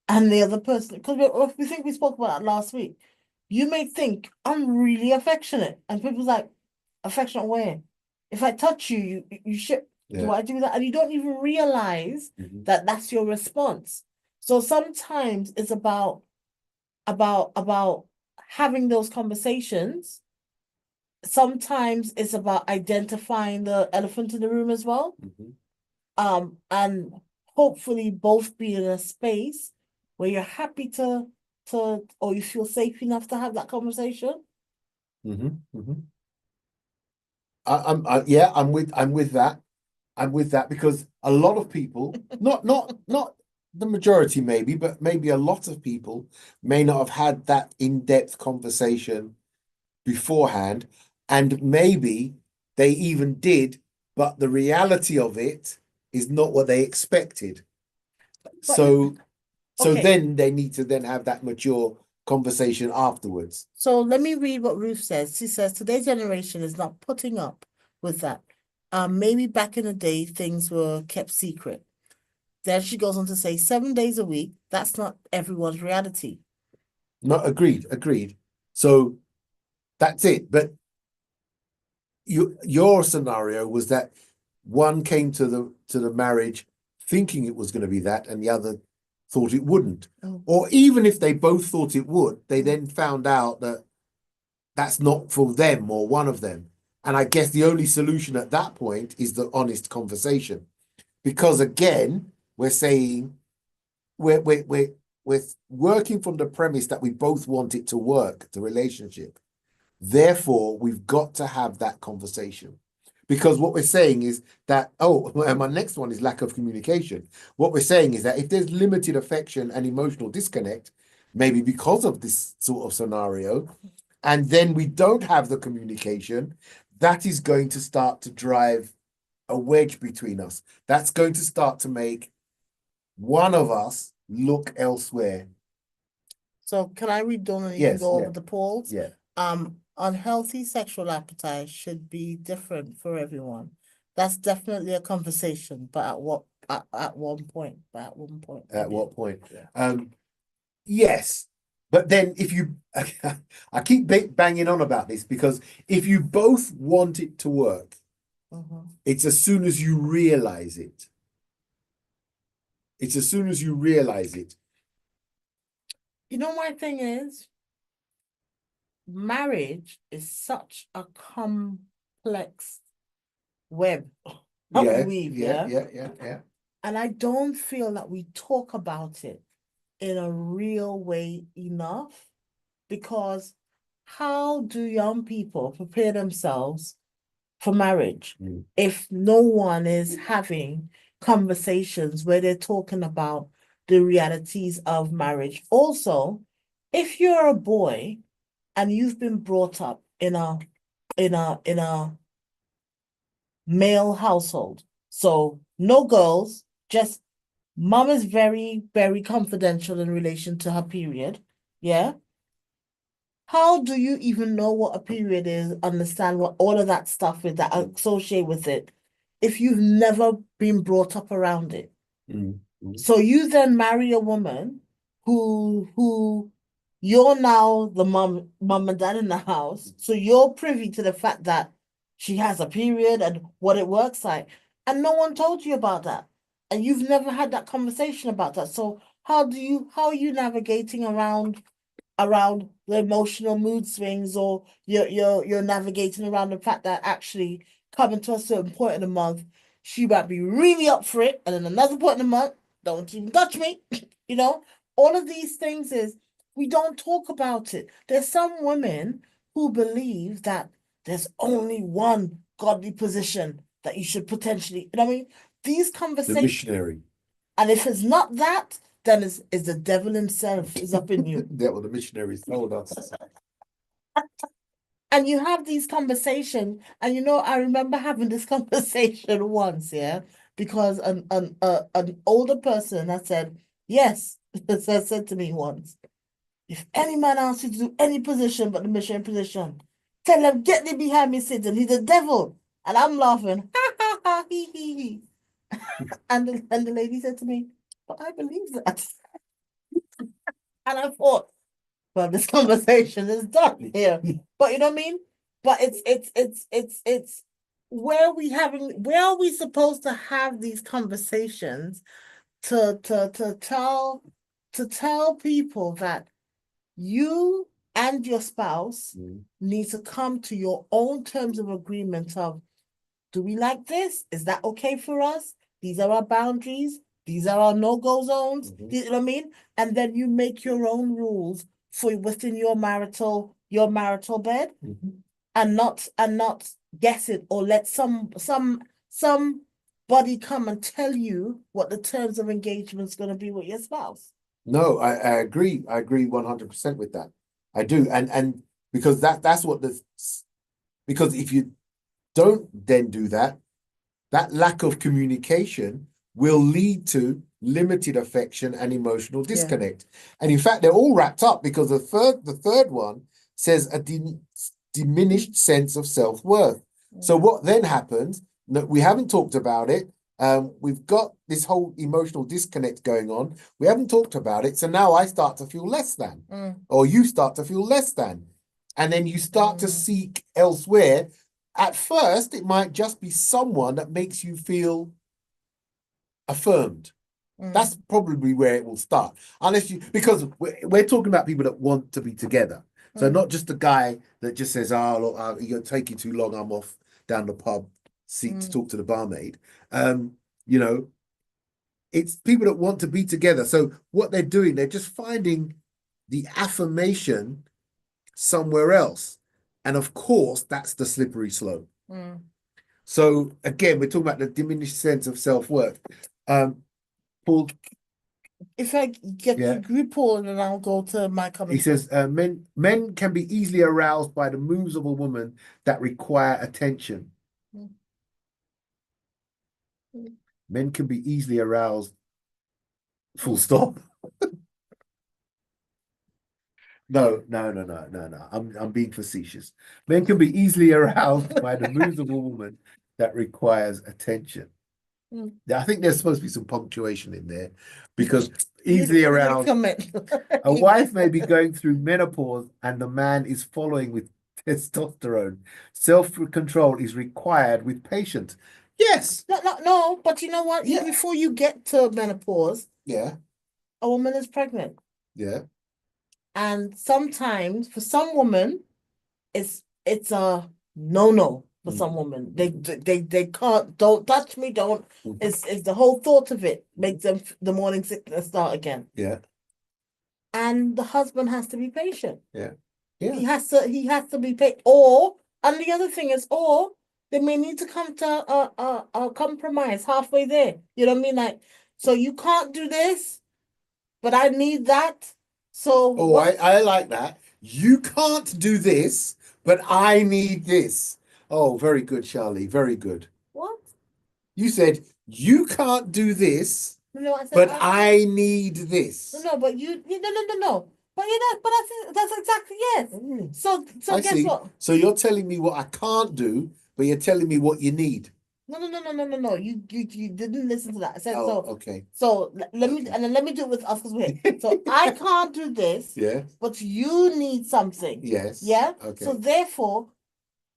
[SPEAKER 2] and the other person, because we think we spoke about that last week. You may think I'm really affectionate, and people's like, affectionate where? If I touch you, you should. Do I do that? And you don't even realize that that's your response. So sometimes it's about having those conversations. Sometimes it's about identifying the elephant in the room as well. And hopefully both be in a space where you're happy to or you feel safe enough to have that conversation.
[SPEAKER 1] I'm with that. I'm with that because a lot of people, not the majority maybe, but maybe a lot of people may not have had that in-depth conversation beforehand, and maybe they even did, but the reality of it is not what they expected. So then they need to then have that mature conversation afterwards.
[SPEAKER 2] So let me read what Ruth says. She says, today's generation is not putting up with that. Maybe back in the day, things were kept secret. Then she goes on to say 7 days a week. That's not everyone's reality.
[SPEAKER 1] No, agreed. So that's it. But your scenario was that one came to the marriage thinking it was going to be that, and the other thought it wouldn't. Or even if they both thought it would, they then found out that that's not for them or one of them. And I guess the only solution at that point is the honest conversation. Because again, we're saying we're working from the premise that we both want it to work, the relationship. Therefore, we've got to have that conversation. Because what we're saying is that, oh, and my next one is lack of communication. What we're saying is that if there's limited affection and emotional disconnect, maybe because of this sort of scenario, and then we don't have the communication, that is going to start to drive a wedge between us. That's going to start to make one of us look elsewhere.
[SPEAKER 2] So can I read down and you can
[SPEAKER 1] Yes,
[SPEAKER 2] go
[SPEAKER 1] yeah.
[SPEAKER 2] over the polls?
[SPEAKER 1] Yeah.
[SPEAKER 2] Unhealthy sexual appetite should be different for everyone. That's definitely a conversation, but at one point,
[SPEAKER 1] At
[SPEAKER 2] maybe.
[SPEAKER 1] what point?
[SPEAKER 2] Yeah.
[SPEAKER 1] Yes, but then if you, I keep banging on about this because if you both want it to work,
[SPEAKER 2] Mhm.
[SPEAKER 1] it's as soon as you realize it. It's as soon as you realize it.
[SPEAKER 2] You know, my thing is, marriage is such a complex web that we weave, yeah?
[SPEAKER 1] Yeah.
[SPEAKER 2] And I don't feel that we talk about it in a real way enough, because how do young people prepare themselves for marriage
[SPEAKER 1] Mm.
[SPEAKER 2] if no one is having conversations where they're talking about the realities of marriage? Also, if you're a boy and you've been brought up in a male household, so no girls, just mom is very, very confidential in relation to her period. Yeah. How do you even know what a period is, understand what all of that stuff is that associate with it, if you've never been brought up around it?
[SPEAKER 1] Mm.
[SPEAKER 2] So you then marry a woman who you're now the mom and dad in the house. So you're privy to the fact that she has a period and what it works like. And no one told you about that. And you've never had that conversation about that. So how are you navigating around the emotional mood swings, or you're navigating around the fact that actually coming to a certain point in the month, she might be really up for it, and then another point in the month, don't even touch me. You know, all of these things is we don't talk about it. There's some women who believe that there's only one godly position that you should potentially, you know what I mean? These
[SPEAKER 1] The
[SPEAKER 2] conversations,
[SPEAKER 1] missionary.
[SPEAKER 2] and if it's not that, then is the devil himself is up in you.
[SPEAKER 1] That what the missionaries told us.
[SPEAKER 2] And you have these conversations, and you know, I remember having this conversation once, yeah, because an older person had said, yes, said to me once, if any man asks you to do any position but the missionary position, tell him, get thee behind me, Satan, he's the devil. And I'm laughing, ha ha ha, he. And the lady said to me, but I believe that. And I thought, well, this conversation is done here. But you know what I mean? But it's where are we supposed to have these conversations to tell people that you and your spouse need to come to your own terms of agreement of, do we like this? Is that okay for us? These are our boundaries. These are our no-go zones. You know what I mean? And then you make your own rules for within your marital bed, and not guess it, or let somebody come and tell you what the terms of engagement is going to be with your spouse.
[SPEAKER 1] No, I agree. I agree 100% with that. I do. And because that's what because if you don't then do that, that lack of communication will lead to limited affection and emotional disconnect. And in fact, they're all wrapped up because the third one says a diminished sense of self-worth. So what then happens, we haven't talked about it. We've got this whole emotional disconnect going on. We haven't talked about it. So now I start to feel less than, or you start to feel less than. And then you start to seek elsewhere. At first, it might just be someone that makes you feel affirmed. That's probably where it will start. Unless because we're talking about people that want to be together. So not just the guy that just says, oh, look, you're taking too long, I'm off down the pub seat to talk to the barmaid. You know, it's people that want to be together. So what they're doing, they're just finding the affirmation somewhere else. And of course, that's the slippery slope.
[SPEAKER 2] Mm.
[SPEAKER 1] So again, we're talking about the diminished sense of self-worth. Paul,
[SPEAKER 2] If I get
[SPEAKER 1] Yeah.
[SPEAKER 2] to group Paul, then I'll go to my
[SPEAKER 1] he
[SPEAKER 2] comment.
[SPEAKER 1] says, men can be easily aroused by the moves of a woman that require attention.
[SPEAKER 2] Mm. Mm.
[SPEAKER 1] Men can be easily aroused. Full stop. No. I'm being facetious. Men can be easily aroused by the moves of a woman that requires attention.
[SPEAKER 2] Mm.
[SPEAKER 1] Yeah, I think there's supposed to be some punctuation in there because
[SPEAKER 2] You-
[SPEAKER 1] easily
[SPEAKER 2] you
[SPEAKER 1] aroused.
[SPEAKER 2] comment.
[SPEAKER 1] A wife may be going through menopause and the man is following with testosterone. Self-control is required with patience. Yes.
[SPEAKER 2] No, but you know what?
[SPEAKER 1] Yeah.
[SPEAKER 2] Before you get to menopause,
[SPEAKER 1] Yeah.
[SPEAKER 2] a woman is pregnant.
[SPEAKER 1] Yeah.
[SPEAKER 2] And sometimes for some women, it's a no-no for some women. They can't, don't touch me, don't.
[SPEAKER 1] Mhm.
[SPEAKER 2] It's the whole thought of it makes them the morning sickness start again.
[SPEAKER 1] Yeah.
[SPEAKER 2] And the husband has to be patient.
[SPEAKER 1] Yeah.
[SPEAKER 2] He has to be patient. Or, and the other thing is, or they may need to come to a compromise halfway there. You know what I mean? Like, so you can't do this, but I need that. So
[SPEAKER 1] Oh, I like that. You can't do this, but I need this. Oh, very good, Charlie. Very good.
[SPEAKER 2] what?
[SPEAKER 1] You said you can't do this,
[SPEAKER 2] No, I said,
[SPEAKER 1] but I need this.
[SPEAKER 2] no, but no. But that's exactly yes.
[SPEAKER 1] Mm.
[SPEAKER 2] So
[SPEAKER 1] I
[SPEAKER 2] guess
[SPEAKER 1] see.
[SPEAKER 2] what?
[SPEAKER 1] So you're telling me what I can't do, but you're telling me what you need.
[SPEAKER 2] No. You didn't listen to that. I said
[SPEAKER 1] Oh, okay.
[SPEAKER 2] So let me
[SPEAKER 1] Okay.
[SPEAKER 2] and then let me do it with us because we're here. So I can't do this,
[SPEAKER 1] Yeah.
[SPEAKER 2] but you need something.
[SPEAKER 1] Yes.
[SPEAKER 2] Yeah.
[SPEAKER 1] Okay.
[SPEAKER 2] So therefore,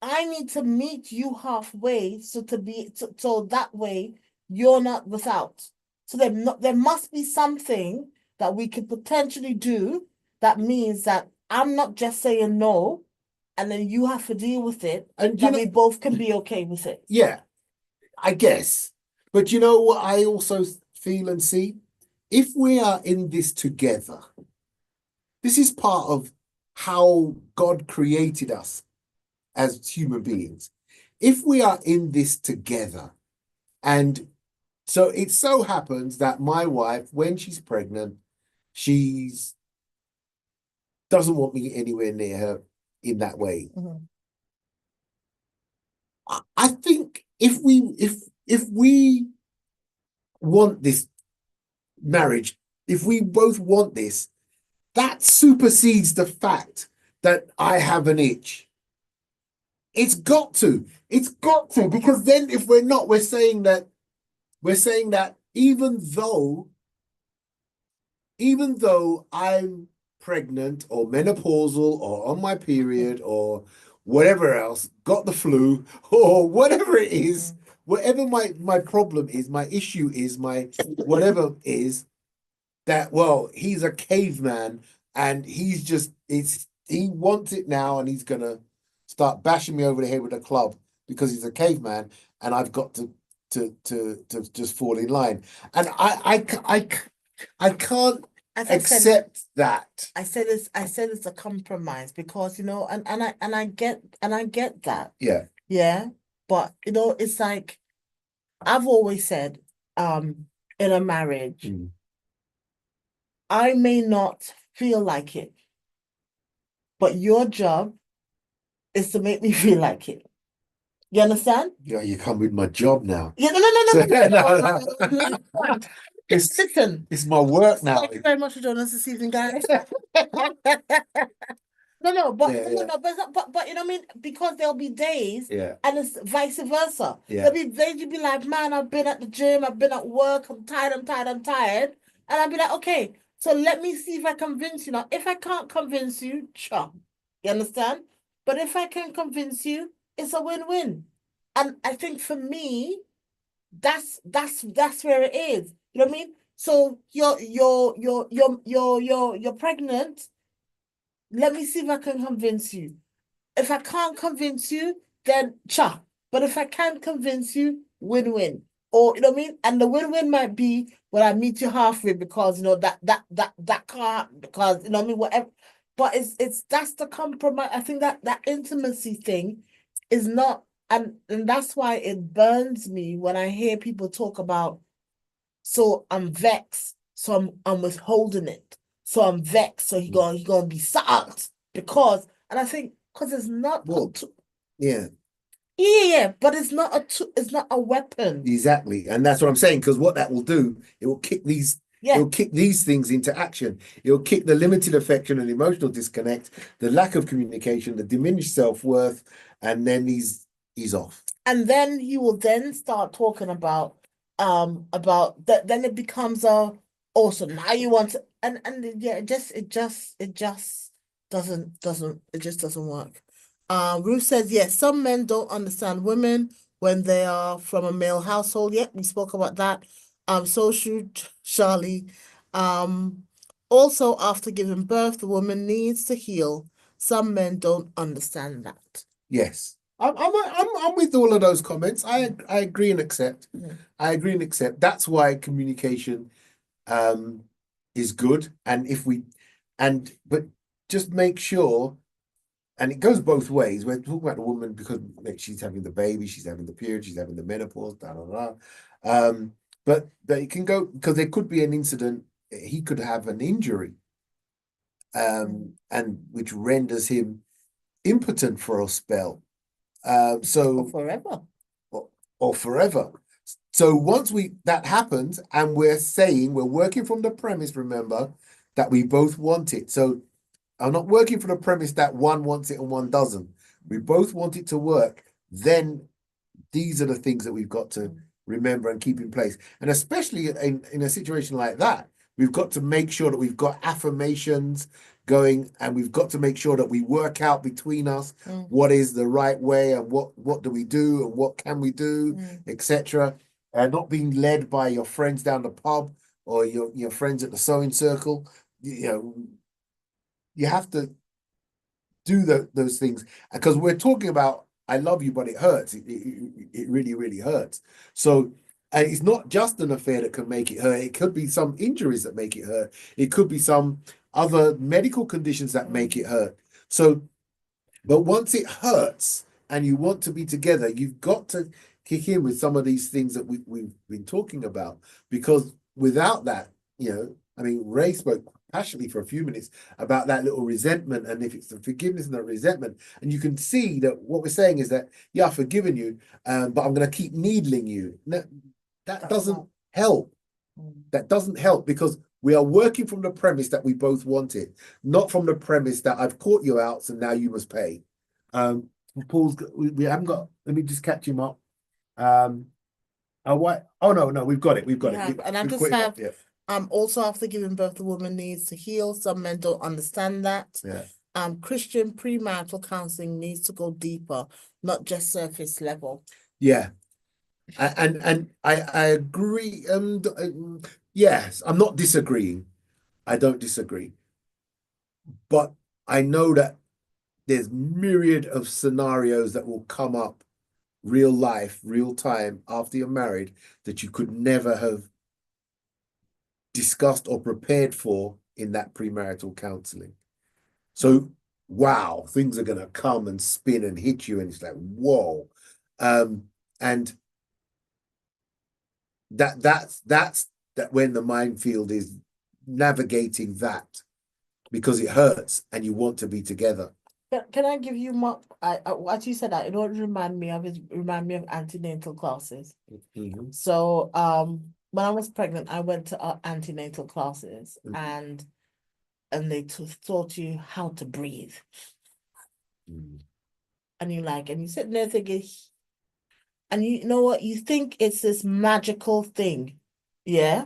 [SPEAKER 2] I need to meet you halfway. So that way you're not without. So there must be something that we could potentially do that means that I'm not just saying no, and then you have to deal with it,
[SPEAKER 1] And
[SPEAKER 2] that we both can be okay with it.
[SPEAKER 1] yeah, I guess. But you know what I also feel and see? If we are in this together, this is part of how God created us as human beings. If we are in this together, and so it so happens that my wife, when she's pregnant, she's doesn't want me anywhere near her in that way.
[SPEAKER 2] Mhm.
[SPEAKER 1] I think if we want this marriage, if we both want this, that supersedes the fact that I have an itch. It's got to, because then if we're not, we're saying that even though I'm pregnant or menopausal or on my period or whatever else, got the flu or whatever it is, whatever my problem is, my issue is, my whatever is, that, well, he's a caveman and he wants it now and he's gonna start bashing me over the head with a club because he's a caveman and I've got to just fall in line. And I can't
[SPEAKER 2] As I said,
[SPEAKER 1] accept that.
[SPEAKER 2] I said it's a compromise because and I get that.
[SPEAKER 1] Yeah.
[SPEAKER 2] Yeah. But it's like I've always said, in a marriage,
[SPEAKER 1] Mm.
[SPEAKER 2] I may not feel like it, but your job is to make me feel like it. You understand?
[SPEAKER 1] Yeah, you come with my job now.
[SPEAKER 2] Yeah, no. Listen,
[SPEAKER 1] It's my work now.
[SPEAKER 2] thank you very much for joining us this evening, guys. No, but
[SPEAKER 1] Yeah,
[SPEAKER 2] no, but you know what I mean? Because there'll be days
[SPEAKER 1] Yeah.
[SPEAKER 2] and it's vice versa.
[SPEAKER 1] Yeah.
[SPEAKER 2] There'll be days you'll be like, man, I've been at the gym, I've been at work, I'm tired. And I'll be like, okay, so let me see if I convince you. Now, if I can't convince you, sure. You understand? But if I can convince you, it's a win-win. And I think for me, that's where it is. You know what I mean? So you're pregnant. Let me see if I can convince you. If I can't convince you, then cha. But if I can convince you, win-win. Or you know what I mean? And the win-win might be when I meet you halfway because that can't, because you know what I mean, whatever. But it's that's the compromise. I think that intimacy thing is not, and that's why it burns me when I hear people talk about, so I'm vexed, so I'm withholding it. So I'm vexed, so he gonna be sacked because, and I think because it's not
[SPEAKER 1] Well, yeah,
[SPEAKER 2] yeah, but it's not it's not a weapon.
[SPEAKER 1] exactly. And that's what I'm saying, because what that will do, it will kick these
[SPEAKER 2] Yeah.
[SPEAKER 1] it'll kick these things into action. It'll kick the limited affection and emotional disconnect, the lack of communication, the diminished self-worth, and then he's off.
[SPEAKER 2] And then he will then start talking about that, then it becomes a, oh, so now you want to, and yeah, it just doesn't work. Ruth says, yes, some men don't understand women when they are from a male household. Yeah, we spoke about that. So should Charlie. Also after giving birth, the woman needs to heal. Some men don't understand that.
[SPEAKER 1] Yes. I'm with all of those comments. I agree and accept.
[SPEAKER 2] Yeah.
[SPEAKER 1] I agree and accept. That's why communication is good. And but just make sure, and it goes both ways. We're talking about the woman because she's having the baby, she's having the period, she's having the menopause, da da da. But it can go, because there could be an incident, he could have an injury, and which renders him impotent for a spell. So
[SPEAKER 2] Forever.
[SPEAKER 1] or forever. So once that happens, and we're working from the premise, remember, that we both want it. So I'm not working from the premise that one wants it and one doesn't. We both want it to work. Then these are the things that we've got to remember and keep in place. And especially in a situation like that, we've got to make sure that we've got affirmations going, and we've got to make sure that we work out between us what is the right way, and what do we do, and what can we do, etc. And not being led by your friends down the pub or your friends at the sewing circle. You have to do those things, because we're talking about, I love you, but it hurts. It really, really hurts. So, and it's not just an affair that can make it hurt. It could be some injuries that make it hurt. It could be some other medical conditions that make it hurt. So, but once it hurts and you want to be together, you've got to kick in with some of these things that we've been talking about, because without that, I mean, Ray spoke passionately for a few minutes about that little resentment, and if it's the forgiveness and the resentment, and you can see that what we're saying is that, yeah, I've forgiven you, but I'm going to keep needling you. That doesn't help. That doesn't help, because we are working from the premise that we both want it, not from the premise that I've caught you out, so now you must pay. We haven't got, let me just catch him up. Oh, no, we've got it.
[SPEAKER 2] And I just have, also after giving birth, the woman needs to heal. Some men don't understand that.
[SPEAKER 1] Yeah.
[SPEAKER 2] Christian premarital counseling needs to go deeper, not just surface level.
[SPEAKER 1] Yeah. And I agree. Yes, I'm not disagreeing. I don't disagree. But I know that there's myriad of scenarios that will come up, real life, real time, after you're married, that you could never have discussed or prepared for in that premarital counseling. So, wow, things are going to come and spin and hit you, and it's like, whoa. And that's when the minefield is navigating that, because it hurts and you want to be together.
[SPEAKER 2] Can I give you more? What you said, that it don't remind me of antenatal classes. So when I was pregnant, I went to antenatal classes, and they taught you how to breathe. And you sit there thinking, and you know what, you think it's this magical thing, yeah?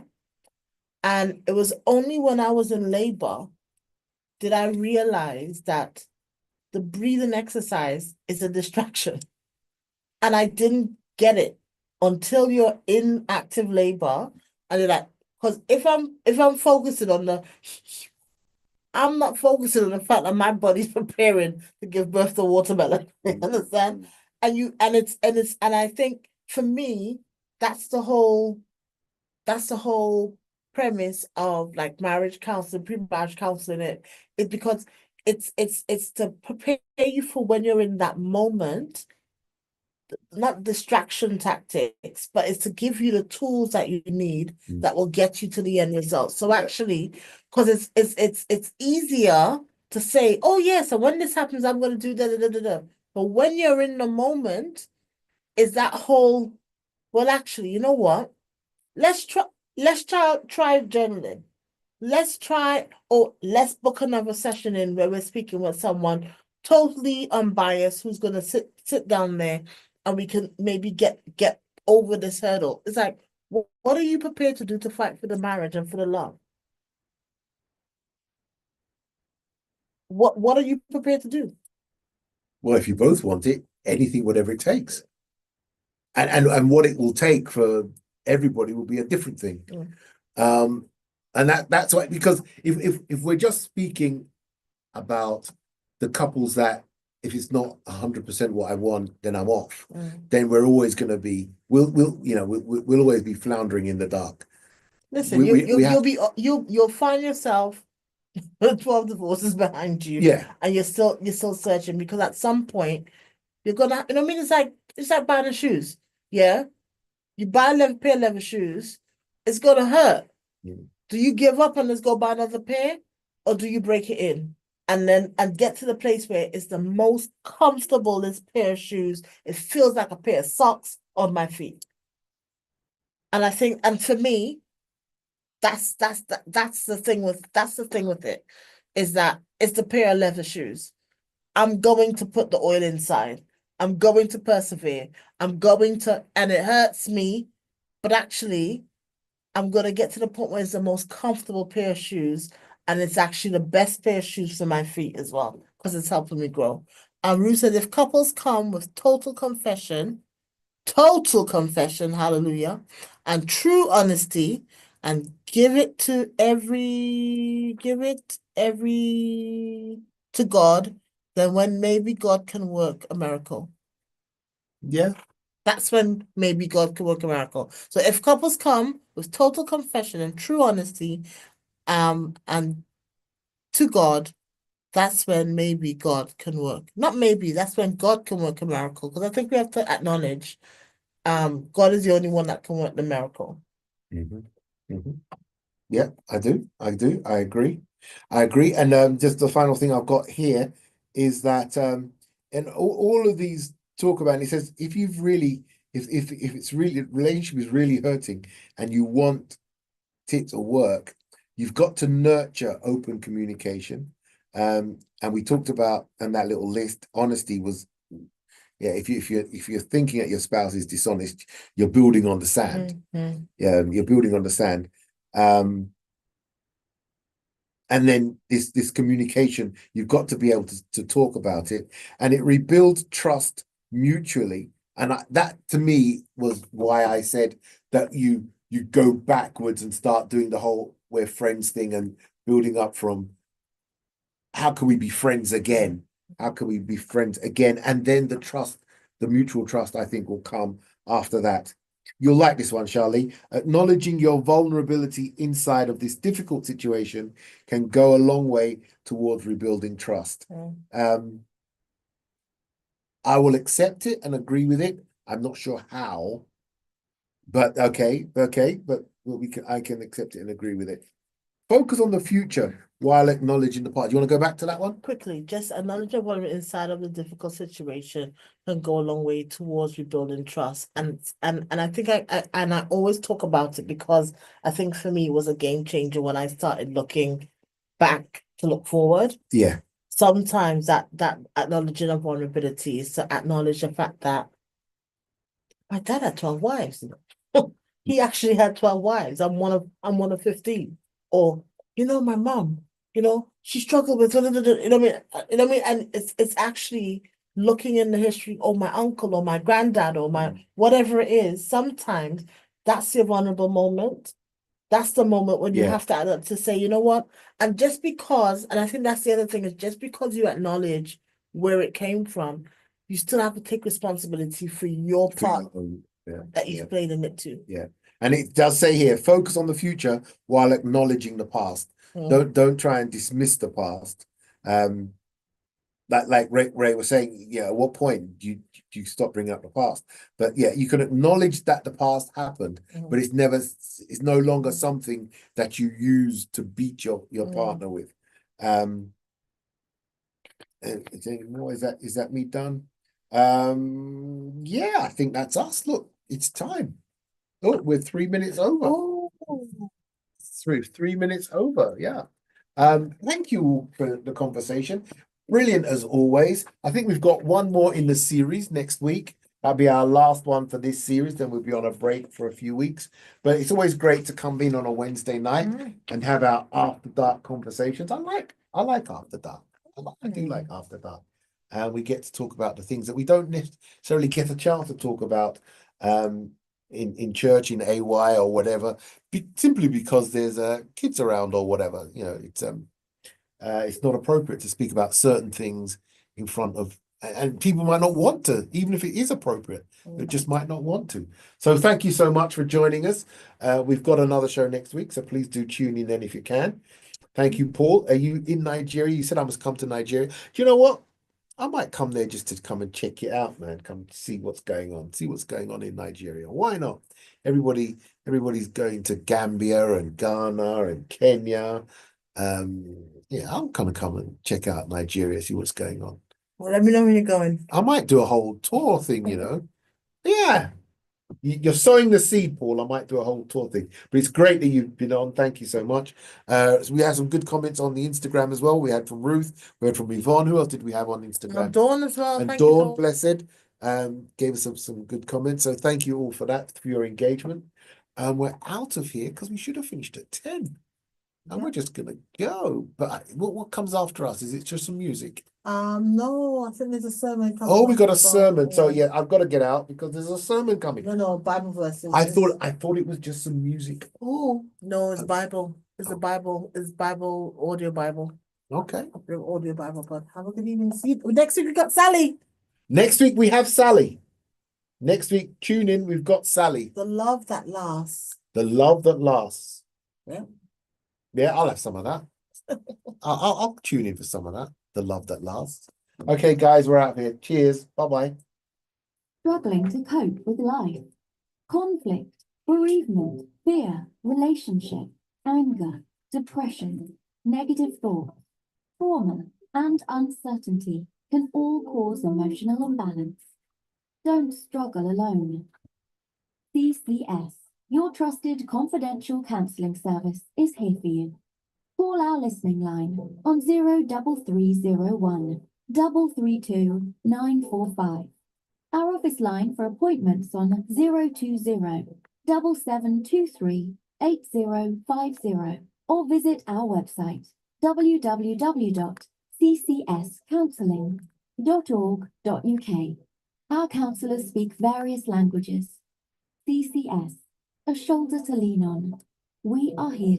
[SPEAKER 2] And it was only when I was in labor did I realize that the breathing exercise is a distraction. And I didn't get it until you're in active labor, and you're like, because if I'm focusing on I'm not focusing on the fact that my body's preparing to give birth to watermelon. You understand? And I think for me, that's the whole premise of like marriage counseling, pre-marriage counseling. It's because it's to prepare you for when you're in that moment, not distraction tactics, but it's to give you the tools that you need
[SPEAKER 1] Mm.
[SPEAKER 2] that will get you to the end result. So actually, because it's easier to say, oh yes, and when this happens, I'm gonna do da da da da da. But when you're in the moment, is that whole, well, actually, you know what? Let's try journaling. Let's book another session in where we're speaking with someone totally unbiased who's gonna sit down there and we can maybe get over this hurdle. It's like, what are you prepared to do to fight for the marriage and for the love? What are you prepared to do?
[SPEAKER 1] Well, if you both want it, anything, whatever it takes. And what it will take for everybody will be a different thing. And that's why, because if we're just speaking about the couples that if it's not 100% what I want, then I'm off. Then we're always going to be we'll always be floundering in the dark.
[SPEAKER 2] Listen, you'll find yourself with 12 divorces behind you,
[SPEAKER 1] Yeah,
[SPEAKER 2] and you're still searching, because at some point you're gonna, you know what I mean? It's like buying shoes. Yeah, you buy a pair of leather shoes, it's gonna hurt.
[SPEAKER 1] Mm.
[SPEAKER 2] Do you give up and let's go buy another pair, or do you break it in and get to the place where it's the most comfortable pair of shoes? It feels like a pair of socks on my feet. And I think, and for me, that's the thing with it, is that it's the pair of leather shoes. I'm going to put the oil inside. I'm going to persevere. And it hurts me, but actually, I'm going to get to the point where it's the most comfortable pair of shoes. And it's actually the best pair of shoes for my feet as well, because it's helping me grow. And Ruth said, if couples come with total confession, hallelujah, and true honesty, and give it to God, then when maybe God can work a miracle.
[SPEAKER 1] yeah.
[SPEAKER 2] That's when maybe God can work a miracle. So if couples come with total confession and true honesty, and to God, that's when maybe God can work. Not maybe, that's when God can work a miracle. Because I think we have to acknowledge, God is the only one that can work the miracle.
[SPEAKER 1] Yeah, I do. I agree. And just the final thing I've got here is that and all of these talk about, and it says if it's really, relationship is really hurting and you want it to work, you've got to nurture open communication. And we talked about, and that little list, honesty was, yeah, if you're thinking that your spouse is dishonest, you're building on the sand. Yeah, you're building on the sand. And then this communication, you've got to be able to talk about it, and it rebuilds trust mutually. And that to me was why I said that you go backwards and start doing the whole we're friends thing and building up from how can we be friends again? How can we be friends again? And then the trust, the mutual trust, I think will come after that. You'll like this one, Charlie. Acknowledging your vulnerability inside of this difficult situation can go a long way towards rebuilding trust. I will accept it and agree with it. I'm not sure how, but okay, but I can accept it and agree with it. Focus on the future while acknowledging the past. You want to go back to that one?
[SPEAKER 2] Quickly, just acknowledge your vulnerability inside of the difficult situation can go a long way towards rebuilding trust. And I think I always talk about it because I think for me it was a game changer when I started looking back to look forward.
[SPEAKER 1] Yeah.
[SPEAKER 2] Sometimes that acknowledging of vulnerability is to acknowledge the fact that my dad had 12 wives. He actually had 12 wives. I'm one of 15. Or, my mom, she struggled with, you know what I mean? And it's actually looking in the history, or my uncle, or my granddad, or my whatever it is. Sometimes that's your vulnerable moment. That's the moment when you have to say, you know what? And just because, and I think that's the other thing, is just because you acknowledge where it came from, you still have to take responsibility for your part that you've played in it too.
[SPEAKER 1] Yeah. And it does say here, focus on the future while acknowledging the past. Don't try and dismiss the past. Like Ray was saying, yeah, at what point do you stop bringing up the past? But yeah, you can acknowledge that the past happened, but it's no longer something that you use to beat your partner with. Is there any more? Is that me done? Yeah, I think that's us. Look, it's time. Oh, we're 3 minutes over.
[SPEAKER 2] Oh,
[SPEAKER 1] 3 minutes over, yeah. Thank you all for the conversation. Brilliant as always. I think we've got one more in the series next week. That'll be our last one for this series. Then we'll be on a break for a few weeks. But it's always great to come in on a Wednesday night and have our after dark conversations. I like after dark. I do like after dark. And we get to talk about the things that we don't necessarily get a chance to talk about in church, in AY or whatever, simply because there's kids around or whatever. You know, it's not appropriate to speak about certain things in front of, and people might not want to, even if it is appropriate, they just might not want to. So thank you so much for joining us. We've got another show next week, so please do tune in then if you can. Thank you, Paul. Are you in Nigeria? You said I must come to Nigeria. Do you know what? I might come there just to come and check it out, man. Come see what's going on in Nigeria. Why not? Everybody's going to Gambia and Ghana and Kenya. Yeah, I'm gonna come and check out Nigeria, see what's going on.
[SPEAKER 2] well, let me know when you're going.
[SPEAKER 1] I might do a whole tour thing, you know. Yeah. You're sowing the seed, Paul. I might do a whole tour thing, but it's great that you've been on. Thank you so much. So we had some good comments on the Instagram as well. We had from Ruth, we had from Yvonne. Who else did we have on Instagram?
[SPEAKER 2] Dawn as well.
[SPEAKER 1] And
[SPEAKER 2] Thank you,
[SPEAKER 1] Dawn,
[SPEAKER 2] Dawn.
[SPEAKER 1] blessed, gave us some good comments. So thank you all for that, for your engagement. We're out of here because we should have finished at 10. And we're just gonna go. But what comes after us? Is it just some music?
[SPEAKER 2] No, I think there's a sermon coming.
[SPEAKER 1] Oh, we got a
[SPEAKER 2] up, so,
[SPEAKER 1] sermon. So yeah, I've got to get out because there's a sermon coming.
[SPEAKER 2] No, Bible verses.
[SPEAKER 1] I thought it was just some music. Oh,
[SPEAKER 2] No, it's Bible. It's a Bible. It's Bible, audio Bible.
[SPEAKER 1] okay.
[SPEAKER 2] The audio Bible, but have a good evening. See you. Next week we got Sally.
[SPEAKER 1] Next week we have Sally. Next week, tune in. We've got Sally.
[SPEAKER 2] The love that lasts.
[SPEAKER 1] The love that lasts.
[SPEAKER 2] Yeah.
[SPEAKER 1] Yeah, I'll have some of that. I'll tune in for some of that. The love that lasts. Okay, guys, we're out here. Cheers. Bye-bye.
[SPEAKER 4] Struggling to cope with life, conflict, bereavement, fear, relationship, anger, depression, negative thoughts, trauma, and uncertainty can all cause emotional imbalance. Don't struggle alone. CCS, your trusted confidential counselling service, is here for you. Call our listening line on 03301 332 945. Our office line for appointments on 020 7723 8050 or visit our website www.ccscounselling.org.uk. Our counsellors speak various languages. CCS, a shoulder to lean on. We are here